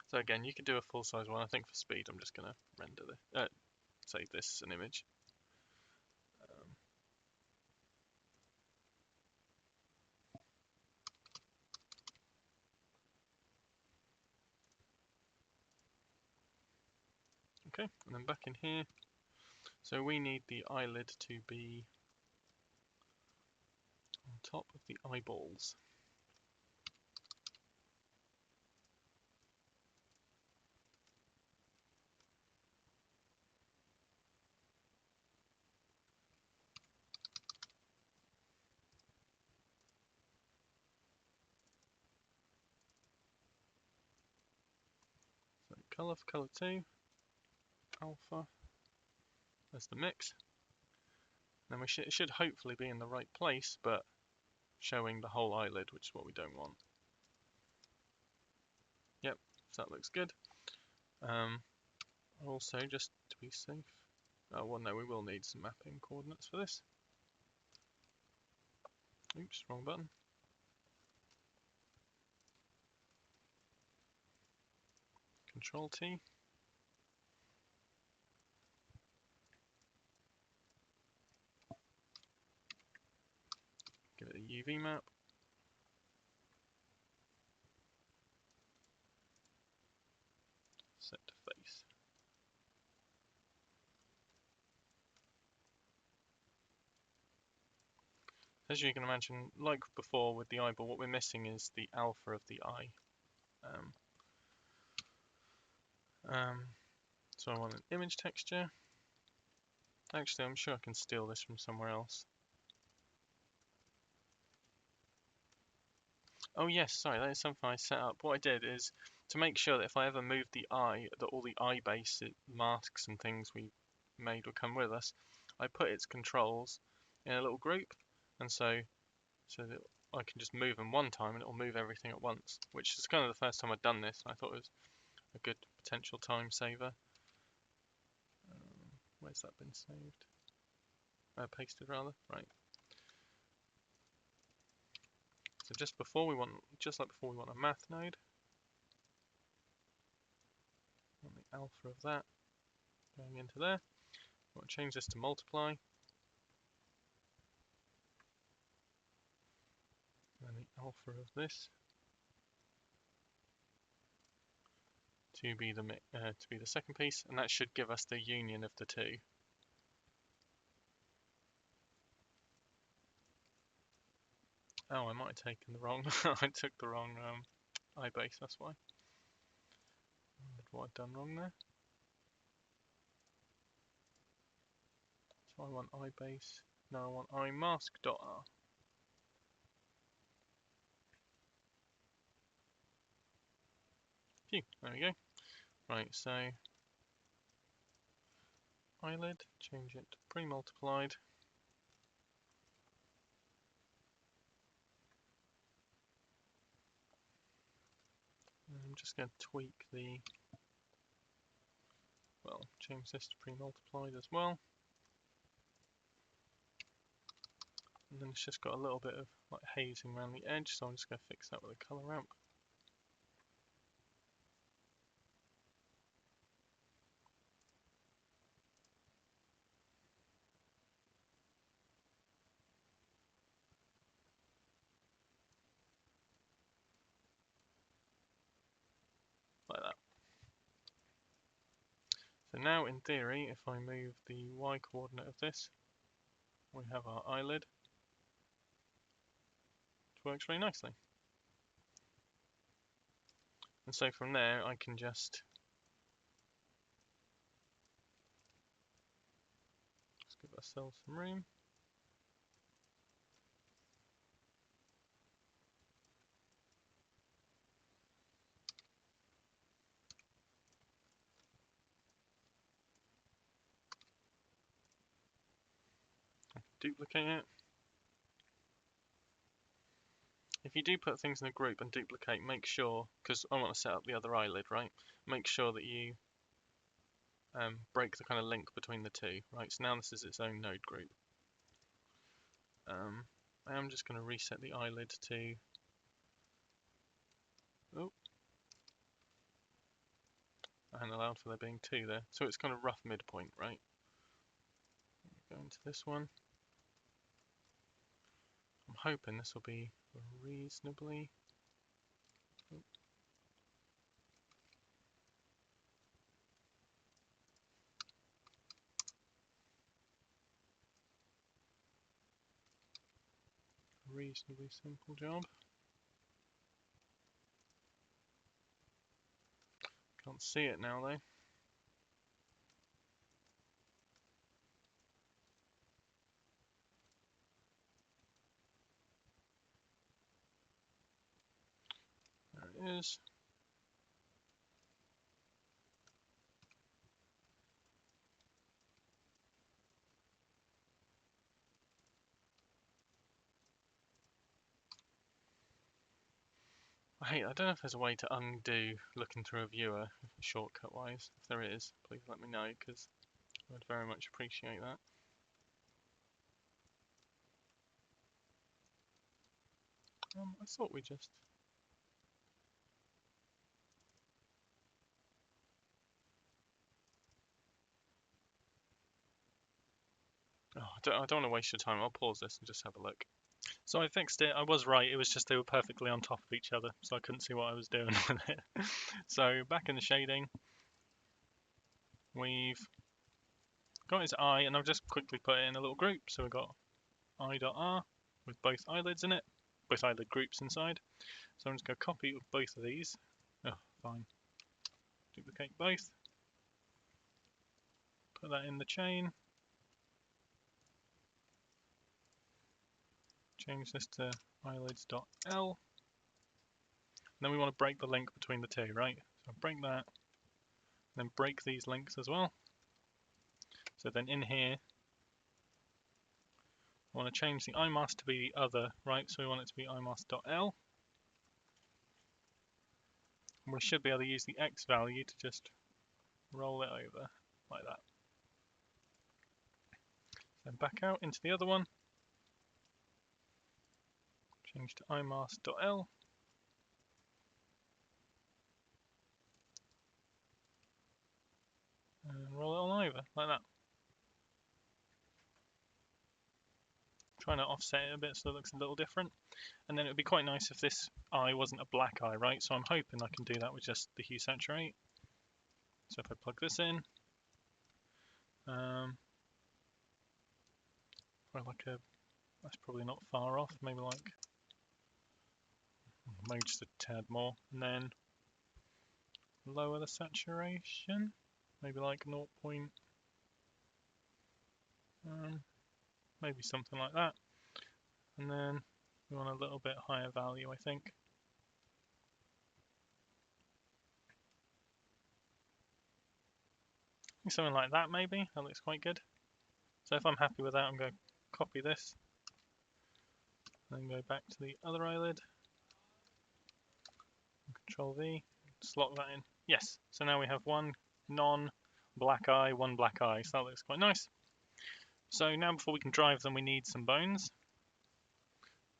So again, you could do a full-size one. I think for speed, I'm just going to render this, save this as an image. Okay, and then back in here, so we need the eyelid to be on top of the eyeballs. So colour for colour 2, alpha, there's the mix. Then it should hopefully be in the right place, but showing the whole eyelid, which is what we don't want. Yep, so that looks good. Also, just to be safe, well no, we will need some mapping coordinates for this. Oops, wrong button. Control T. Give it a UV map. set to face. As you can imagine, like before with the eyeball, what we're missing is the alpha of the eye. Um, so I want an image texture. Actually, I'm sure I can steal this from somewhere else. Oh yes, sorry, that is something I set up. What I did is to make sure that if I ever moved the eye, that all the eye base masks and things we made would come with us. I put its controls in a little group, and so that I can just move them one time and it will move everything at once, which is kind of the first time I've done this. And I thought it was a good potential time saver. Where's that been saved? Pasted rather, right. So just like before we want a math node, want the alpha of that going into there. We'll change this to multiply, and the alpha of this to be the second piece, and that should give us the union of the two. Oh, I might have taken the wrong. I took the wrong eye base. That's why. What I've done wrong there. So I want eye base. No, I want eye mask.r. Phew, there we go. Right, so eyelid, change it to pre-multiplied. I'm just going to tweak change this to pre-multiplied as well. And then it's just got a little bit of like hazing around the edge, so I'm just going to fix that with a color ramp. Like that. So now in theory, if I move the y coordinate of this, we have our eyelid, which works really nicely. And so from there I can just give ourselves some room. Duplicate it. If you do put things in a group and duplicate, make sure, because I want to set up the other eyelid, right? Make sure that you break the kind of link between the two, right? So now this is its own node group. I'm just going to reset the eyelid to, oh, I hadn't allowed for there being two there. So it's kind of rough midpoint, right? Go into this one. I'm hoping this will be reasonably, oh, reasonably simple job. Can't see it now though. There it is. I don't know if there's a way to undo looking through a viewer shortcut wise. If there is, please let me know, because I'd very much appreciate that. I thought we just... Oh, I don't want to waste your time. I'll pause this and just have a look. So I fixed it. I was right. It was just they were perfectly on top of each other, so I couldn't see what I was doing with it. So back in the shading, we've got his eye, and I've just quickly put it in a little group. So we've got eye.r with both eyelids in it, both eyelid groups inside. So I'm just going to copy both of these. Oh, fine. Duplicate both. Put that in the chain. Change this to eyelids.l. Then we want to break the link between the two, right? So break that, then break these links as well. So then in here, I want to change the eye mask to be the other, right? So we want it to be eyemask.l. And we should be able to use the X value to just roll it over like that. Then back out into the other one. Change to eyemask.l. And roll it on over like that. Trying to offset it a bit so it looks a little different. And then it would be quite nice if this eye wasn't a black eye, right? So I'm hoping I can do that with just the hue saturate. So if I plug this in, that's probably not far off, maybe like, maybe just a tad more, and then lower the saturation, maybe like 0. Maybe something like that, and then we want a little bit higher value, I think. Something like that, maybe. That looks quite good. So if I'm happy with that, I'm going to copy this, then go back to the other eyelid, Control V, slot that in. Yes, so now we have one non-black eye, one black eye, so that looks quite nice. So now before we can drive them, we need some bones.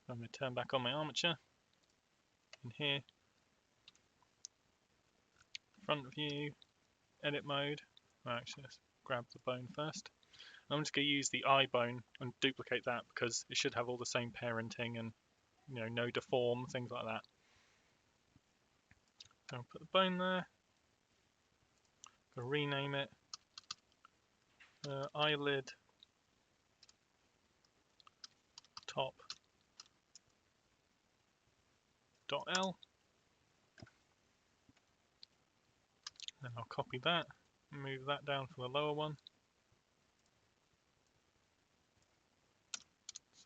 I'm going to turn back on my armature. In here, front view, edit mode. Actually, let's grab the bone first. I'm just going to use the eye bone and duplicate that because it should have all the same parenting and no deform, things like that. So I'll put the bone there. I'll rename it eyelid top .l. Then I'll copy that, move that down for the lower one.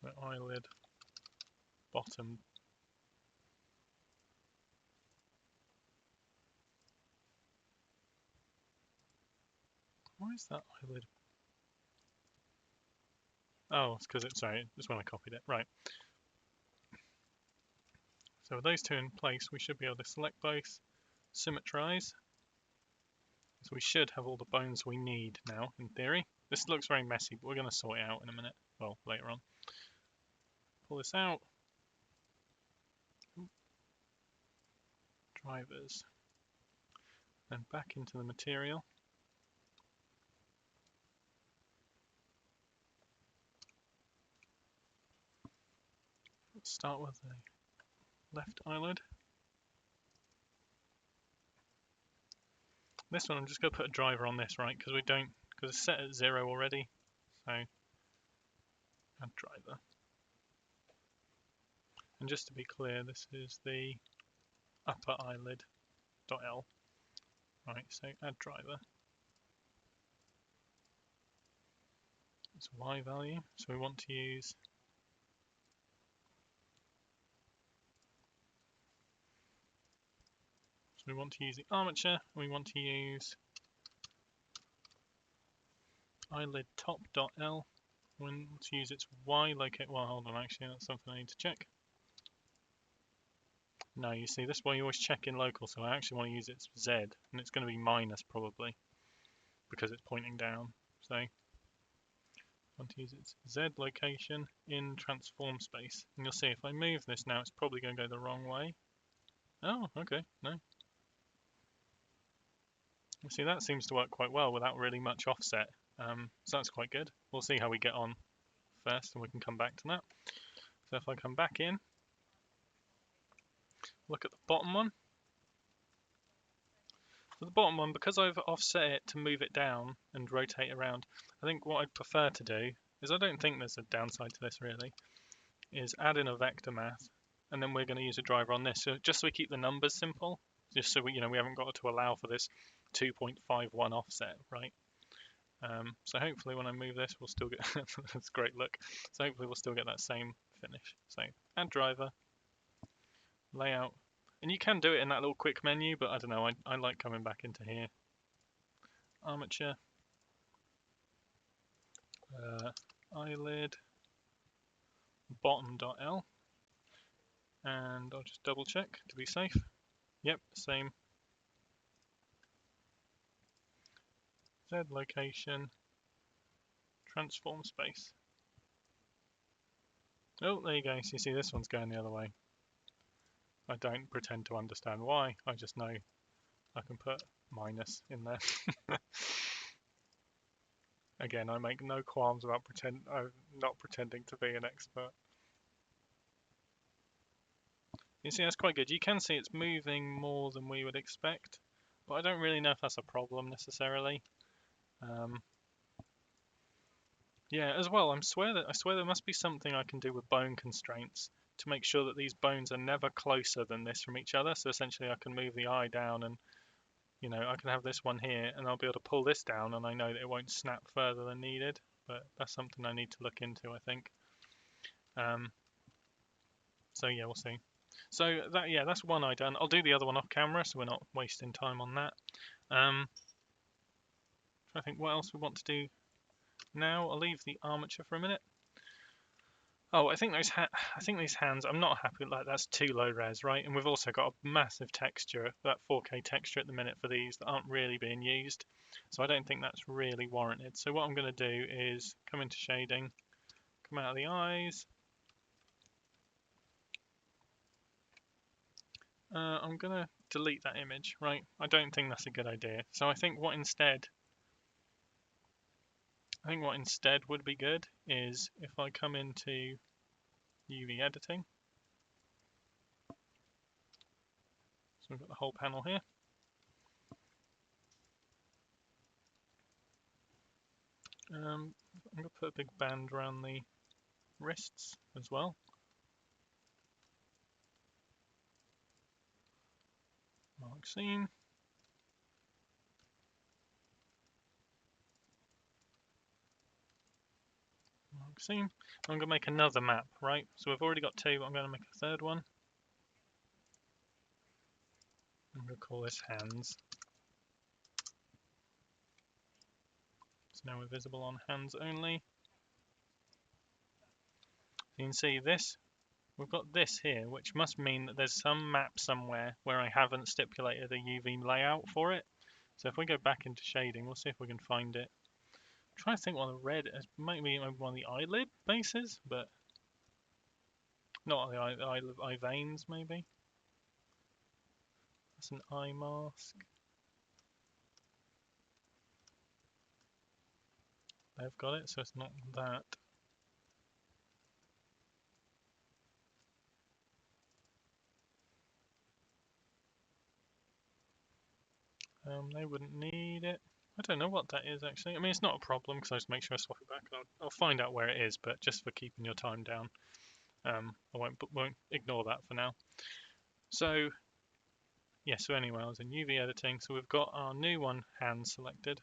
So eyelid bottom. Why is that eyelid? Oh, it's because sorry, it's when I copied it. Right. So with those two in place, we should be able to select both, symmetrize. So we should have all the bones we need now, in theory. This looks very messy, but we're going to sort it out in a minute. Well, later on. Pull this out. Drivers. Then back into the material. Let's start with the left eyelid. This one, I'm just going to put a driver on this, right? Because it's set at 0 already. So, add driver. And just to be clear, this is the upper eyelid.l. Right, so add driver. It's a Y value, so we want to use the armature. We want to use eyelid top.l. We want to use its Y locate. Well, hold on, actually, that's something I need to check. No, you see, this is why you always check in local, so I actually want to use its Z, and it's going to be minus probably, because it's pointing down. So I want to use its Z location in transform space. And you'll see if I move this now, it's probably going to go the wrong way. Oh, okay, no. You see, that seems to work quite well without really much offset. So that's quite good. We'll see how we get on first, and we can come back to that. So if I come back in, look at the bottom one. So the bottom one, because I've offset it to move it down and rotate around, I think what I'd prefer to do is, I don't think there's a downside to this really, is add in a vector math, and then we're going to use a driver on this, so just so we keep the numbers simple, just so we haven't got to allow for this 2.51 offset, right? So hopefully when I move this, we'll still get that's a great look. So hopefully we'll still get that same finish. So add driver, layout, and you can do it in that little quick menu, but I don't know, I like coming back into here. Armature, eyelid, bottom.l, and I'll just double check to be safe. Yep, same. Z location, transform space. Oh, there you go. So you see this one's going the other way. I don't pretend to understand why. I just know I can put minus in there. Again, I make no qualms about not pretending to be an expert. You see, that's quite good. You can see it's moving more than we would expect, but I don't really know if that's a problem necessarily. Yeah, as well, I swear there must be something I can do with bone constraints to make sure that these bones are never closer than this from each other. So essentially, I can move the eye down, and I can have this one here, and I'll be able to pull this down, and I know that it won't snap further than needed. But that's something I need to look into, I think. So yeah, we'll see. So that's one eye done. I'll do the other one off camera, so we're not wasting time on that. I think what else we want to do now. I'll leave the armature for a minute. Oh, I think these hands, I'm not happy. Like, that's too low res, right? And we've also got a massive texture, that 4K texture at the minute for these that aren't really being used. So I don't think that's really warranted. So what I'm going to do is come into shading, come out of the eyes. I'm going to delete that image, right? I don't think that's a good idea. So I think what instead would be good is if I come into UV editing. So we've got the whole panel here. I'm going to put a big band around the wrists as well. Mark scene. Mark scene. I'm going to make another map, right? So we've already got two, but I'm going to make a third one. I'm going to call this hands. So now we're visible on hands only. You can see this. We've got this here, which must mean that there's some map somewhere where I haven't stipulated a UV layout for it. So if we go back into shading, we'll see if we can find it. I'm trying to think what the red is. Maybe one of the eyelid bases, but not the eye veins, maybe. That's an eye mask. They've got it, so it's not that. They wouldn't need it. I don't know what that is actually. I mean, it's not a problem because I just make sure I swap it back. I'll find out where it is, but just for keeping your time down, I won't ignore that for now. So yeah, so anyway, I was in UV editing, so we've got our new one hand selected.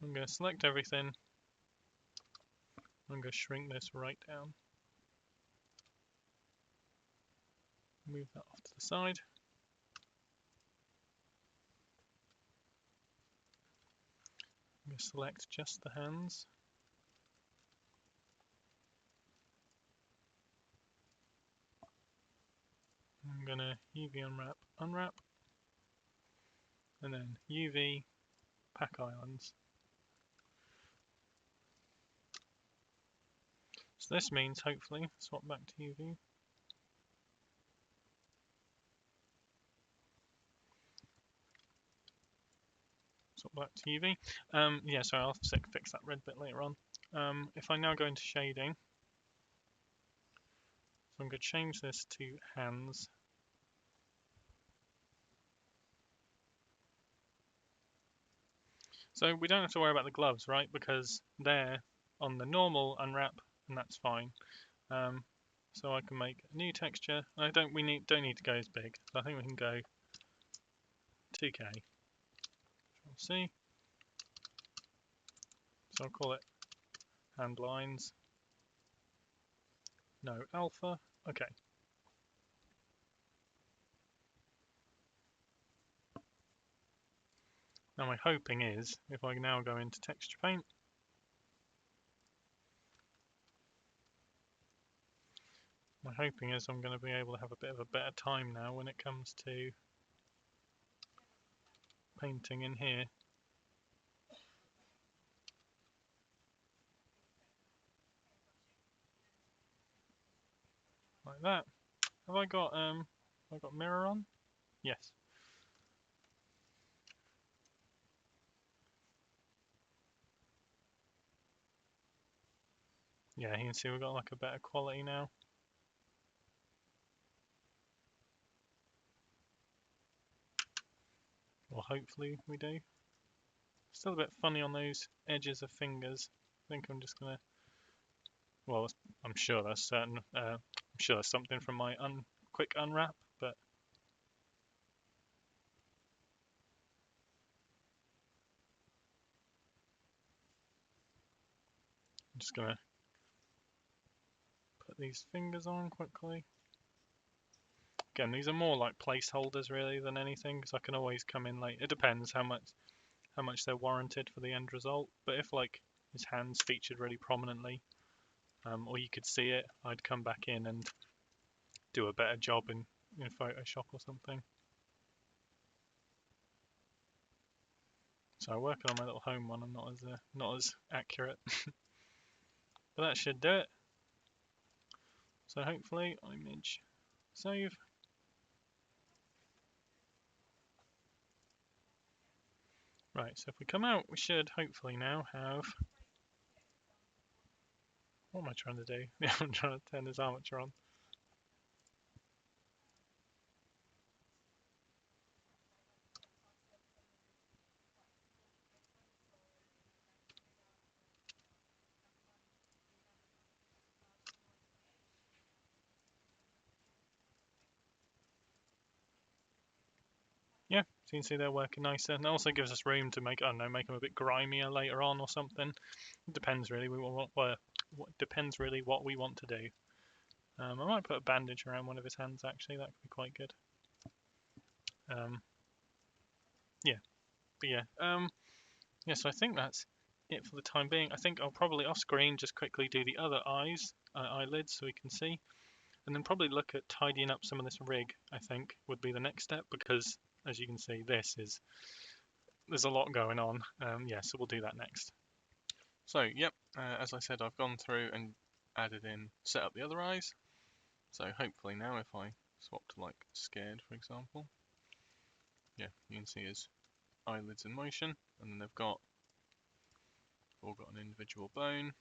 I'm going to select everything. I'm going to shrink this right down. Move that off to the side. I'm going to select just the hands. I'm going to UV unwrap, unwrap, and then UV pack islands. So this means, hopefully, swap back to UV. Swap back to UV. Yeah, so I'll fix that red bit later on. If I now go into shading, so I'm going to change this to hands. So we don't have to worry about the gloves, right? Because they're on the normal unwrap, and that's fine. So I can make a new texture. I don't need to go as big. So I think we can go 2K. We'll see. So I'll call it hand lines. No alpha. Okay. Now my hoping is, if I now go into texture paint, my hoping is I'm going to be able to have a bit of a better time now when it comes to painting in here. Like that. Have I got mirror on? Yes. Yeah, you can see we've got like a better quality now. Or hopefully we do. Still a bit funny on those edges of fingers. I think I'm just gonna. Well, I'm sure that's certain. I'm sure that's something from my quick unwrap, but I'm just gonna put these fingers on quickly. Again, these are more like placeholders really than anything, because I can always come in late. It depends how much they're warranted for the end result. But if like his hands featured really prominently, or you could see it, I'd come back in and do a better job in Photoshop or something. So I'm working on my little home one. I'm not as accurate, but that should do it. So hopefully, image save. Right, so if we come out, we should hopefully now have. What am I trying to do? Yeah, I'm trying to turn this armature on. Yeah, so you can see they're working nicer, and it also gives us room to make, I don't know, make them a bit grimier later on or something. It depends really. Depends really what we want to do. I might put a bandage around one of his hands actually. That could be quite good. Yeah, but yeah. Yeah, so I think that's it for the time being. I think I'll probably off screen just quickly do the other eyelids so we can see. And then probably look at tidying up some of this rig, I think, would be the next step, because as you can see, there's a lot going on. Yeah, so we'll do that next. So, yep, as I said, I've gone through and set up the other eyes. So hopefully now if I swap to like scared, for example, yeah, you can see his eyelids in motion, and then they've all got an individual bone,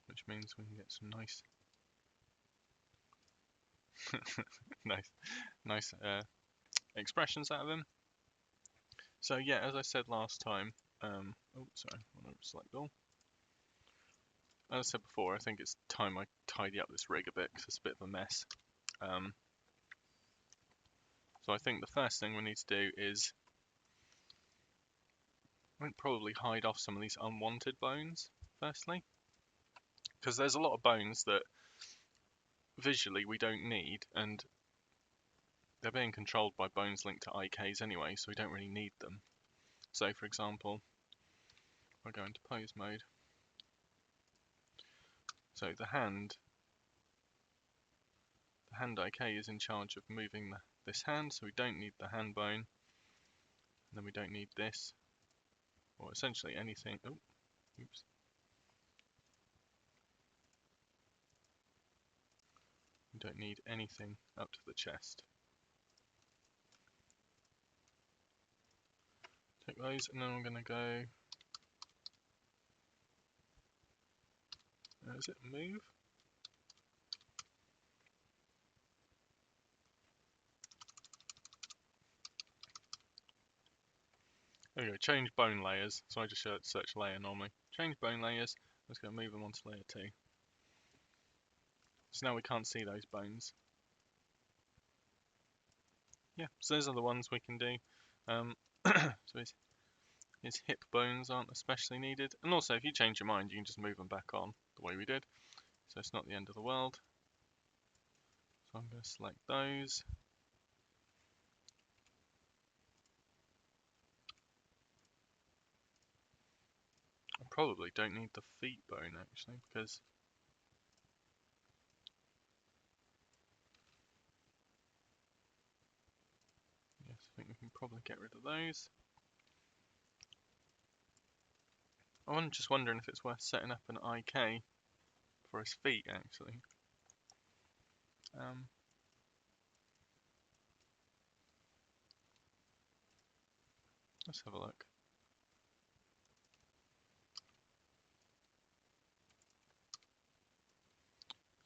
which means we can get some nice nice expressions out of him. So yeah, as I said last time, oh sorry, I want to select all. As I said before, I think it's time I tidy up this rig a bit because it's a bit of a mess. So I think the first thing we need to do is probably hide off some of these unwanted bones firstly, because there's a lot of bones that visually we don't need, and they're being controlled by bones linked to IKs anyway, so we don't really need them. So for example, I'll go into pose mode. So the hand IK is in charge of moving this hand, so we don't need the hand bone. And then we don't need this, or essentially anything. Oh, oops. We don't need anything up to the chest. Take those, and then I'm going to go. Is it move? There we go, change bone layers. So I just search layer normally. Change bone layers. I'm just going to move them onto layer 2. So now we can't see those bones. Yeah, so those are the ones we can do. So his hip bones aren't especially needed. And also, if you change your mind, you can just move them back on the way we did. So it's not the end of the world. So I'm going to select those. I probably don't need the feet bone actually, because yes, I think we can probably get rid of those. I'm just wondering if it's worth setting up an IK for his feet actually. Let's have a look.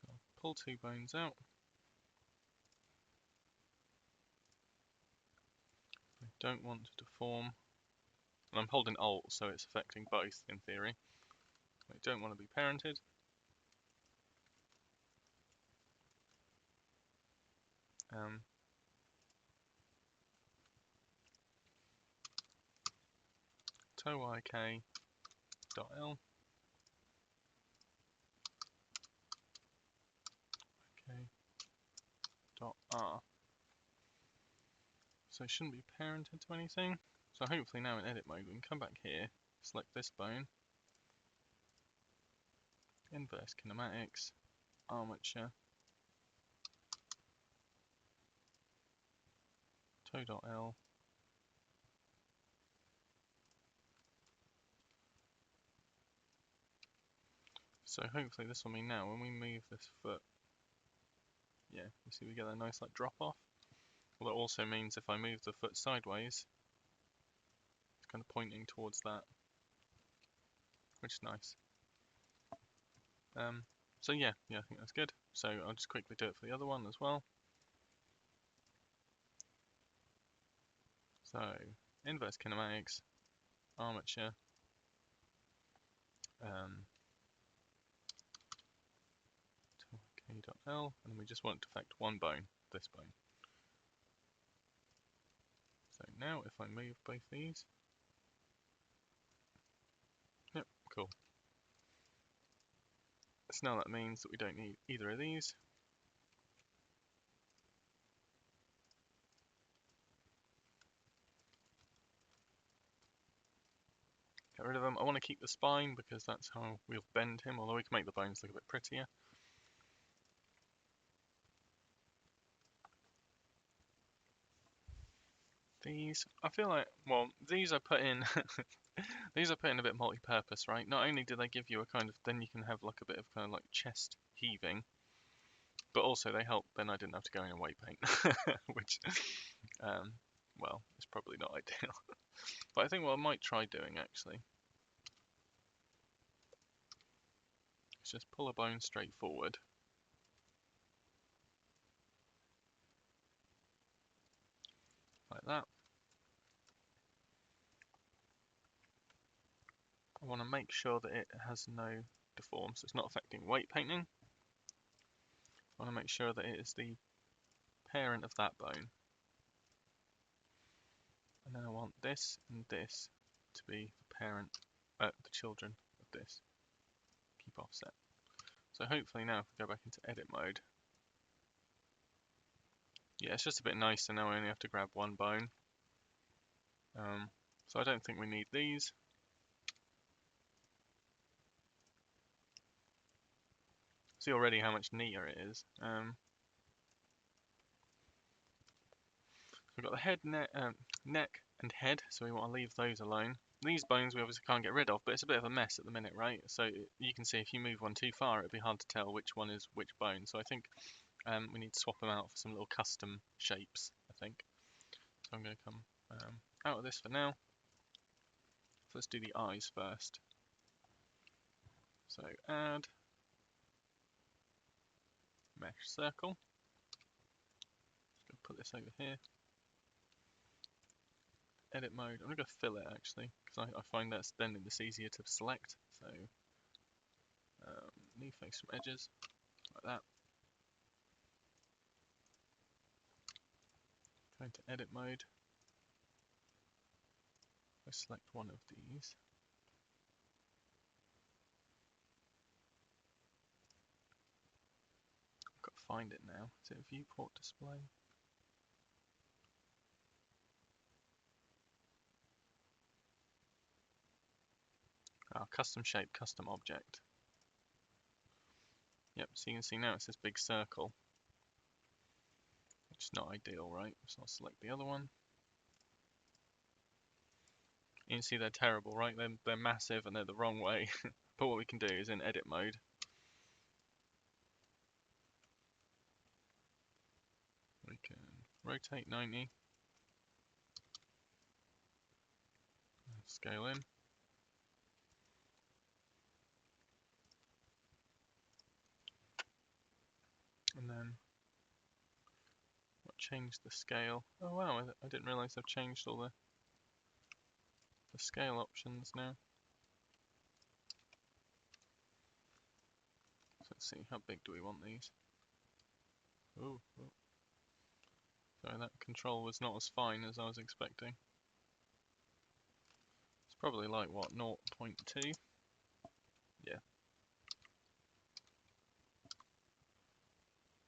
So I'll pull 2 bones out. I don't want to deform. And I'm holding Alt, so it's affecting both in theory. I don't want to be parented. Toe IK dot L. Okay. Dot R. So it shouldn't be parented to anything. So hopefully now in edit mode we can come back here, select this bone, inverse kinematics, armature, toe.l, so hopefully this will mean now when we move this foot, yeah, you see we get that nice like drop off. Well, that also means if I move the foot sideways, it's kind of pointing towards that, which is nice. So yeah, I think that's good. So I'll just quickly do it for the other one as well. So inverse kinematics, armature, k.l, and then we just want to affect one bone, this bone. So now if I move both these, yep, cool. So now that means that we don't need either of these. Get rid of them. I want to keep the spine because that's how we'll bend him, although we can make the bones look a bit prettier. These, I feel like, well, these are put in, these are put in a bit multi-purpose, right? Not only do they give you a kind of, then you can have like a bit of kind of like chest heaving, but also they help, then I didn't have to go in and weight paint, which, well, it's probably not ideal. But I think what I might try doing actually is just pull a bone straight forward. Like that. I want to make sure that it has no deform, so it's not affecting weight painting. I want to make sure that it is the parent of that bone. And then I want this and this to be the parent, the children of this. Keep offset. So hopefully now if we go back into edit mode, yeah, it's just a bit nicer now. We only have to grab one bone. So I don't think we need these. See already how much neater it is. We've got the head, neck and head, so we want to leave those alone. These bones we obviously can't get rid of, but it's a bit of a mess at the minute, right? So you can see if you move one too far, it'd be hard to tell which one is which bone. So I think we need to swap them out for some little custom shapes, I think. So I'm going to come out of this for now. So let's do the eyes first. So add mesh circle. Just going to put this over here. edit mode. I'm going to go fill it actually, because I find that's then it's easier to select. So new face from edges, like that. Go into edit mode. I select one of these. I've got to find it now. Is it viewport display? Custom shape, custom object. Yep, so you can see now it's this big circle. Which is not ideal, right? So I'll select the other one. You can see they're terrible, right? They're massive and they're the wrong way. But what we can do is in edit mode, we can rotate 90, scale in, and then I'll change the scale. Oh wow, I didn't realize I've changed all the scale options now. So let's see, how big do we want these? Oh, sorry, that control was not as fine as I was expecting. It's probably like, what, 0.2? Yeah.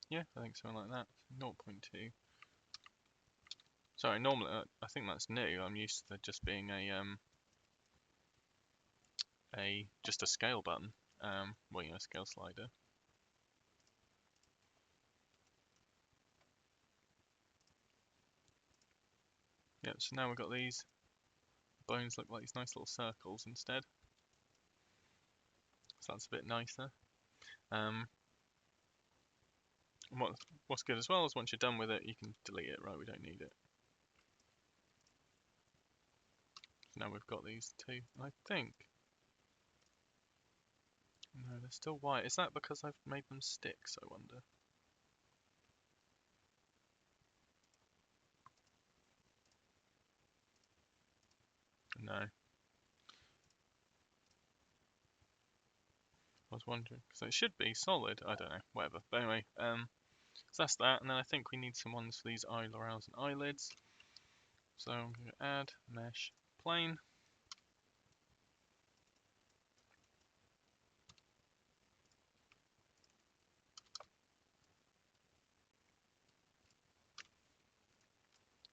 Yeah, I think something like that. 0.2. Sorry, normally I think that's new. I'm used to just being just a scale button. Well, you know, scale slider. Yep. So now we've got these bones look like these nice little circles instead. So that's a bit nicer. What's good as well is once you're done with it, you can delete it. Right, we don't need it. So now we've got these two. I think. No, they're still white. Is that because I've made them sticks, I wonder? No. I was wondering, because it should be solid. I don't know, whatever. But anyway, so that's that. And then I think we need some ones for these eyebrows and eyelids. So I'm going to add mesh plane.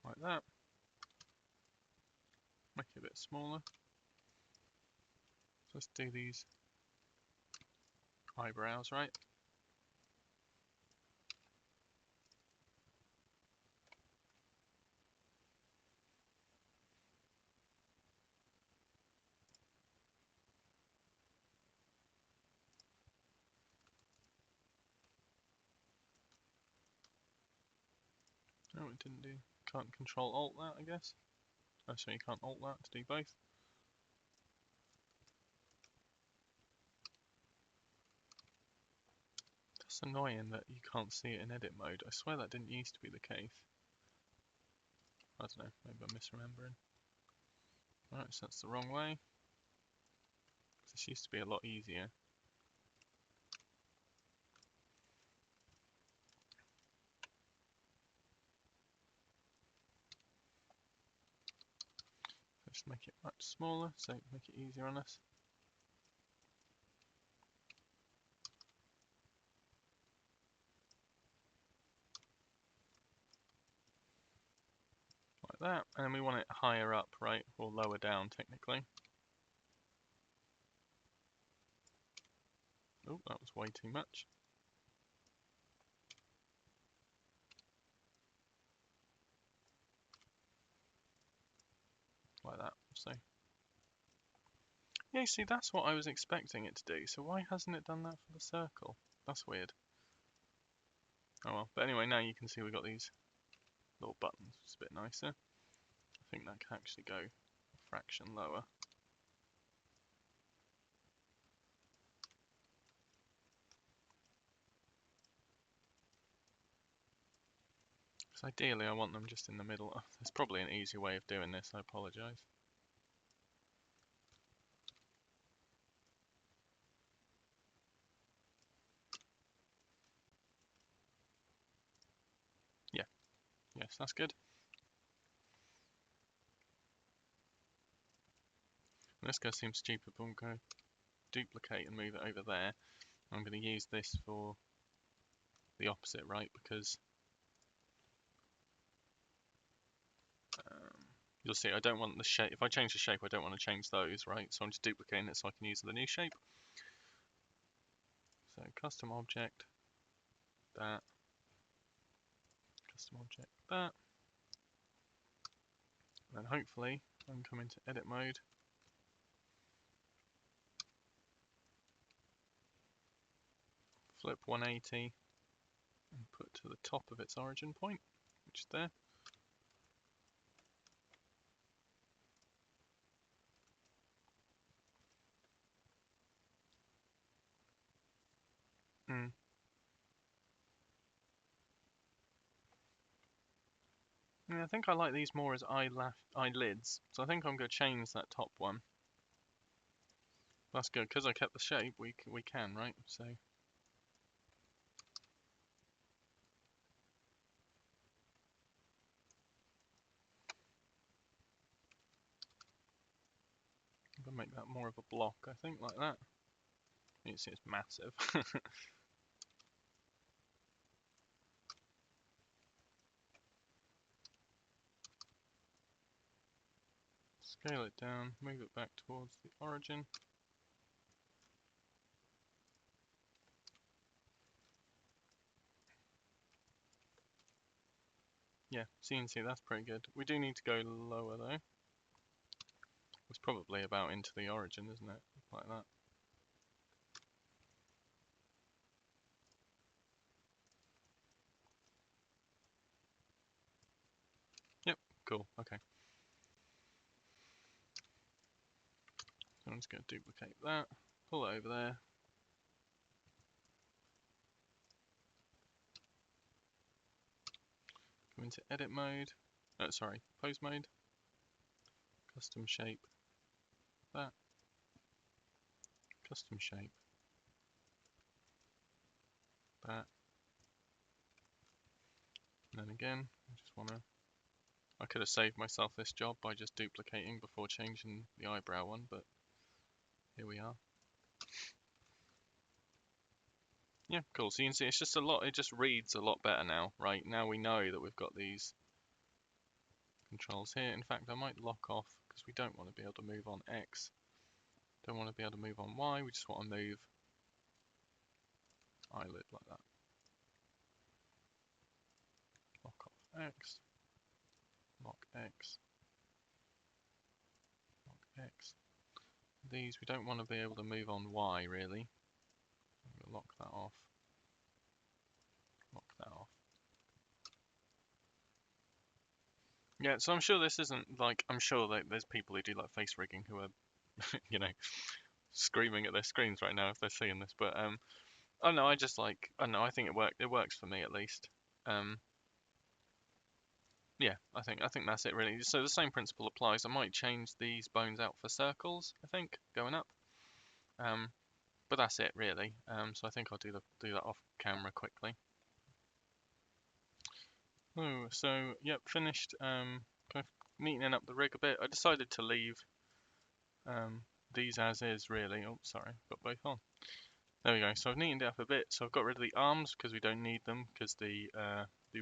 Like that. Make it a bit smaller. So let's do these eyebrows, right? No, it didn't do. Can't control alt that, I guess. Oh, so you can't alt that to do both. That's annoying that you can't see it in edit mode. I swear that didn't used to be the case. I don't know, maybe I'm misremembering. Alright, so that's the wrong way. This used to be a lot easier. Just make it much smaller, so make it easier on us. Like that, and then we want it higher up, right, or lower down technically. Oh, that was way too much. Like that, so. Yeah, see, that's what I was expecting it to do, so why hasn't it done that for the circle? That's weird. Oh well, but anyway, now you can see we've got these little buttons, it's a bit nicer. I think that can actually go a fraction lower. Because ideally I want them just in the middle. Oh, there's probably an easier way of doing this, I apologise. Yeah, yes, that's good. This guy seems stupid, but I'm going to duplicate and move it over there. I'm going to use this for the opposite, right? Because you'll see, I don't want the shape. If I change the shape, I don't want to change those, right? So I'm just duplicating it so I can use the new shape. So custom object, that, custom object, that. And then hopefully I can come into edit mode. Flip 180 and put to the top of its origin point, which is there. Yeah, I think I like these more as eyelids, so I think I'm going to change that top one. That's good, because I kept the shape, we can, right? So I'm going to make that more of a block, I think, like that. You can see it's massive. Scale it down, move it back towards the origin. Yeah, CNC, that's pretty good. We do need to go lower though. It's probably about into the origin, isn't it? Like that. Yep, cool, okay. So I'm just going to duplicate that, pull it over there. Go into edit mode, sorry, pose mode, custom shape, that, custom shape, that, and then again, I just want to, I could have saved myself this job by just duplicating before changing the eyebrow one, but here we are. Yeah, cool. So you can see it's just a lot, it just reads a lot better now, right? Now we know that we've got these controls here. In fact, I might lock off because we don't want to be able to move on X. Don't want to be able to move on Y, we just want to move eyelid like that. Lock off X, lock X, lock X. These we don't want to be able to move on Y really. I'm going to lock that off. Lock that off. Yeah, so I'm sure this isn't like, I'm sure that there's people who do like face rigging who are, you know, screaming at their screens right now if they're seeing this. But oh no, I just like, I don't know, I think it works for me at least. Yeah, I think that's it really. So the same principle applies. I might change these bones out for circles, I think, going up. But that's it really. So I think I'll do that off camera quickly. Oh, so yep, finished kind of neatening up the rig a bit. I decided to leave these as is really. Oh, sorry, got both on. There we go. So I've neatened it up a bit. So I've got rid of the arms because we don't need them because the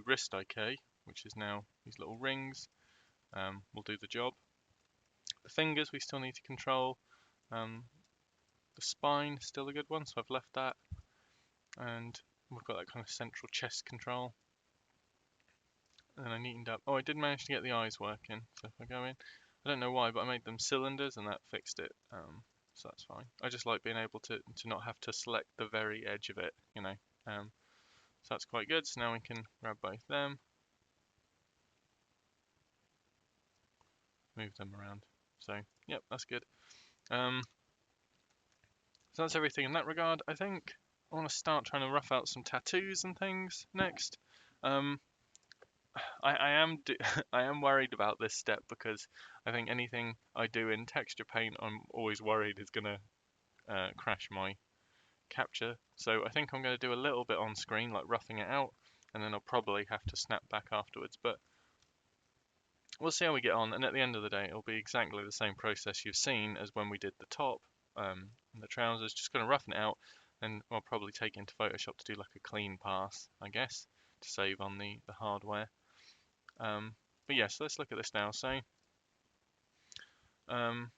wrist IK, which is now these little rings, will do the job. The fingers we still need to control. The spine still a good one, so I've left that. And we've got that kind of central chest control. And I neatened up. Oh, I did manage to get the eyes working. So if I go in, I don't know why, but I made them cylinders and that fixed it. So that's fine. I just like being able to not have to select the very edge of it, you know. So that's quite good. So now we can grab both them, move them around. So yep, that's good. So that's everything in that regard. I think I want to start trying to rough out some tattoos and things next. I am worried about this step because I think anything I do in texture paint, I'm always worried is gonna crash my capture. So I think I'm going to do a little bit on screen, like roughing it out, and then I'll probably have to snap back afterwards. But we'll see how we get on. And at the end of the day, it'll be exactly the same process you've seen as when we did the top and the trousers. Just going to roughen it out, and I'll probably take it into Photoshop to do like a clean pass, I guess, to save on the hardware. But yeah, so let's look at this now. So um,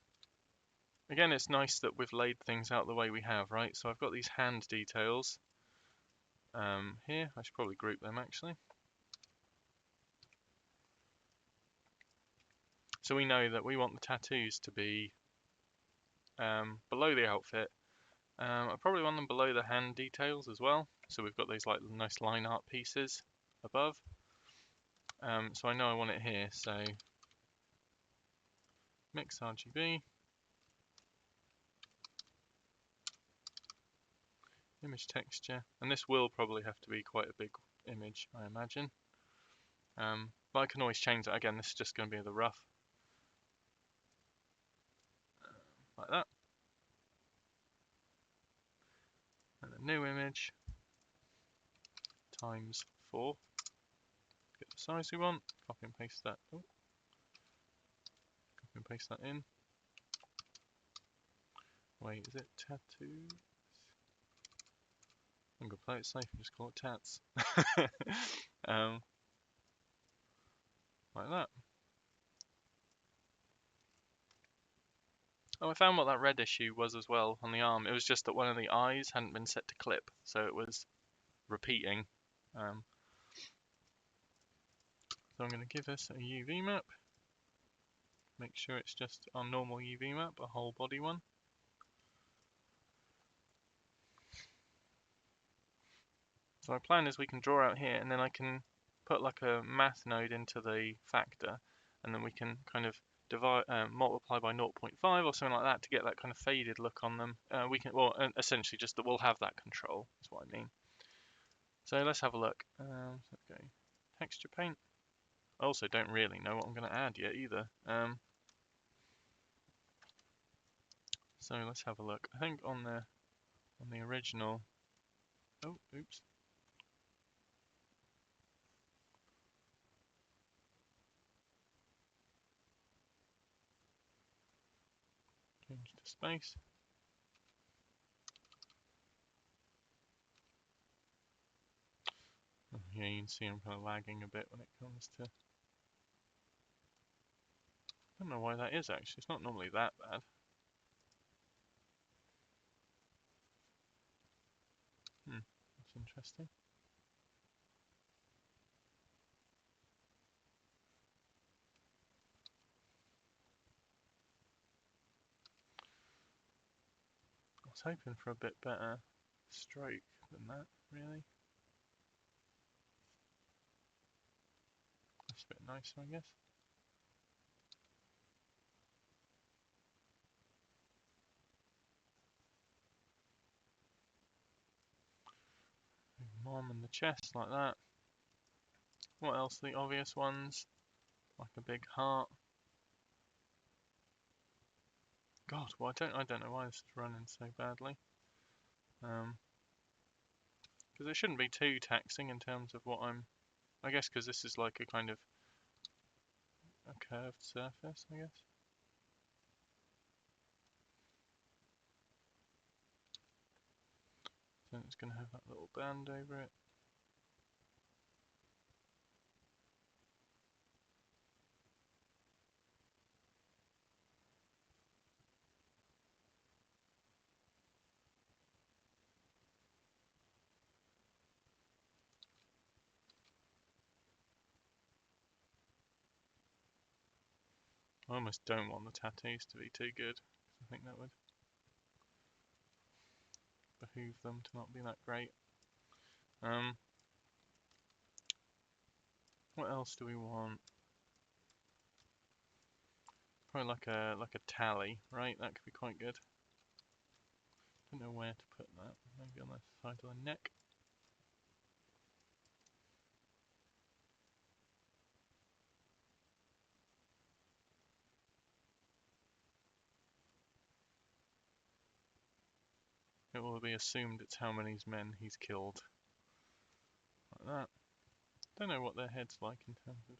again, it's nice that we've laid things out the way we have, right? So I've got these hand details here. I should probably group them actually. So we know that we want the tattoos to be below the outfit. I probably want them below the hand details as well. So we've got those like nice line art pieces above. So I know I want it here. So mix RGB, image texture, and this will probably have to be quite a big image, I imagine. But I can always change that again. This is just going to be the rough, like that. And a new image times 4. Get the size we want. Copy and paste that. Oh, copy and paste that in. Wait, is it tattoo? I'm gonna play it safe and just call it tats. um, like that. Oh, I found what that red issue was as well on the arm. It was just that one of the eyes hadn't been set to clip, so it was repeating. So I'm going to give this a UV map. Make sure it's just our normal UV map, a whole body one. So my plan is we can draw out here, and then I can put like a math node into the factor, and then we can kind of divide, multiply by 0.5 or something like that to get that kind of faded look on them. We can, well, essentially just that we'll have that control. Is what I mean. So let's have a look. So go texture paint. I also don't really know what I'm going to add yet either. So let's have a look. I think on the original. Oh, oops. Change to space. Oh, yeah, you can see I'm kind of lagging a bit when it comes to. I don't know why that is actually. It's not normally that bad. That's interesting. I was hoping for a bit better stroke than that, really. That's a bit nicer, I guess. Mom and the chest like that. What else? The obvious ones, like a big heart. God, well, I don't know why this is running so badly. Because it shouldn't be too taxing in terms of what I guess because this is like a kind of a curved surface, I guess. So it's going to have that little band over it. I almost don't want the tattoos to be too good. I think that would behoove them to not be that great. What else do we want? Probably like a tally, right? That could be quite good. Don't know where to put that. Maybe on the side of the neck. it will be assumed it's how many men he's killed. Like that. Don't know what their head's like in terms of...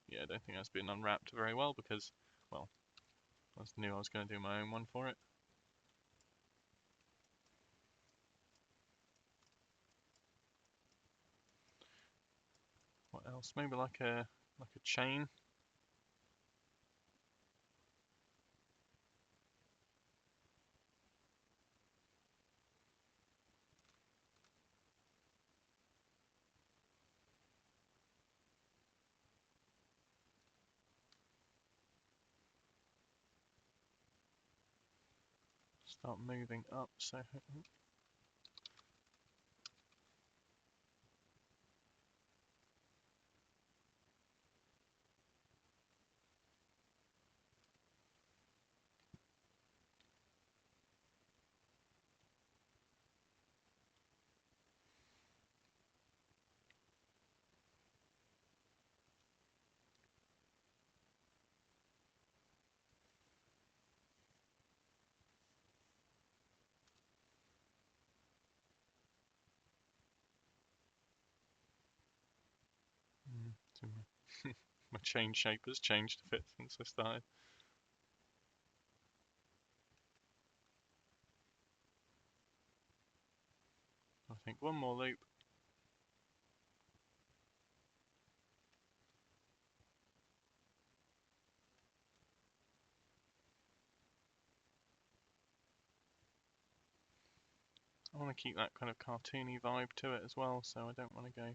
Yeah, I don't think that's been unwrapped very well because, well, I knew I was going to do my own one for it. What else? Maybe like a chain. Start moving up. So so my chain shape has changed a bit since I started. I think one more loop. I want to keep that kind of cartoony vibe to it as well, so I don't want to go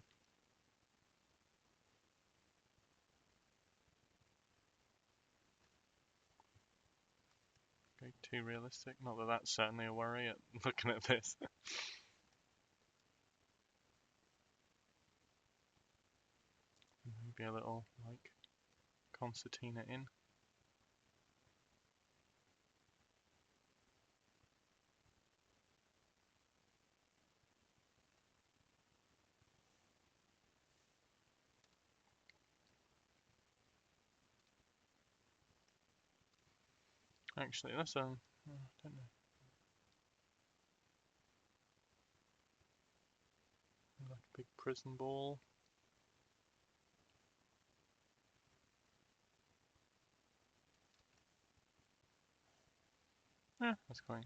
too realistic. Not that that's certainly a worry at looking at this. Maybe a little like concertina in. Actually, that's I don't know, like a big prison ball. Yeah, that's quite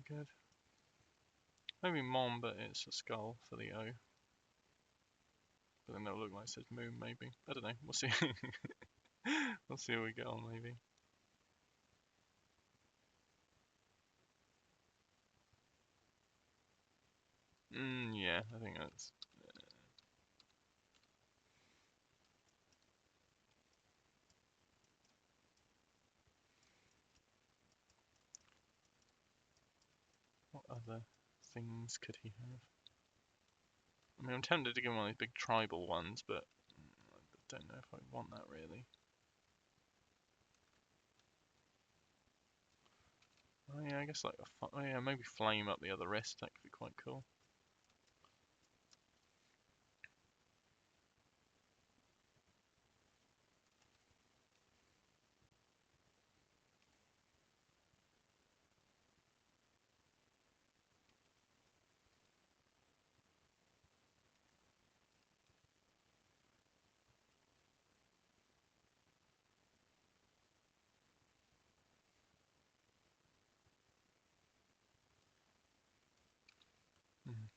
good. Maybe Mom, but it's a skull for the O. But then that'll look like it says moon, maybe. I don't know. We'll see. We'll see how we get on, maybe. Yeah, I think that's... What other things could he have? I mean, I'm tempted to give him one of these big tribal ones, but I don't know if I want that really. Oh yeah, I guess like oh yeah, maybe flame up the other wrist. That could be quite cool.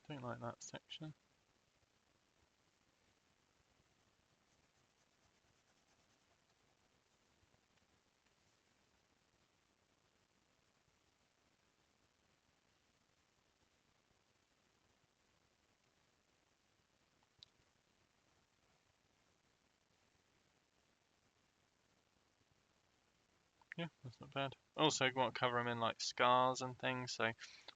Don't like that section. Yeah, that's not bad. Also, I want to cover him in like scars and things, so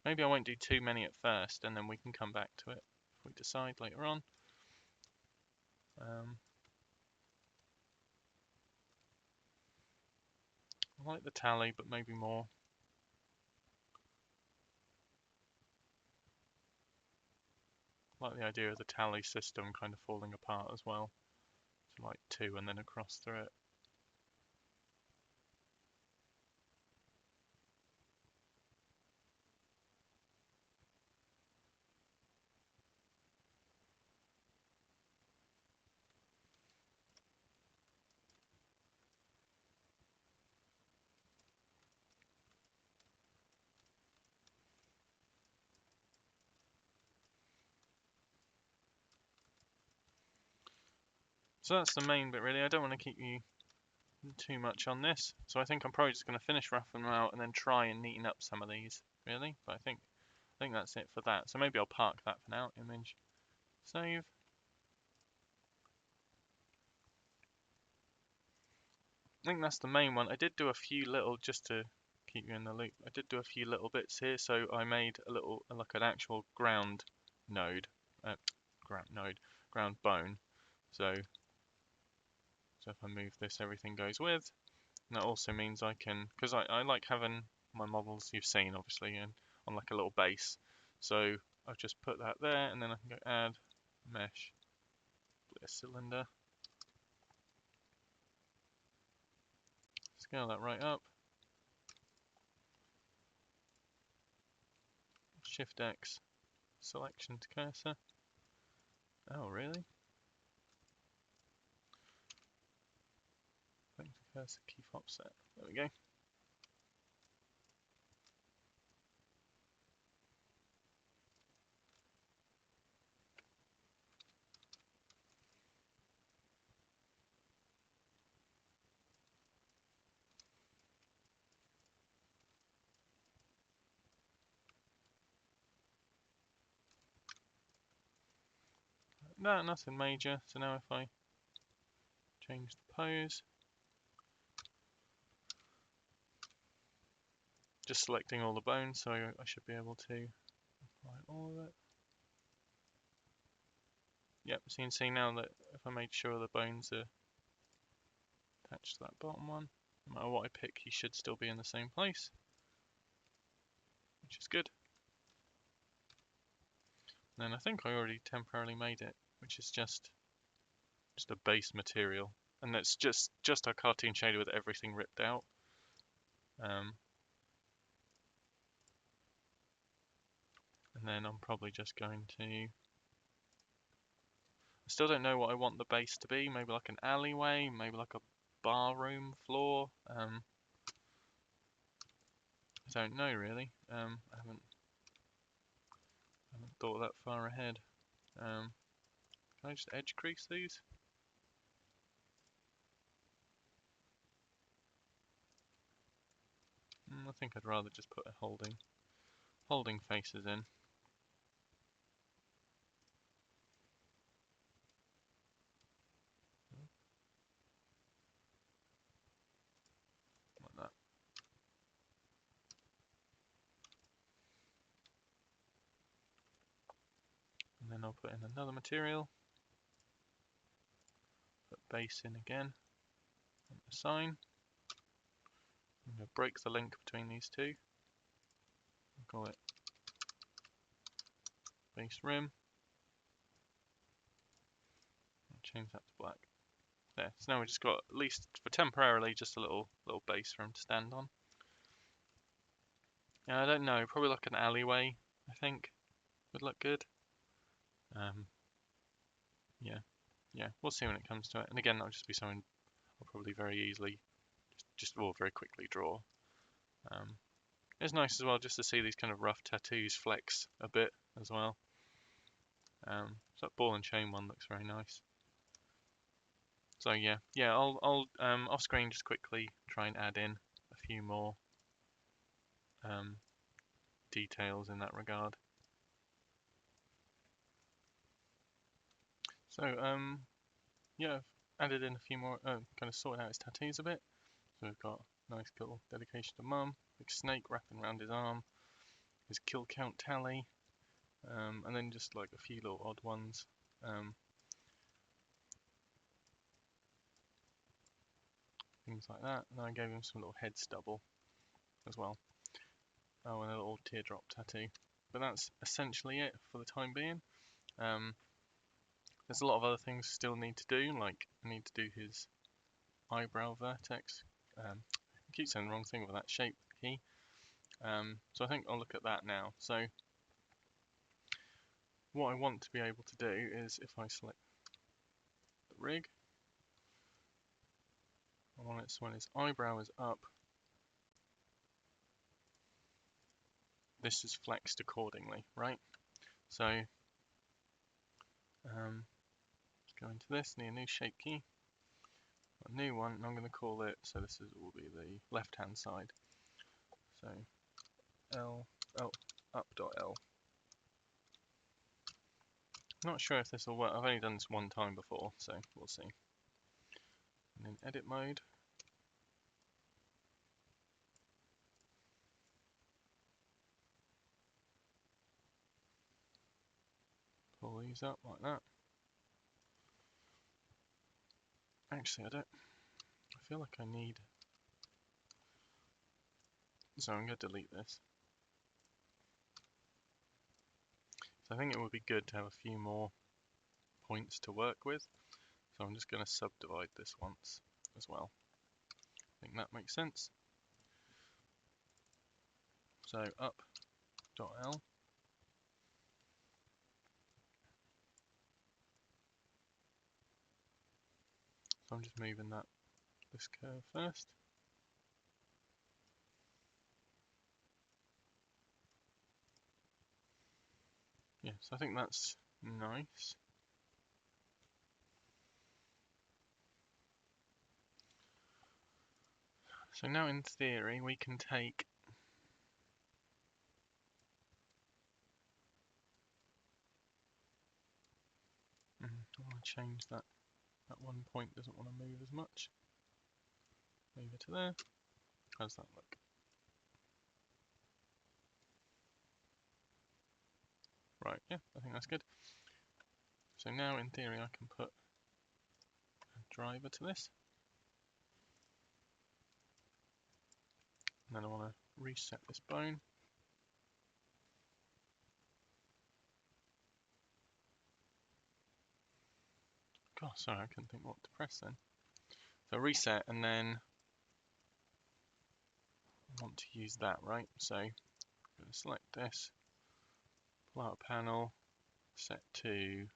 maybe I won't do too many at first, and then we can come back to it if we decide later on. I like the tally, but maybe more. I like the idea of the tally system kind of falling apart as well. So like 2 and then across through it. So that's the main bit really. I don't want to keep you too much on this. So I think I'm probably just going to finish roughing them out and then try and neaten up some of these, really. But I think that's it for that. So maybe I'll park that for now. Image, save. I think that's the main one. I did do a few little, just to keep you in the loop, I did do a few little bits here. So I made a little, like an actual ground node, ground bone. So if I move this, everything goes with. And that also means I can, because I like having my models you've seen obviously and on like a little base. So I've just put that there and then I can go add mesh, a cylinder, scale that right up, Shift X, selection to cursor. Oh really? Link to cursor, keep offset. There we go. No, nothing major. So now if I change the pose, just selecting all the bones, so I should be able to apply all of it. Yep, so you can see now that if I made sure the bones are attached to that bottom one, no matter what I pick, he should still be in the same place, which is good. And then I think I already temporarily made it, which is just a base material, and that's just a cartoon shader with everything ripped out. And then I'm probably just going to, I still don't know what I want the base to be, maybe like an alleyway, maybe like a bar room floor. I don't know really. I haven't thought that far ahead. Can I just edge crease these? I think I'd rather just put a holding faces in. Like that. And then I'll put in another material. Put base in again. And assign. I'm going to break the link between these two. I'll call it base rim. I'll change that to black. There. So now we've just got, at least for temporarily, just a little base for him to stand on. Yeah, I don't know. Probably like an alleyway, I think, would look good. Yeah, we'll see when it comes to it. And again, that'll just be something I'll probably very easily, or very quickly draw. It's nice as well just to see these kind of rough tattoos flex a bit as well. So that ball and chain one looks very nice. So yeah, I'll off screen just quickly try and add in a few more details in that regard. So yeah, I've added in a few more, kind of sorted out his tattoos a bit. So we've got nice little dedication to mum, big snake wrapping around his arm, his kill count tally, and then just like a few little odd ones. Things like that. And I gave him some little head stubble as well. Oh, and a little teardrop tattoo. But that's essentially it for the time being. There's a lot of other things still need to do, like I need to do his eyebrow vertex. I keep saying the wrong thing with that shape key. So I think I'll look at that now. So what I want to be able to do is if I select the rig, I want it so when his eyebrow is up, this is flexed accordingly, right? So go into this, need a new shape key, a new one, and I'm going to call it, so this will be the left hand side. So L, oh, up dot L. Not sure if this will work. I've only done this one time before, so we'll see. And in edit mode, pull these up like that. Actually, I feel like I need, so I'm going to delete this. So I think it would be good to have a few more points to work with. So I'm just going to subdivide this once as well. I think that makes sense. So up dot L. So I'm just moving this curve first. Yes, I think that's nice. So now in theory we can take I want to change that. That one point doesn't want to move as much. Move it to there. How's that look? Right, yeah, I think that's good. So now in theory I can put a driver to this. And then I want to reset this bone. God, sorry, I couldn't think what to press then. So reset, and then I want to use that, right? So I'm going to select this, pull out a panel, set to,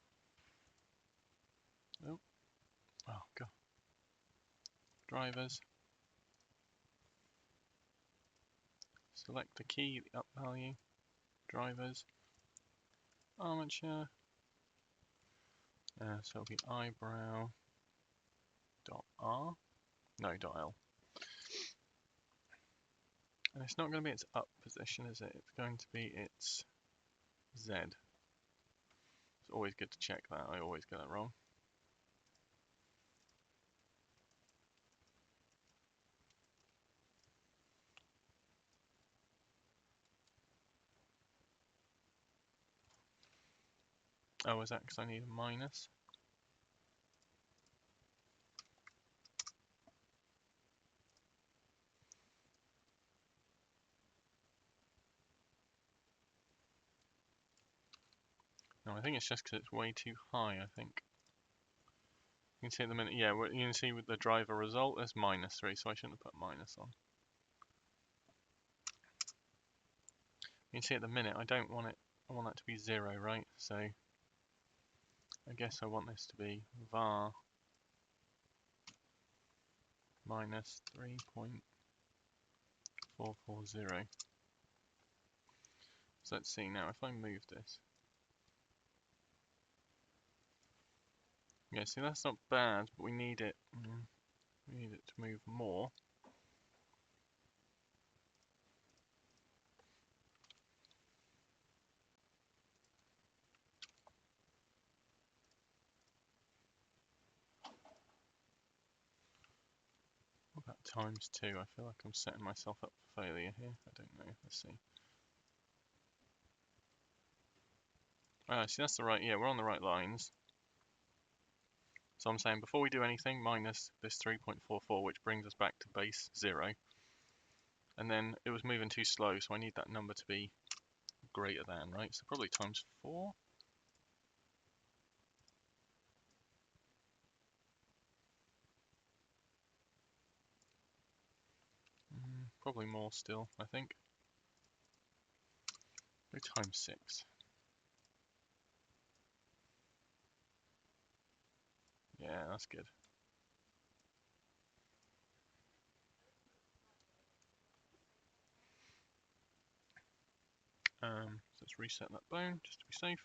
oh god, drivers, select the key, the up value, drivers, armature, so it'll be eyebrow dot R, no, dot L. And it's not going to be its up position, is it? It's going to be its Z. It's always good to check that, I always get that wrong. Oh, is that because I need a minus? No, I think it's just because it's way too high, I think. You can see at the minute, yeah, you can see with the driver result, there's -3, so I shouldn't have put minus on. You can see at the minute, I don't want it, I want that to be 0, right? So, I guess I want this to be var minus 3.440. So let's see now, if I move this. Yeah, see that's not bad, but we need it to move more. What about ×2? I feel like I'm setting myself up for failure here. I don't know. Let's see. See, that's the right, yeah, we're on the right lines. So I'm saying before we do anything, minus this 3.44, which brings us back to base 0. And then it was moving too slow, so I need that number to be greater than, right? So probably ×4. Probably more still, I think. Go times 6. Yeah, that's good. So let's reset that bone just to be safe.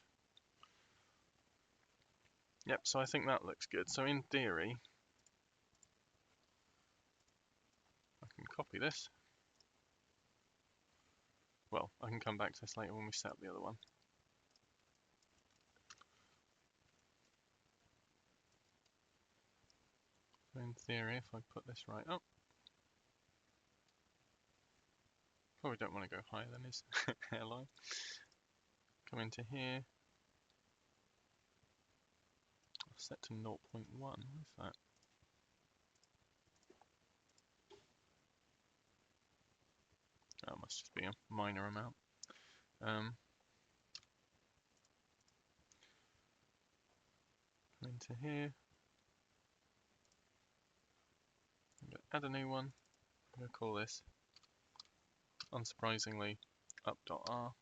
Yep, so I think that looks good. So in theory, I can copy this. Well, I can come back to this later when we set up the other one. So in theory, if I put this right up, probably don't want to go higher than his hairline. Come into here, set to 0.1. What is that? That must just be a minor amount. Come into here. I'm going to add a new one. I'm going to call this, unsurprisingly, up.r.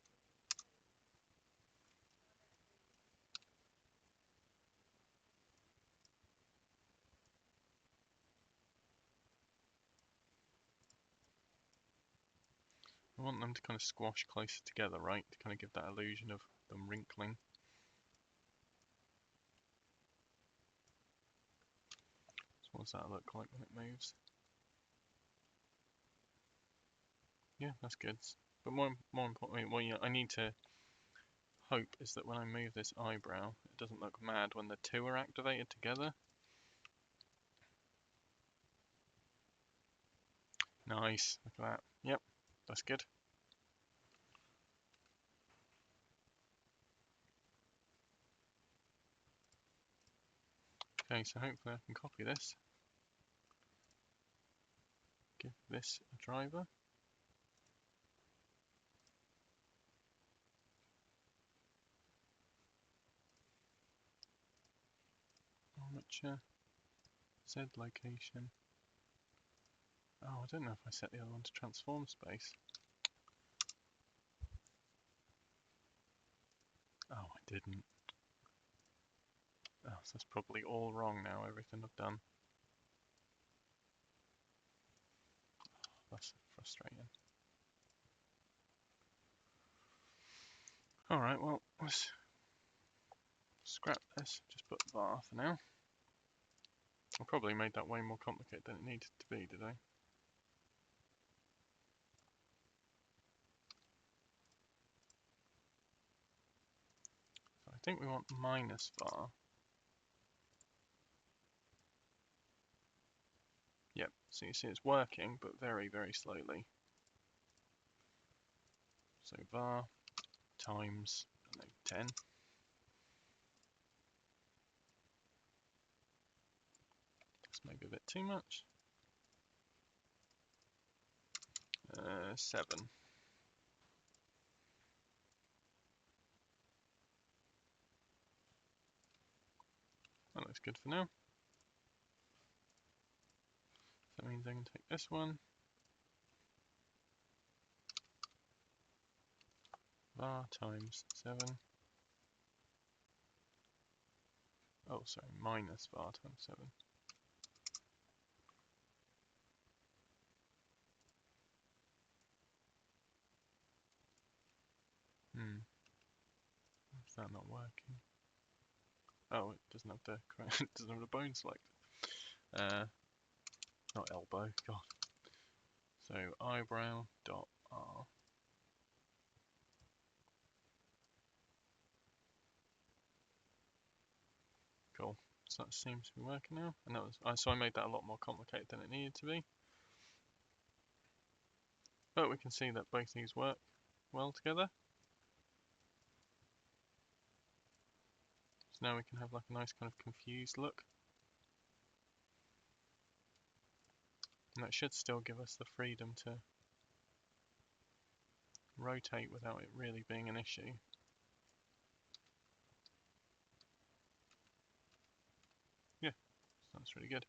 I want them to kind of squash closer together, right? To kind of give that illusion of them wrinkling. So what does that look like when it moves? Yeah, that's good. But more importantly, what I need to hope is that when I move this eyebrow, it doesn't look mad when the two are activated together. Nice, look at that. Yep, that's good. Okay, so hopefully I can copy this. Give this a driver. Armature, Z location. Oh, I don't know if I set the other one to transform space. Oh, I didn't. Oh, so that's probably all wrong now, everything I've done. That's frustrating. Alright, well, let's scrap this. Just put var for now. I probably made that way more complicated than it needed to be, did I? So I think we want minus var. Yep, so you see it's working, but very, very slowly. So var times, I don't know, 10. That's maybe a bit too much. 7. That looks good for now. So that means I can take this one. Var times 7. Oh, sorry, minus var times 7. Is that not working? Oh, it doesn't have the it doesn't have the bone selected. Not elbow. God. So eyebrow dot r. Cool. So that seems to be working now. And that was so I made that a lot more complicated than it needed to be. But we can see that both these work well together. So now we can have like a nice kind of confused look. And that should still give us the freedom to rotate without it really being an issue. Yeah, so that's really good.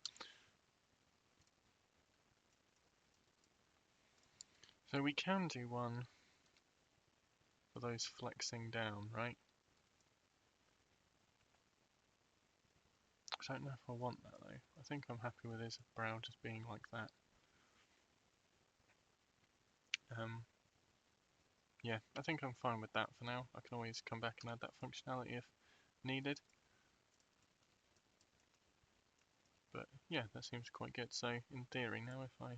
So we can do one for those flexing down, right? I don't know if I want that though. I think I'm happy with his brow just being like that. Yeah, I think I'm fine with that for now. I can always come back and add that functionality if needed. But yeah, that seems quite good. So in theory now if I...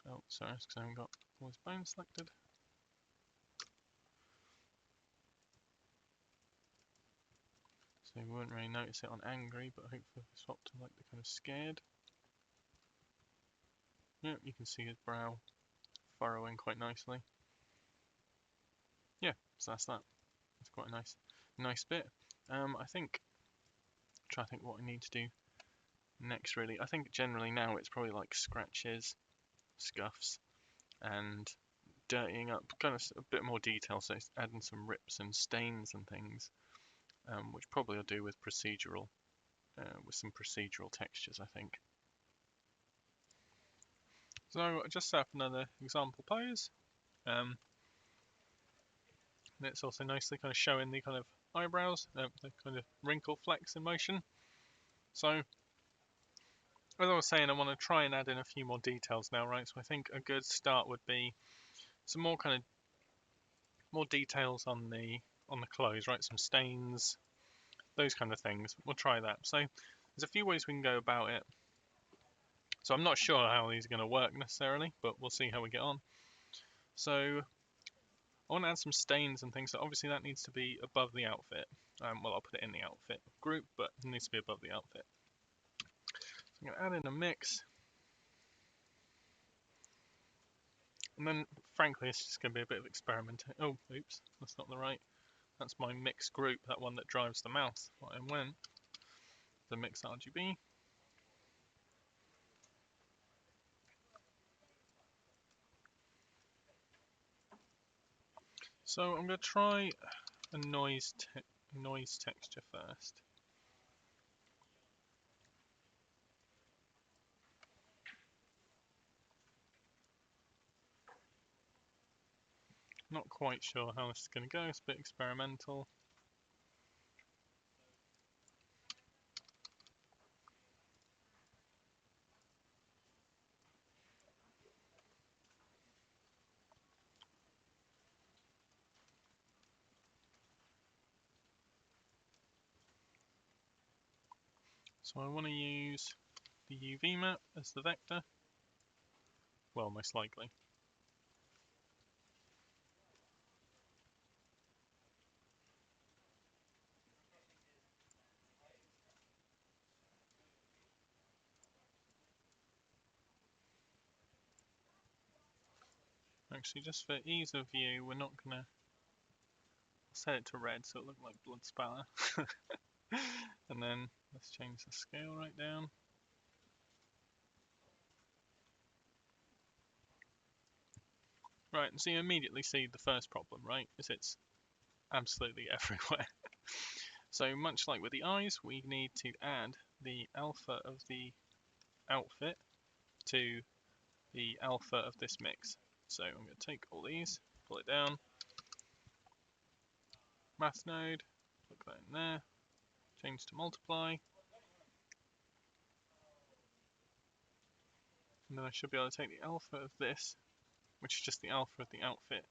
Oh, sorry, it's because I haven't got all his bones selected. So we won't really notice it on angry, but hopefully if we swap to like the kind of scared. Yeah, you can see his brow furrowing quite nicely. Yeah, so that's that. It's quite a nice bit. I think, try to think what I need to do next really. I think generally now it's probably like scratches, scuffs, and dirtying up, kind of a bit more detail, so it's adding some rips and stains and things, which probably I'll do with with some procedural textures, I think. So I just set up another example pose. And it's also nicely kind of showing the kind of eyebrows, the kind of wrinkle flex in motion. So as I was saying, I want to try and add in a few more details now, right? So I think a good start would be some more kind of more details on the clothes, right? Some stains, those kind of things. We'll try that. So there's a few ways we can go about it. So I'm not sure how these are going to work necessarily, but we'll see how we get on. So I want to add some stains and things, so obviously that needs to be above the outfit. Well, I'll put it in the outfit group, but it needs to be above the outfit. So I'm going to add in a mix. And then, frankly, it's just going to be a bit of experimenting. Oh, oops, that's not the right. That's my mix group, that one that drives the mouth. What I went, the mix RGB. So I'm going to try a noise texture first. Not quite sure how this is going to go, it's a bit experimental. So I want to use the UV map as the vector. Well, most likely. Actually, just for ease of view, we're not going to set it to red so it looks like blood spatter. And then let's change the scale right down. Right, so you immediately see the first problem, right? Is it's absolutely everywhere. So much like with the eyes, we need to add the alpha of the outfit to the alpha of this mix. So I'm going to take all these, pull it down, math node, plug that in there, change to multiply, and then I should be able to take the alpha of this, which is just the alpha of the outfit,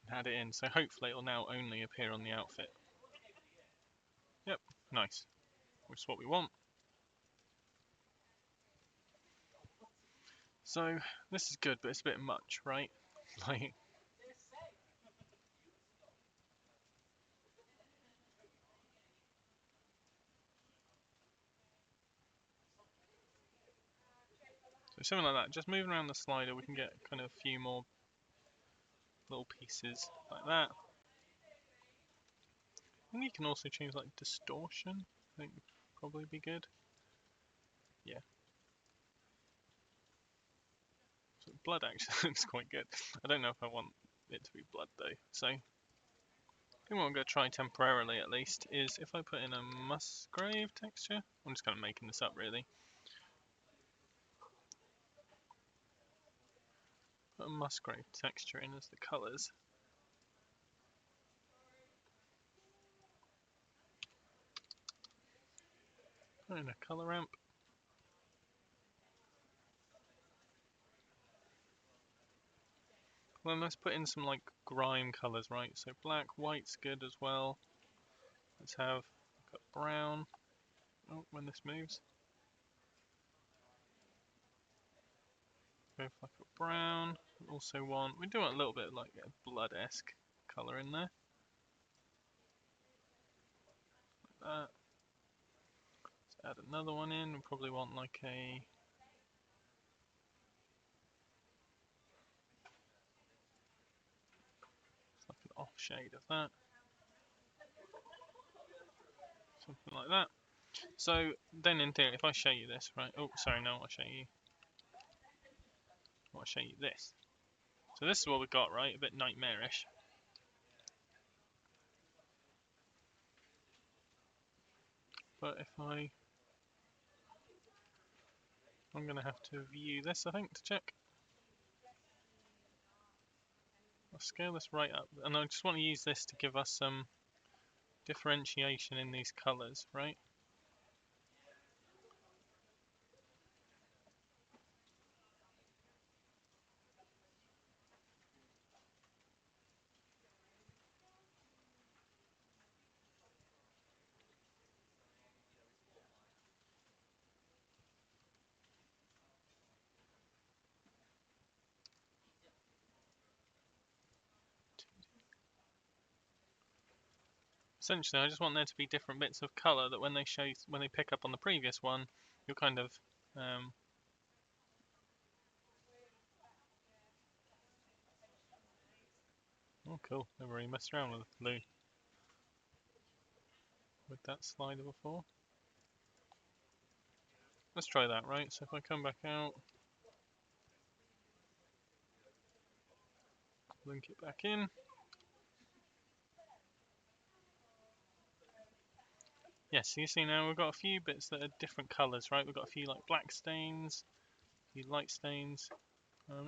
and add it in. So hopefully it will now only appear on the outfit. Yep, nice, which is what we want. So this is good, but it's a bit much, right? Like, so something like that. Just moving around the slider, we can get kind of a few more little pieces like that. And you can also change like distortion. I think would probably be good. Yeah. So blood actually looks quite good. I don't know if I want it to be blood though. So I think what I'm going to try temporarily at least is if I put in a Musgrave texture. I'm just kind of making this up really. Put a Musgrave texture in as the colours. Put in a colour ramp. Well, let's put in some like grime colours, right? So black, white's good as well. Let's have brown. Oh, when this moves. Go for like a brown. Also want, we do want a little bit like a blood-esque colour in there. Like that. Let's add another one in. We probably want like a an off shade of that. Something like that. So then in theory, if I show you this, right? Oh, sorry, no, I'll show you this. So this is what we've got, right? A bit nightmarish. But if I'm going to have to view this, I think, to check. I'll scale this right up. And I just want to use this to give us some differentiation in these colours, right? Essentially, I just want there to be different bits of colour that when they pick up on the previous one, you'll kind of oh cool, never really messed around with blue with that slider before. Let's try that, right? So if I come back out, link it back in. Yes, so you see now we've got a few bits that are different colours, right? We've got a few like black stains, a few light stains.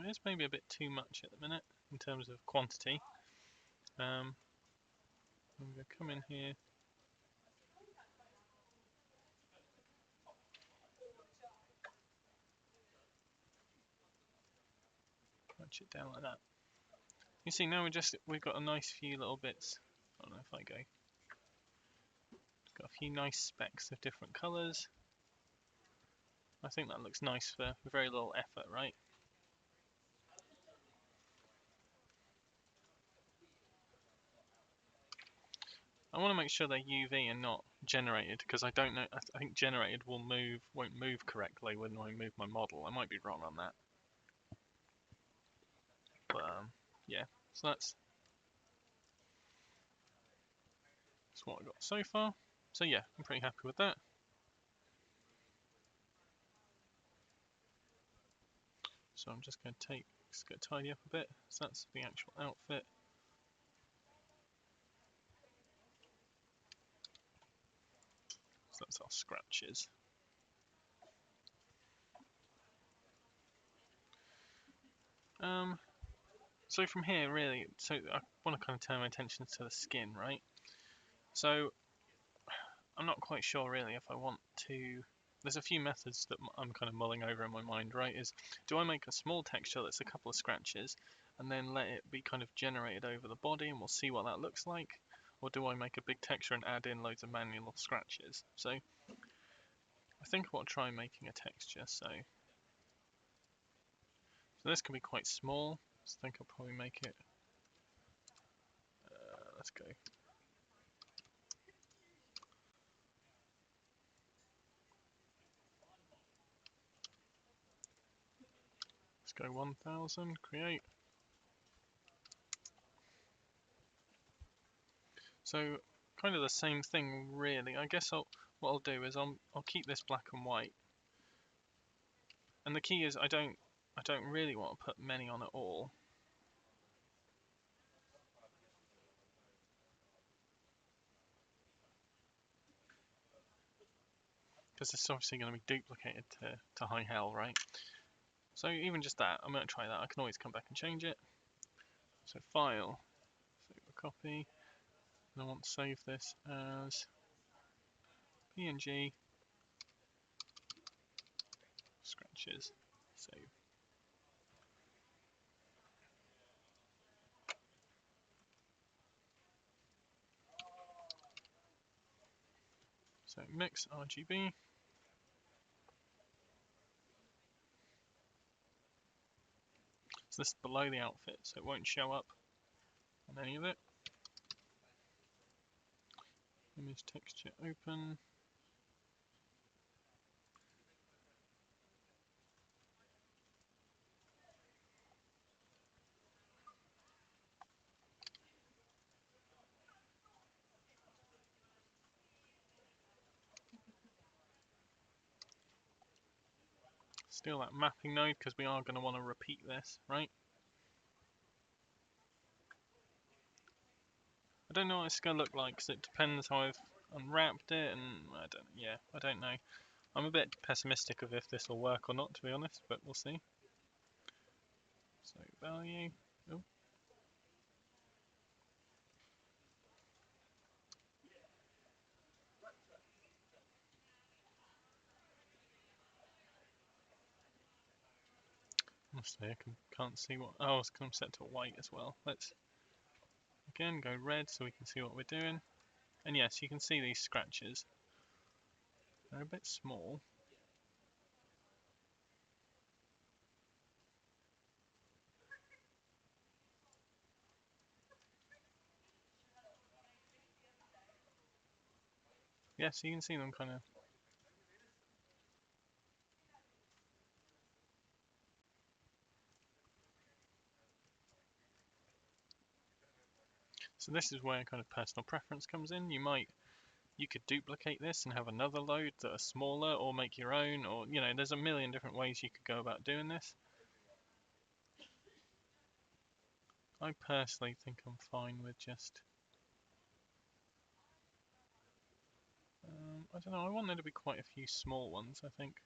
It's maybe a bit too much at the minute in terms of quantity. I'm going to come in here. Crunch it down like that. You see now we've got a nice few little bits. I don't know if I go. Got a few nice specks of different colours. I think that looks nice for very little effort, right? I want to make sure they're UV and not generated because I don't know. I think generated won't move correctly when I move my model. I might be wrong on that, but yeah. So that's what I got so far. So yeah, I'm pretty happy with that. So I'm just going to tidy up a bit. So that's the actual outfit. So that's our scratches. So from here, really, so I want to kind of turn my attention to the skin, right? So I'm not quite sure really if I want to. There's a few methods that I'm kind of mulling over in my mind, right? Do I make a small texture that's a couple of scratches and then let it be kind of generated over the body and we'll see what that looks like? Or do I make a big texture and add in loads of manual scratches? So I think I'll try making a texture. So this can be quite small. So I think I'll probably make it. Let's go. Let's go 1000. Create. So kind of the same thing, really. I guess what I'll do is I'll keep this black and white. And the key is I don't really want to put many on at all. Because this is obviously going to be duplicated to high hell, right? So even just that, I'm going to try that. I can always come back and change it. So File, save a copy, and I want to save this as PNG scratches. Save. So mix RGB. So this is below the outfit, so it won't show up on any of it. Image texture open. Still that mapping node because we are going to want to repeat this, right? I don't know what it's going to look like because it depends how I've unwrapped it, and I don't know. I'm a bit pessimistic of if this will work or not, to be honest, but we'll see. So value. Oh. Honestly, I can't see what. Oh, it's kind of set to white as well. Let's again go red so we can see what we're doing. And yes, you can see these scratches. They're a bit small. Yeah, so you can see them kind of. So this is where kind of personal preference comes in. You could duplicate this and have another load that are smaller, or make your own, or there's a million different ways you could go about doing this. I personally think I'm fine with just. I don't know. I want there to be quite a few small ones, I think.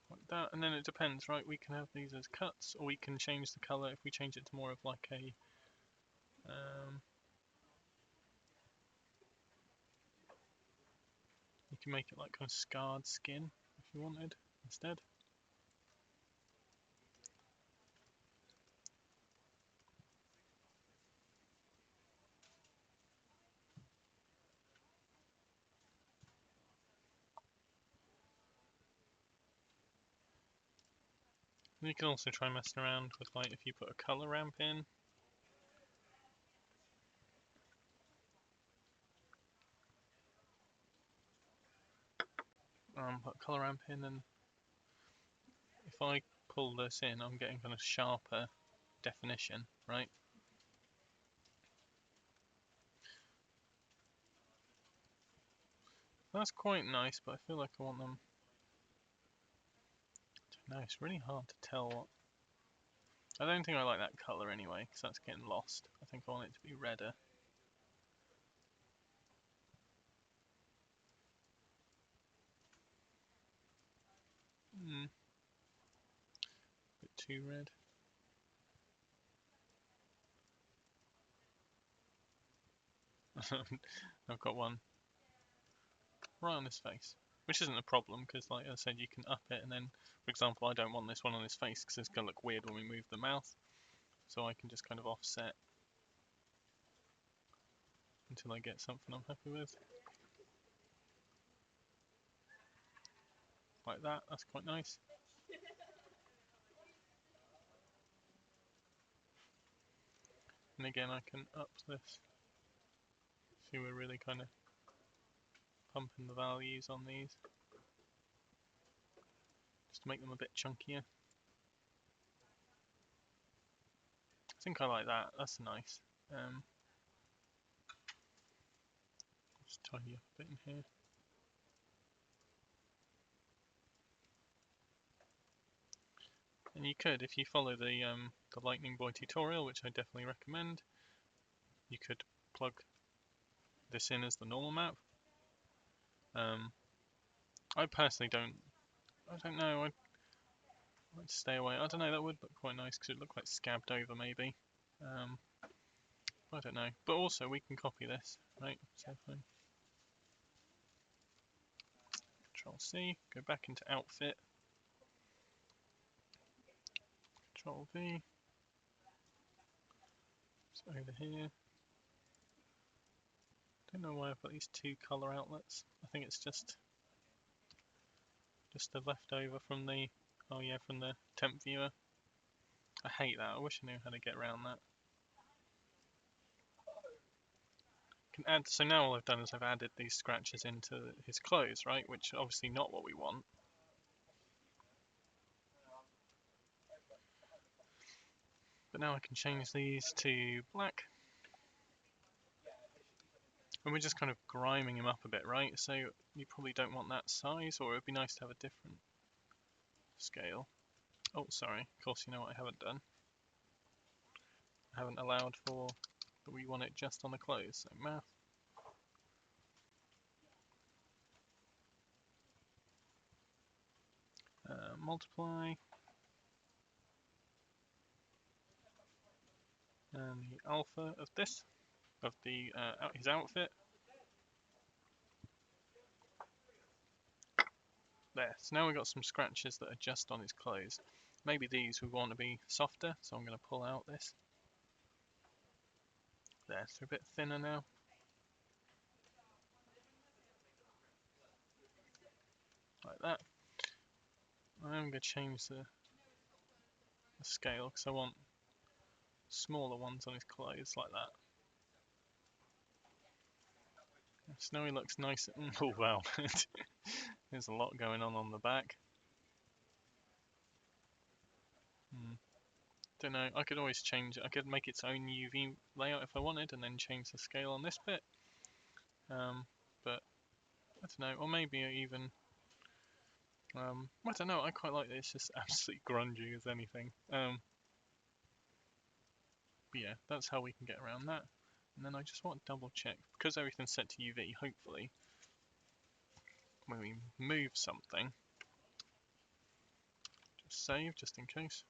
Like that, and then it depends, right? We can have these as cuts, or we can change the color if we change it to more of like a. You can make it like kind of scarred skin if you wanted instead. And you can also try messing around with like if you put a color ramp in. Put color ramp in, and if I pull this in, I'm getting kind of sharper definition, right? That's quite nice, but I feel like I want them. I don't know, it's really hard to tell what. I don't think I like that color anyway, because that's getting lost. I think I want it to be redder. Bit too red. I've got one right on his face, which isn't a problem because, like I said, you can up it, and then, for example, I don't want this one on his face because it's gonna look weird when we move the mouth, so I can just kind of offset until I get something I'm happy with. Like that, that's quite nice. And again, I can up this. See, we're really kind of pumping the values on these just to make them a bit chunkier. I think I like that. That's nice. Just tidy up a bit in here. And you could, if you follow the Lightning Boy tutorial, which I definitely recommend, you could plug this in as the normal map. I personally I don't know, I'd stay away. I don't know, that would look quite nice because it would look like scabbed over maybe. I don't know, but also we can copy this, right? So if I Control C, go back into Outfit, Control V, it's over here. Don't know why I've got these two color outlets. I think it's just the leftover from the from the temp viewer. I hate that. I wish I knew how to get around that. Can add. So now all I've done is I've added these scratches into his clothes, right? Which obviously not what we want. But now I can change these to black. And we're just kind of griming him up a bit, right? So you probably don't want that size, or it would be nice to have a different scale. Oh, sorry. Of course, you know what I haven't done? I haven't allowed for that we want it just on the clothes. So math. Multiply. And the alpha of this, of the his outfit. There, so now we've got some scratches that are just on his clothes. Maybe these we want to be softer, so I'm going to pull out this. There, so a bit thinner now. Like that. I'm going to change the scale because I want smaller ones on his clothes like that. So now he looks nice. Oh wow, there's a lot going on the back. Don't know, I could always change it. I could make its own UV layout if I wanted and then change the scale on this bit. But I don't know, or maybe even I don't know, I quite like this. It's just absolutely grungy as anything. But yeah, that's how we can get around that. And then I just want to double check, because everything's set to UV, hopefully, when we move something, just save, just in case.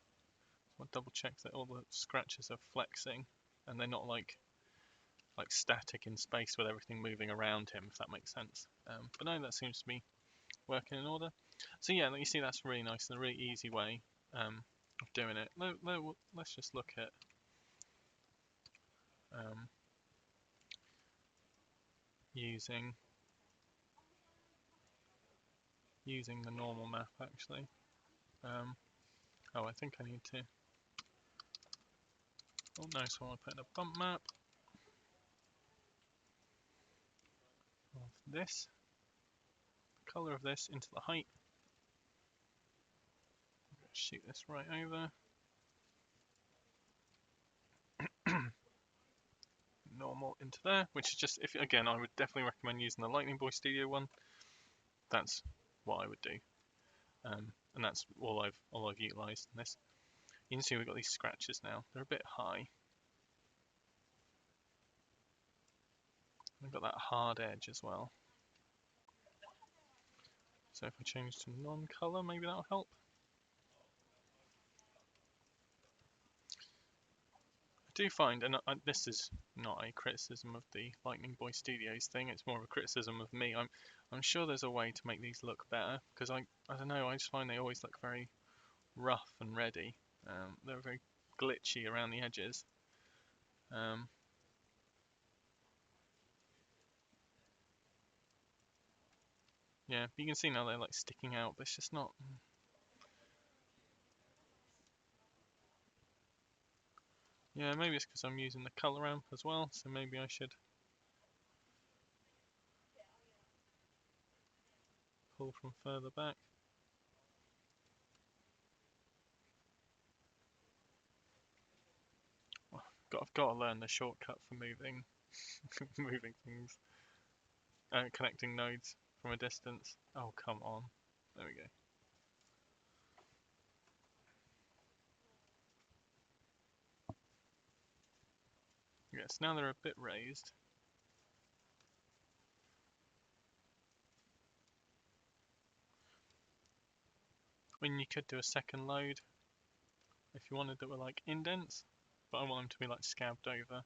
So I'll double check that all the scratches are flexing, and they're not like static in space with everything moving around him, if that makes sense. But no, that seems to be working in order. So yeah, you see that's really nice and a really easy way of doing it. Let's just look at using the normal map actually. Oh, I think I need to. Oh no, so I want to put in a bump map of this, color of this into the height. Shoot this right over. Normal into there, which is just, if again, I would definitely recommend using the Lightning Boy Studio one. That's what I would do, and that's all I've utilised in this. You can see we've got these scratches now. They're a bit high. We've got that hard edge as well. So if I change to non-color, maybe that'll help. I do find, and this is not a criticism of the Lightning Boy Studios thing, it's more of a criticism of me. I'm sure there's a way to make these look better, because I don't know, I just find they always look very rough and ready. They're very glitchy around the edges. Yeah, but you can see now they're like sticking out, but it's just not. Yeah, maybe it's because I'm using the color ramp as well, so maybe I should pull from further back. I've got to learn the shortcut for moving moving things, connecting nodes from a distance. Oh, come on. There we go. Yes, now they're a bit raised. I mean, you could do a second load if you wanted that were like indents, but I want them to be like scabbed over,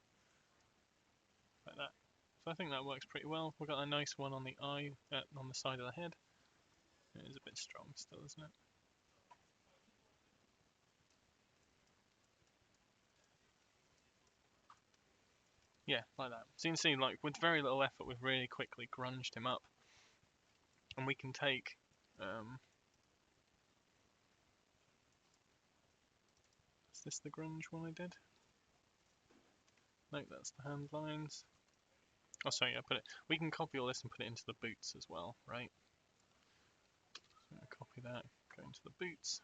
like that. So I think that works pretty well. We've got a nice one on the eye, on the side of the head. It is a bit strong still, isn't it? Yeah, like that. So you can see, like, with very little effort, we've really quickly grunged him up. And we can take, is this the grunge one I did? No, that's the hand lines. Oh, sorry, yeah, we can copy all this and put it into the boots as well, right? So copy that, go into the boots.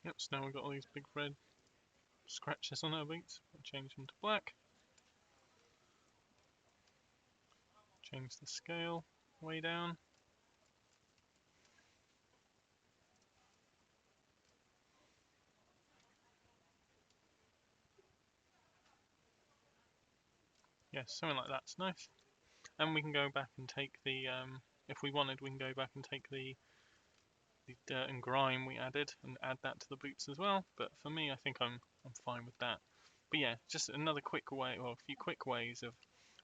Yep, so now we've got all these big red scratches on our boots. We'll change them to black. Change the scale way down. Yeah, something like that's nice. And we can go back and take the, if we wanted, we can go back and take the dirt and grime we added and add that to the boots as well. But for me, I think I'm fine with that. But yeah, just another quick way, or a few quick ways of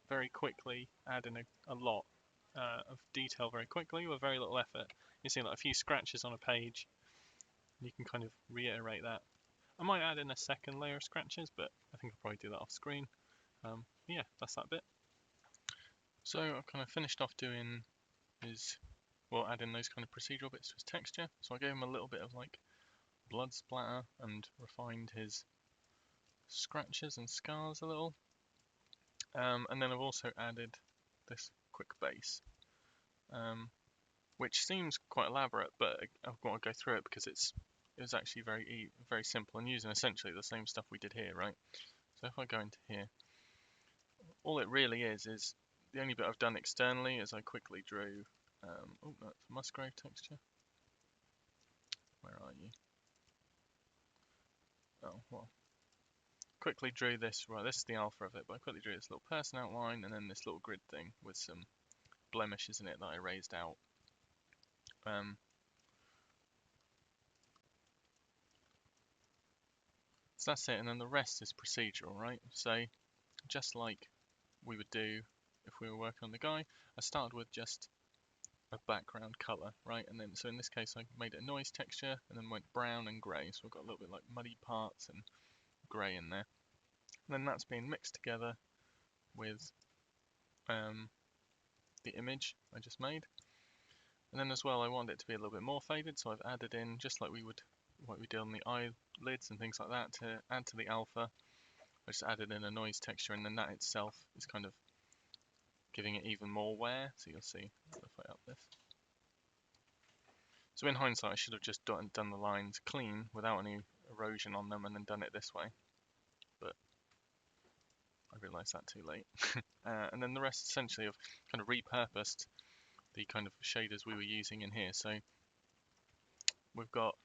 very quickly adding a lot of detail very quickly with very little effort. You see like a few scratches on a page, and you can kind of reiterate that. I might add in a second layer of scratches, but I think I'll probably do that off screen. Yeah, that's that bit. So I've kind of finished off doing his, well, adding those kind of procedural bits to his texture. So I gave him a little bit of like blood splatter and refined his scratches and scars a little. And then I've also added this quick base, which seems quite elaborate, but I've got to go through it because it was actually very simple and using essentially the same stuff we did here, right? So if I go into here, all it really is the only bit I've done externally is I quickly drew, oh no, it's Musgrave texture. Where are you? Oh, well, quickly drew this, right, this is the alpha of it, but I quickly drew this little person outline and then this little grid thing with some blemishes in it that I raised out. So that's it, and then the rest is procedural, right? So just like we would do if we were working on the guy, I started with just a background color, right? And then, so in this case, I made a noise texture and then went brown and gray. So I've got a little bit like muddy parts and gray in there. And then that's being mixed together with the image I just made. And then as well, I wanted it to be a little bit more faded, so I've added in, just like we did on the eyelids and things like that, to add to the alpha. I just added in a noise texture, and then that itself is kind of giving it even more wear. So you'll see if I up this. So in hindsight, I should have just done the lines clean without any erosion on them and then done it this way. But I realised that too late. And then the rest essentially of kind of repurposed the kind of shaders we were using in here. So we've got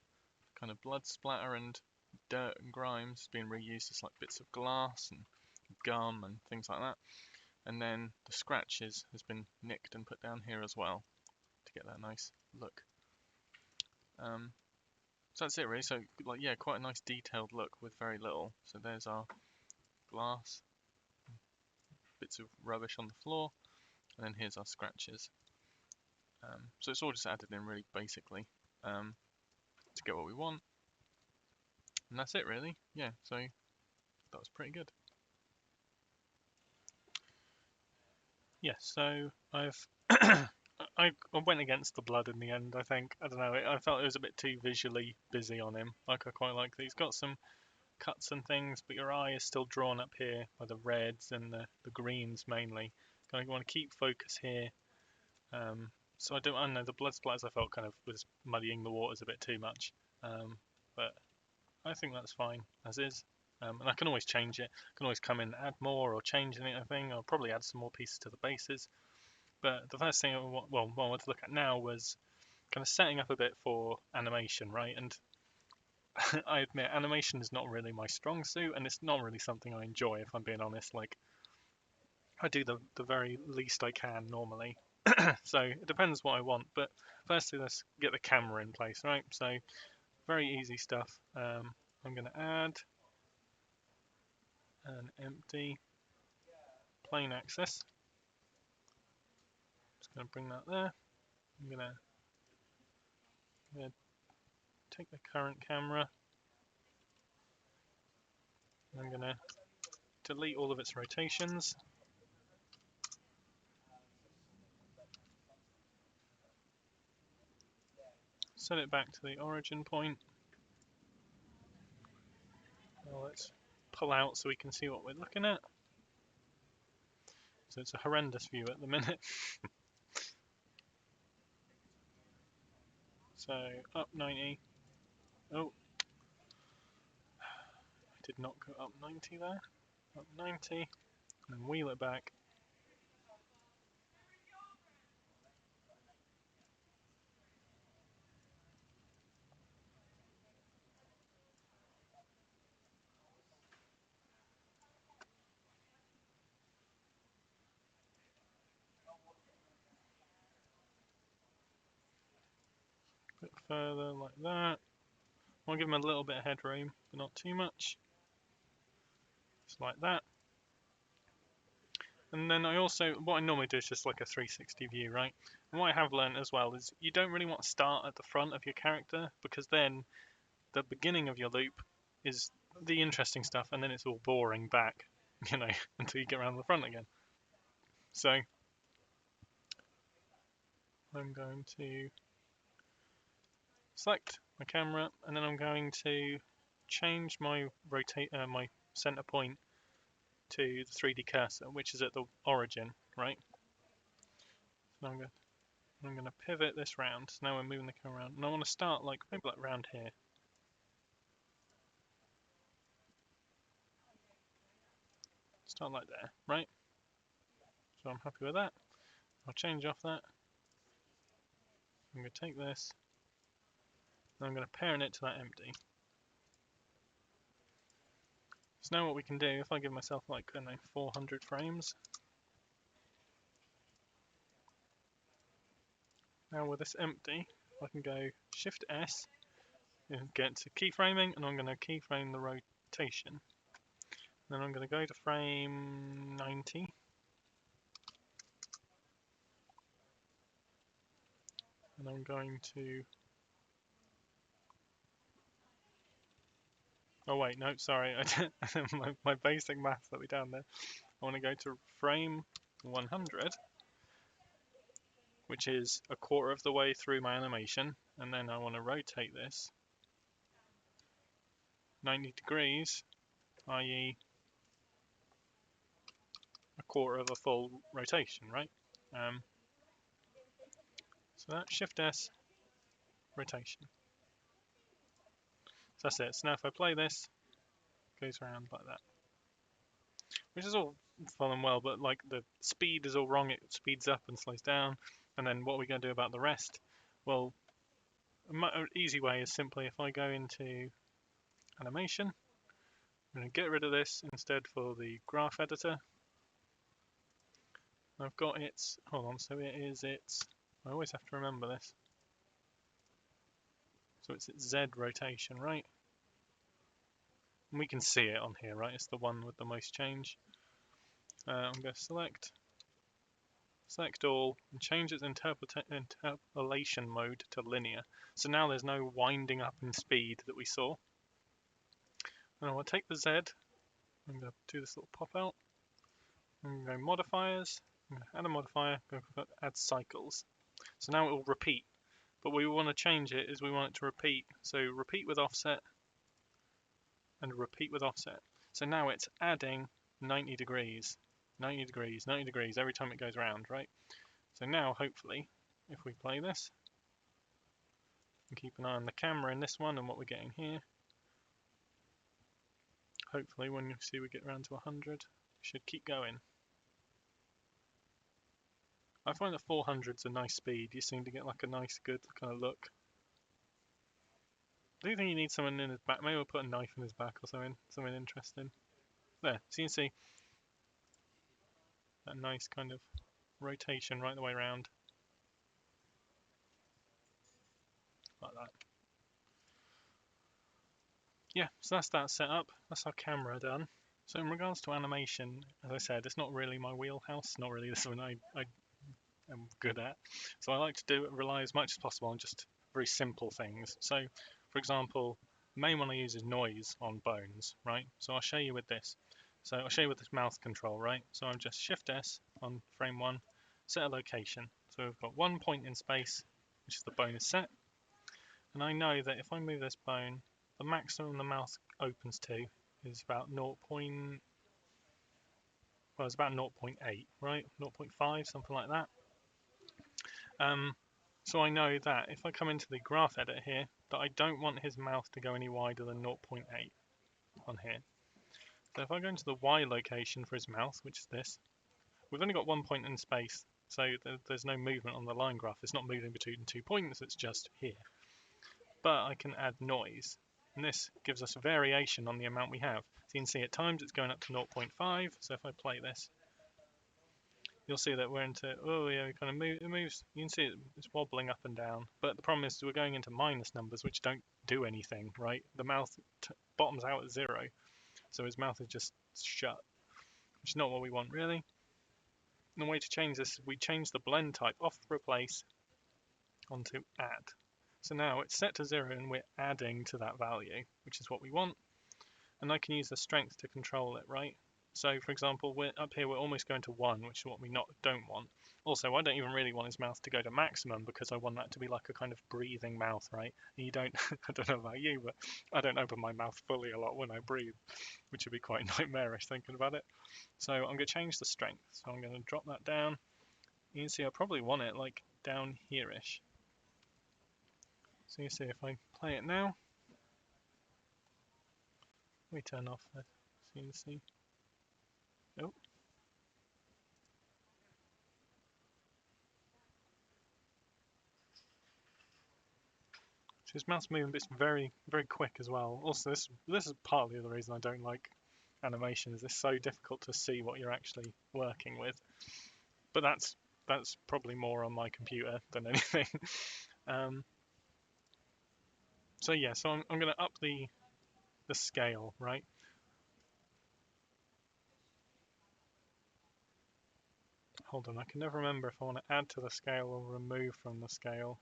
kind of blood splatter and dirt and grimes being reused as like bits of glass and gum and things like that. And then the scratches has been nicked and put down here as well to get that nice look. So that's it really. So like, yeah, quite a nice detailed look with very little. So there's our glass, bits of rubbish on the floor, and then here's our scratches. So it's all just added in really basically to get what we want. And that's it really. Yeah, so that was pretty good. Yeah, so I went against the blood in the end, I think. I don't know, I felt it was a bit too visually busy on him. Like, I quite like that he's got some cuts and things, but your eye is still drawn up here by the reds and the greens mainly. Kind of want to keep focus here, So I don't know, the blood splatters I felt kind of was muddying the waters a bit too much. But I think that's fine as is. And I can always change it. I can always come in, add more or change anything. I'll probably add some more pieces to the bases. But the first thing what I wanted to look at now was kind of setting up a bit for animation, right? And I admit animation is not really my strong suit, and it's not really something I enjoy, if I'm being honest. Like, I do the very least I can normally. So it depends what I want. But firstly, let's get the camera in place, right? So very easy stuff. I'm going to add an empty plane axis. Just going to bring that there. I'm going to take the current camera. I'm going to delete all of its rotations. Set it back to the origin point. Now let's pull out so we can see what we're looking at. So it's a horrendous view at the minute. So up 90. Oh, I did not go up 90 there. Up 90, and then wheel it back. A bit further like that. I'll give him a little bit of headroom, but not too much. Just like that. And then what I normally do is just like a 360 view, right? And what I have learned as well is you don't really want to start at the front of your character, because then the beginning of your loop is the interesting stuff, and then it's all boring back, until you get around the front again. So I'm going to select my camera, and then I'm going to change my my center point to the 3D cursor, which is at the origin, right? So I'm going to pivot this round. So now we're moving the camera around, and I want to start maybe like around here. Start like there, right? So I'm happy with that. I'll change off that. I'm going to take this, and I'm going to parent it to that empty. So now what we can do, if I give myself 400 frames. Now with this empty, I can go Shift S and get to keyframing, and I'm going to keyframe the rotation. Then I'm going to go to frame 90. And I'm going to... Oh wait, no, sorry. my basic maths let me down there. I want to go to frame 100, which is a quarter of the way through my animation. And then I want to rotate this 90 degrees, i.e. a quarter of a full rotation, right? So that's Shift S, rotation. So that's it. So now if I play this, it goes around like that. Which is all fun and well, but the speed is all wrong. It speeds up and slows down. And then what are we going to do about the rest? Well, an easy way is simply if I go into animation, I'm going to get rid of this instead for the graph editor. I've got its, hold on, so I always have to remember this. So it's its Z rotation, right? And we can see it on here, right? It's the one with the most change. I'm going to select all, and change its interpolation mode to linear. So now there's no winding up in speed that we saw. And I will take the Z, I'm going to do this little pop out. I'm going to go modifiers, I'm going to add a modifier, I'm going to add cycles. So now it will repeat, but we want to change it is we want it to repeat. So repeat with offset and repeat with offset. So now it's adding 90 degrees, 90 degrees, 90 degrees every time it goes around, right? So now hopefully if we play this, and keep an eye on the camera in this one and what we're getting here. Hopefully when you see we get around to 100, we should keep going. I find that 400's a nice speed. You seem to get like a nice, good kind of look. I do think you need someone in his back. Maybe we'll put a knife in his back or something interesting. There, so you can see that nice kind of rotation right the way around. Like that. Yeah, so that's that set up. That's our camera done. So in regards to animation, as I said, it's not really my wheelhouse. Not really this one I am good at. So I like to rely as much as possible on just very simple things. So, for example, the main one I use is noise on bones, right? So I'll show you with this. So I'll show you with this mouse control, right? So I'm just Shift S on frame 1, set a location. So we've got one point in space, which is the bone is set. And I know that if I move this bone, the maximum the mouse opens to is about 0.8, right? 0.5, something like that. So I know that if I come into the graph editor here, that I don't want his mouth to go any wider than 0.8 on here. So if I go into the Y location for his mouth, which is this, we've only got one point in space, so there's no movement on the line graph. It's not moving between 2 points, it's just here. But I can add noise, and this gives us a variation on the amount we have. So you can see at times it's going up to 0.5, so if I play this, you'll see that we're into, oh yeah, it kind of moves, you can see it's wobbling up and down. But the problem is we're going into minus numbers, which don't do anything, right? The mouth bottoms out at 0, so his mouth is just shut, which is not what we want really. And the way to change this, we change the blend type off replace onto add. So now it's set to 0 and we're adding to that value, which is what we want. And I can use the strength to control it, right? So for example, we're up here, we're almost going to 1, which is what we don't want. Also, I don't even really want his mouth to go to maximum because I want that to be like a kind of breathing mouth, right? And you don't, I don't know about you, but I don't open my mouth fully a lot when I breathe, which would be quite nightmarish thinking about it. So I'm going to change the strength. So I'm going to drop that down. You can see I probably want it like down here-ish. So you see if I play it now, we turn off the CNC. Oh. So his mouse movement is very, very quick as well. Also, this is partly the reason I don't like animations. It's so difficult to see what you're actually working with. But that's probably more on my computer than anything. So yeah, so I'm going to up the scale, right? Hold on, I can never remember if I want to add to the scale or remove from the scale.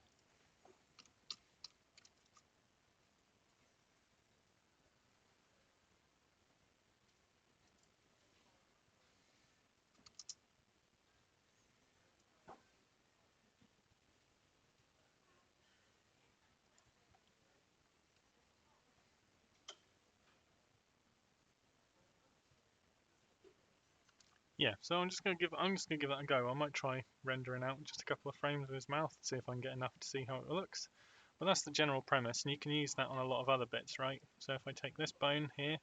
Yeah, so I'm just gonna give that a go. I might try rendering out just a couple of frames of his mouth, see if I can get enough to see how it looks. But that's the general premise, and you can use that on a lot of other bits, right? So if I take this bone here,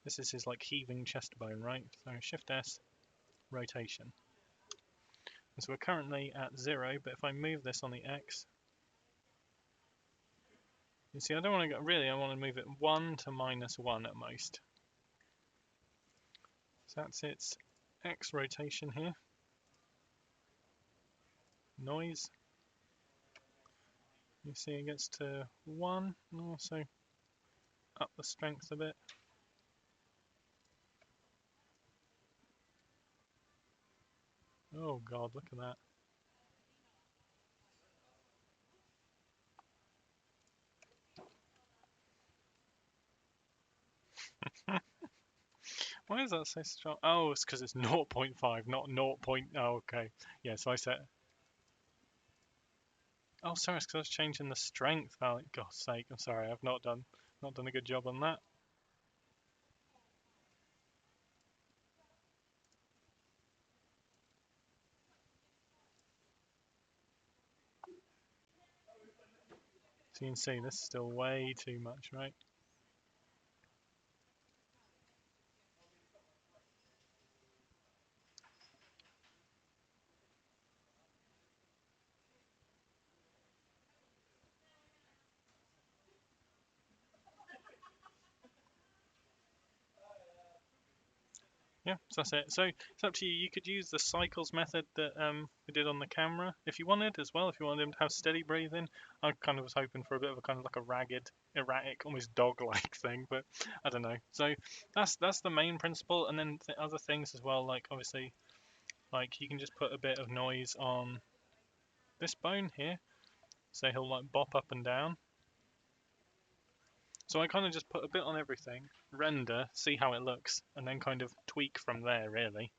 this is his like heaving chest bone, right? So Shift S, rotation. And so we're currently at 0, but if I move this on the X, you see I don't want to go, really I want to move it 1 to -1 at most. So that's its X rotation here. Noise. You see it gets to 1, and also up the strength a bit. Oh god, look at that. Why is that so strong? Oh, it's because it's 0.5, not 0. Oh, okay. Yeah, so I set. Oh, sorry, it's because I was changing the strength value. God's sake, I'm sorry, I've not done a good job on that. So you can see this is still way too much, right? Yeah, so that's it. So it's up to you. You could use the cycles method that we did on the camera if you wanted as well. If you wanted him to have steady breathing, I kind of was hoping for a bit of a kind of like a ragged, erratic, almost dog-like thing, but I don't know. So that's the main principle, and then other things as well. Like obviously, like you can just put a bit of noise on this bone here, so he'll like bop up and down. So I kind of just put a bit on everything, render, see how it looks, and then kind of tweak from there, really.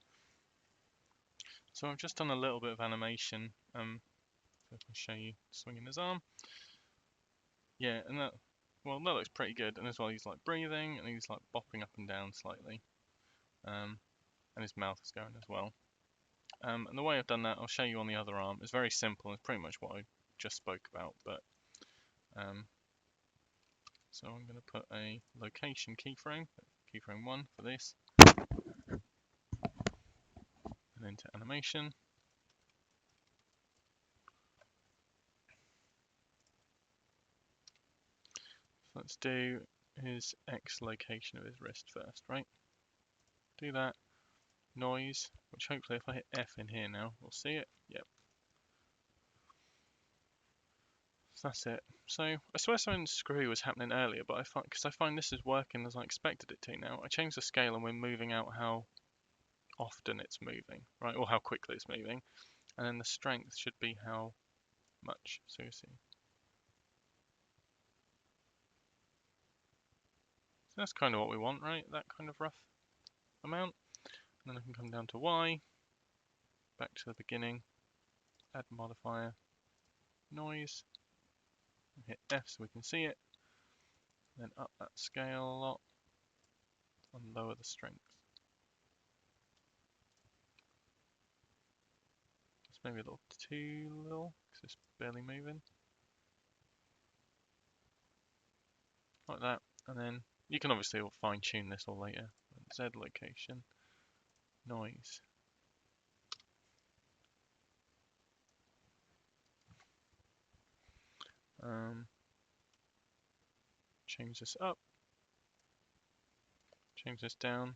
So I've just done a little bit of animation. So if I show you swinging his arm, yeah, and well, that looks pretty good. And as well, he's like breathing and he's like bopping up and down slightly, and his mouth is going as well. And the way I've done that, I'll show you on the other arm. It's very simple. It's pretty much what I just spoke about, but so I'm going to put a location keyframe 1 for this, and into animation. So let's do his X location of his wrist first, right? Do that. Noise, which hopefully if I hit F in here now, we'll see it. Yep. So that's it. So I swear something screwy was happening earlier, but I find this is working as I expected it to now. I changed the scale and we're moving out how often it's moving, right? Or how quickly it's moving. And then the strength should be how much. So you see. So that's kind of what we want, right? That kind of rough amount. And then I can come down to Y, back to the beginning, add modifier, noise, and hit F so we can see it. Then up that scale a lot and lower the strength. It's maybe a little too little because it's barely moving. Like that. And then you can obviously fine tune this all later. Z location, noise. Change this up, change this down.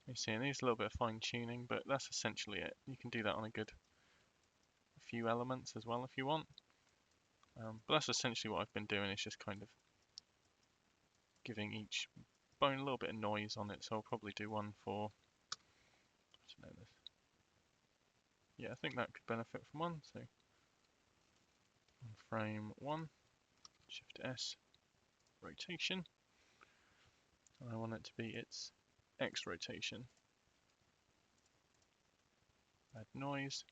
You see, it needs a little bit of fine tuning, but that's essentially it. You can do that on a few elements as well if you want. But that's essentially what I've been doing. It's just kind of giving each bone a little bit of noise on it. So I'll probably do one for, I don't know this. Yeah, I think that could benefit from one. So on frame 1, Shift S, rotation. And I want it to be its X rotation. Add noise.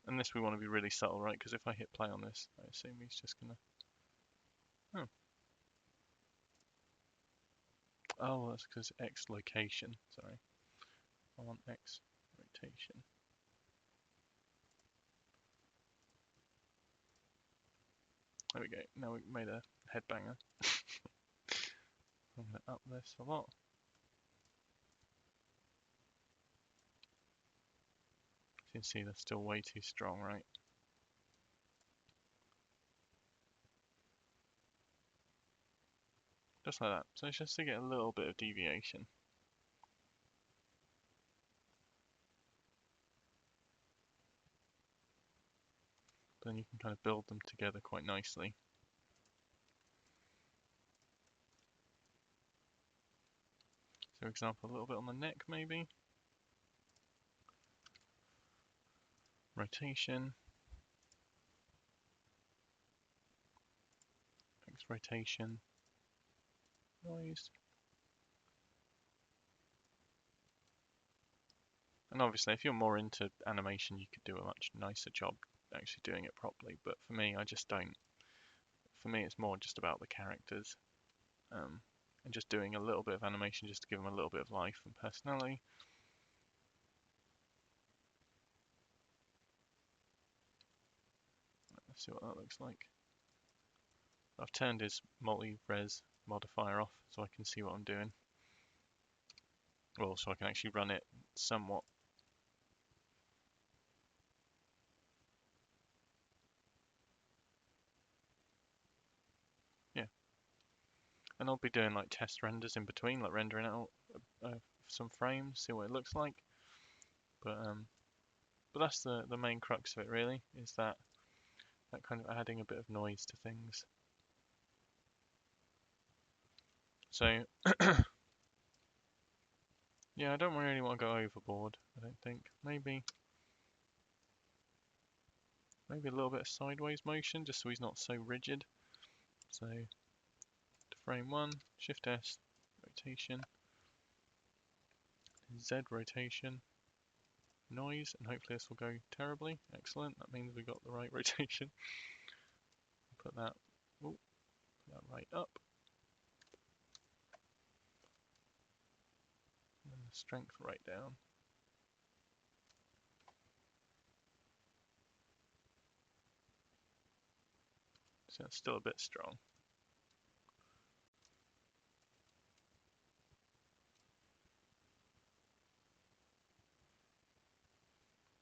And this we want to be really subtle, right? Because if I hit play on this, I assume he's just gonna. Oh, that's because X location. Sorry, I want X rotation. There we go. Now we made a headbanger. I'm gonna up this a lot. You can see that's still way too strong, right? Just like that. So it's just to get a little bit of deviation. Then you can kind of build them together quite nicely. So, for example, a little bit on the neck, maybe. Rotation. X rotation. Noise. And obviously, if you're more into animation, you could do a much nicer job actually doing it properly. But for me, I just don't. For me, it's more just about the characters. And and just doing a little bit of animation just to give them a little bit of life and personality. Let's see what that looks like. I've turned his multi-res modifier off so I can see what I'm doing. Well, so I can actually run it somewhat. Yeah. And I'll be doing like test renders in between, like rendering out some frames, see what it looks like. But that's the main crux of it really, is that kind of adding a bit of noise to things. So yeah, I don't really want to go overboard, I don't think. Maybe a little bit of sideways motion, just so he's not so rigid. So to frame 1, Shift S, rotation, Z rotation, noise, and hopefully this will go terribly. Excellent, that means we got the right rotation. Put that, put that right up. And the strength right down. So it's still a bit strong.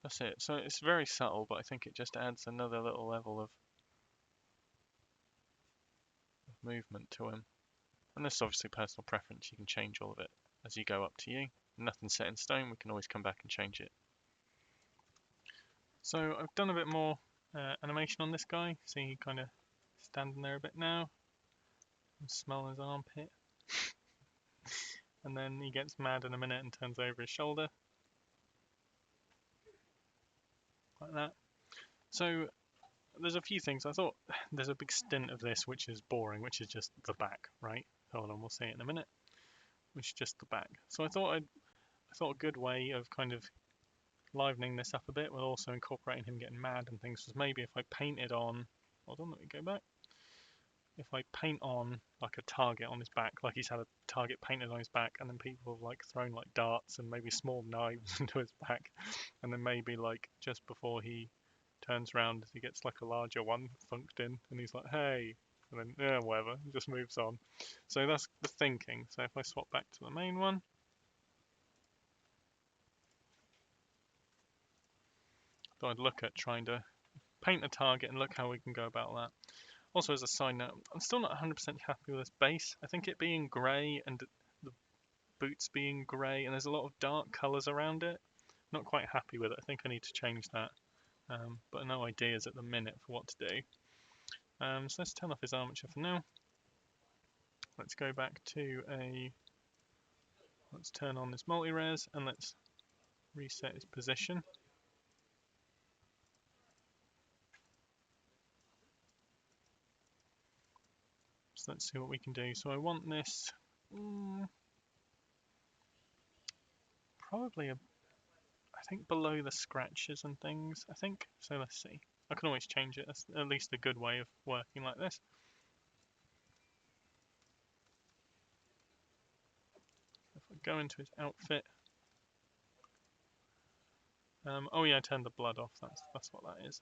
That's it. So it's very subtle, but I think it just adds another little level of movement to him. And this is obviously personal preference. You can change all of it as you go up to you. Nothing's set in stone. We can always come back and change it. So I've done a bit more animation on this guy. See, he kind of standing there a bit now. I'm smelling his armpit. And then he gets mad in a minute and turns over his shoulder. Like that. So there's a few things. I thought there's a big stint of this which is boring, which is just the back, right? Hold on, we'll see it in a minute. Which is just the back. So I thought a good way of kind of livening this up a bit while also incorporating him getting mad and things was maybe if I painted on, hold on, let me go back. If I paint on like a target on his back, like he's had a target painted on his back, and then people have like thrown like darts and maybe small knives into his back, and then maybe like just before he turns around, he gets like a larger one thunked in, and he's like, hey, and then yeah, whatever, he just moves on. So that's the thinking. So if I swap back to the main one, so I'd look at trying to paint a target and look how we can go about that. Also, as a side note, I'm still not 100% happy with this base. I think it being grey and the boots being grey, and there's a lot of dark colours around it. Not quite happy with it. I think I need to change that. But no ideas at the minute for what to do. So let's turn off his armature for now. Let's go back to let's turn on this multi-res and let's reset his position. So let's see what we can do. So I want this probably I think below the scratches and things, I think. So let's see. I can always change it. That's at least a good way of working like this. If I go into his outfit. Oh yeah, I turned the blood off. That's what that is.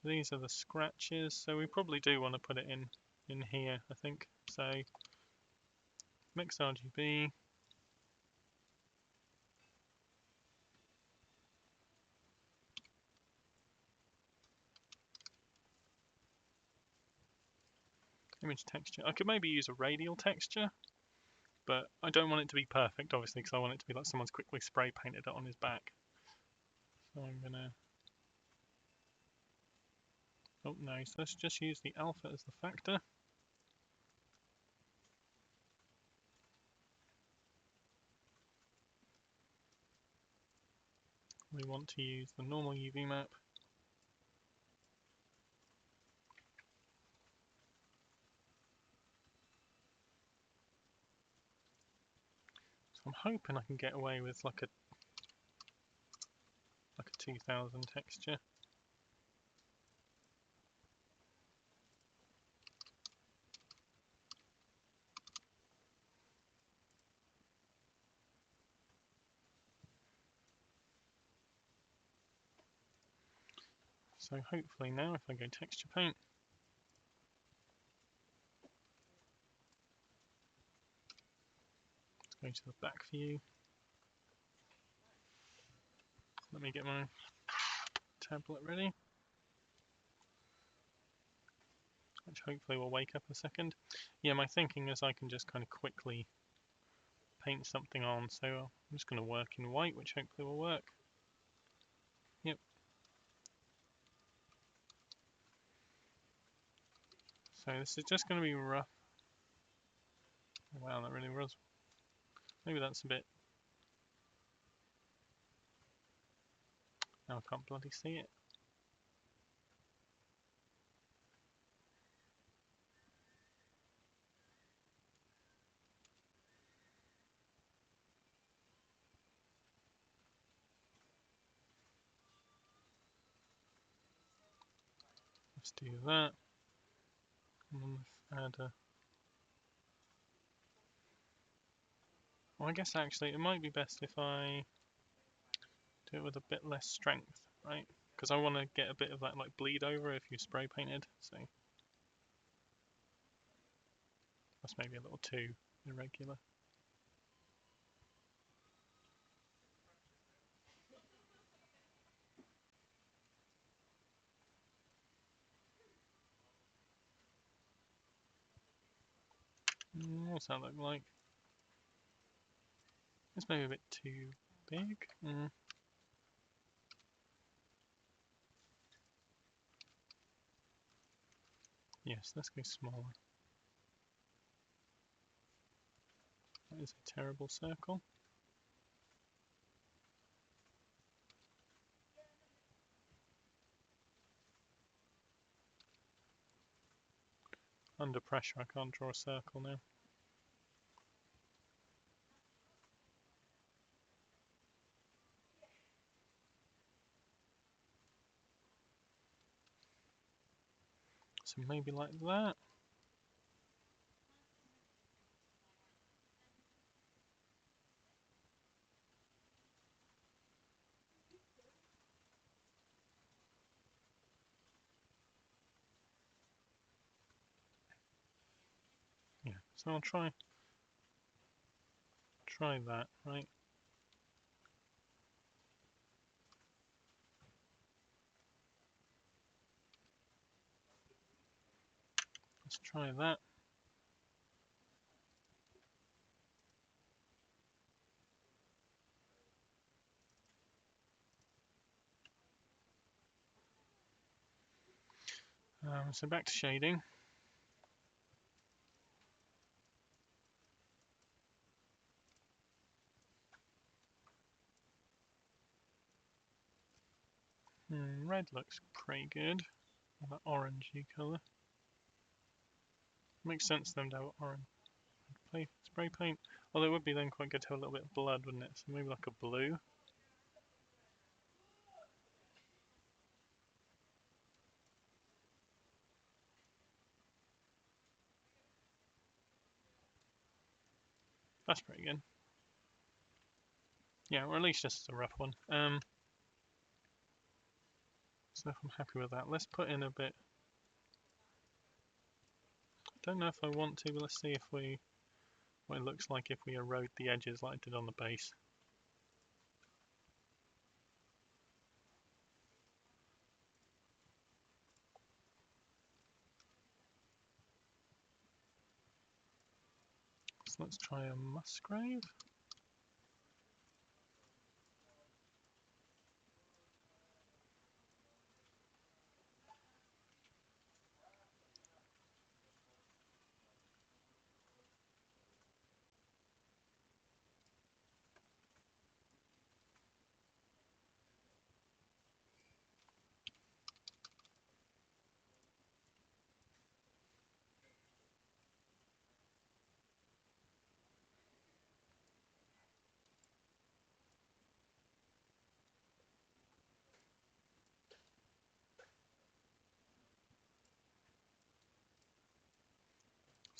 So these are the scratches. So we probably do want to put it in here, I think. So mix RGB. Image texture. I could maybe use a radial texture, but I don't want it to be perfect, obviously, because I want it to be like someone's quickly spray painted it on his back. So I'm gonna. Oh no, so let's just use the alpha as the factor. We want to use the normal UV map. So I'm hoping I can get away with like a 2000 texture. So hopefully now if I go texture paint, let's go to the back view. Let me get my tablet ready, which hopefully will wake up in a second. Yeah, my thinking is I can just kind of quickly paint something on, so I'm just going to work in white, which hopefully will work. Yep. So this is just going to be rough. Wow, that really was. Maybe that's a bit. Now I can't bloody see it. Let's do that. And then let's add a. Well, I guess actually it might be best if I do it with a bit less strength, right? Because I want to get a bit of that like bleed over if you spray painted. So that's maybe a little too irregular. What's that look like? It's maybe a bit too big. Yes, let's go smaller. That is a terrible circle. Under pressure, I can't draw a circle now. So maybe like that. Yeah, so I'll try that, right? Let's try that. So back to shading. Red looks pretty good. That orangey colour. Makes sense for them to have orange spray paint. Although it would be then quite good to have a little bit of blood, wouldn't it? So maybe like a blue. That's pretty good. Yeah, or at least just a rough one. So if I'm happy with that, let's put in a bit. I don't know if I want to, but let's see if what it looks like if we erode the edges like I did on the base. So let's try a Musgrave.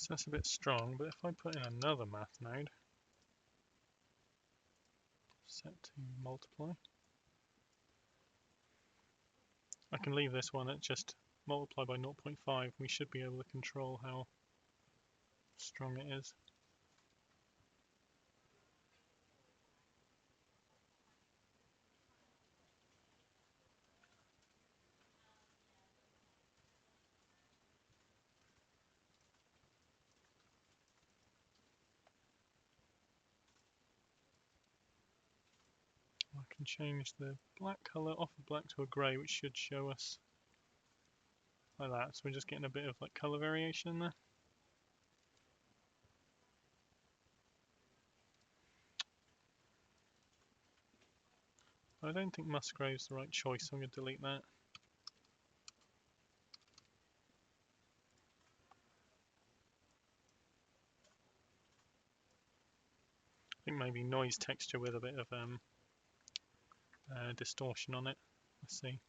So that's a bit strong, but if I put in another math node, set to multiply, I can leave this one at just multiply by 0.5. We should be able to control how strong it is. I can change the black colour off of black to a grey, which should show us like that. So we're just getting a bit of like colour variation there. I don't think Musgrove's the right choice, so I'm going to delete that. I think maybe noise texture with a bit of distortion on it. Let's see.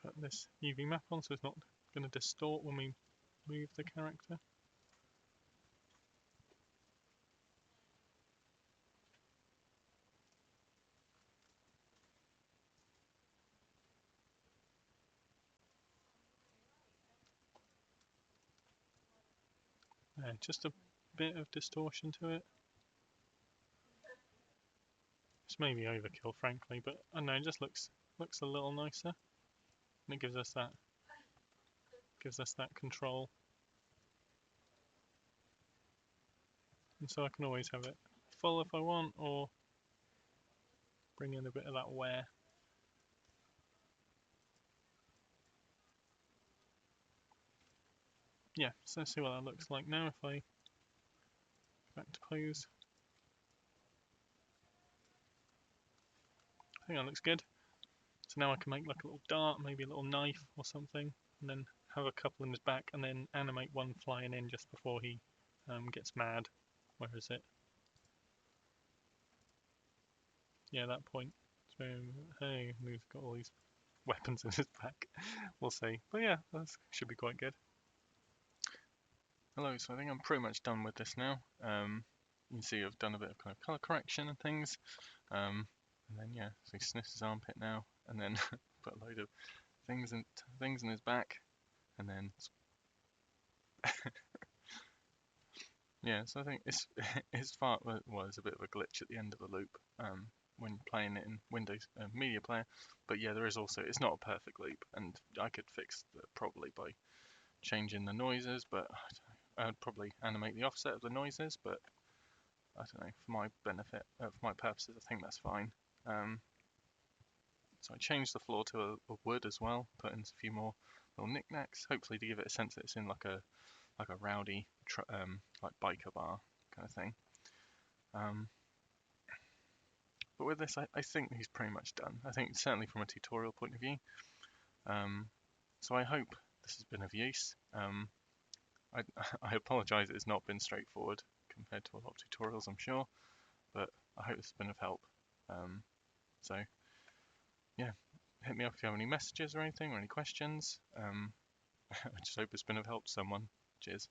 Put this UV map on so it's not going to distort when we move the character. Just a bit of distortion to it. It's maybe overkill, frankly, but I don't know, it just looks a little nicer, and it gives us that control. And so I can always have it full if I want, or bring in a bit of that wear. Yeah, so let's see what that looks like now if I go back to pose. I think that looks good. So now I can make like a little dart, maybe a little knife or something, and then have a couple in his back, and then animate one flying in just before he gets mad. Where is it? Yeah, that point. So, hey, he's got all these weapons in his back. We'll see. But yeah, that should be quite good. Hello, so I think I'm pretty much done with this now. You can see I've done a bit of kind of color correction and things. And then yeah, so he sniffs his armpit now, and then put a load of things in his back, and then yeah. So I think his fart was a bit of a glitch at the end of the loop when playing it in Windows Media Player. But yeah, there is also, it's not a perfect loop, and I could fix that probably by changing the noises, but I'd probably animate the offset of the noises, but I don't know, for my benefit, for my purposes, I think that's fine. So I changed the floor to a wood as well, put in a few more little knickknacks, hopefully to give it a sense that it's in like a rowdy like biker bar kind of thing. But with this, I think he's pretty much done. I think certainly from a tutorial point of view. So I hope this has been of use. I apologise it's not been straightforward compared to a lot of tutorials, I'm sure, but I hope this has been of help. So yeah, hit me up if you have any messages or anything or any questions. I just hope it's been of help to someone. Cheers.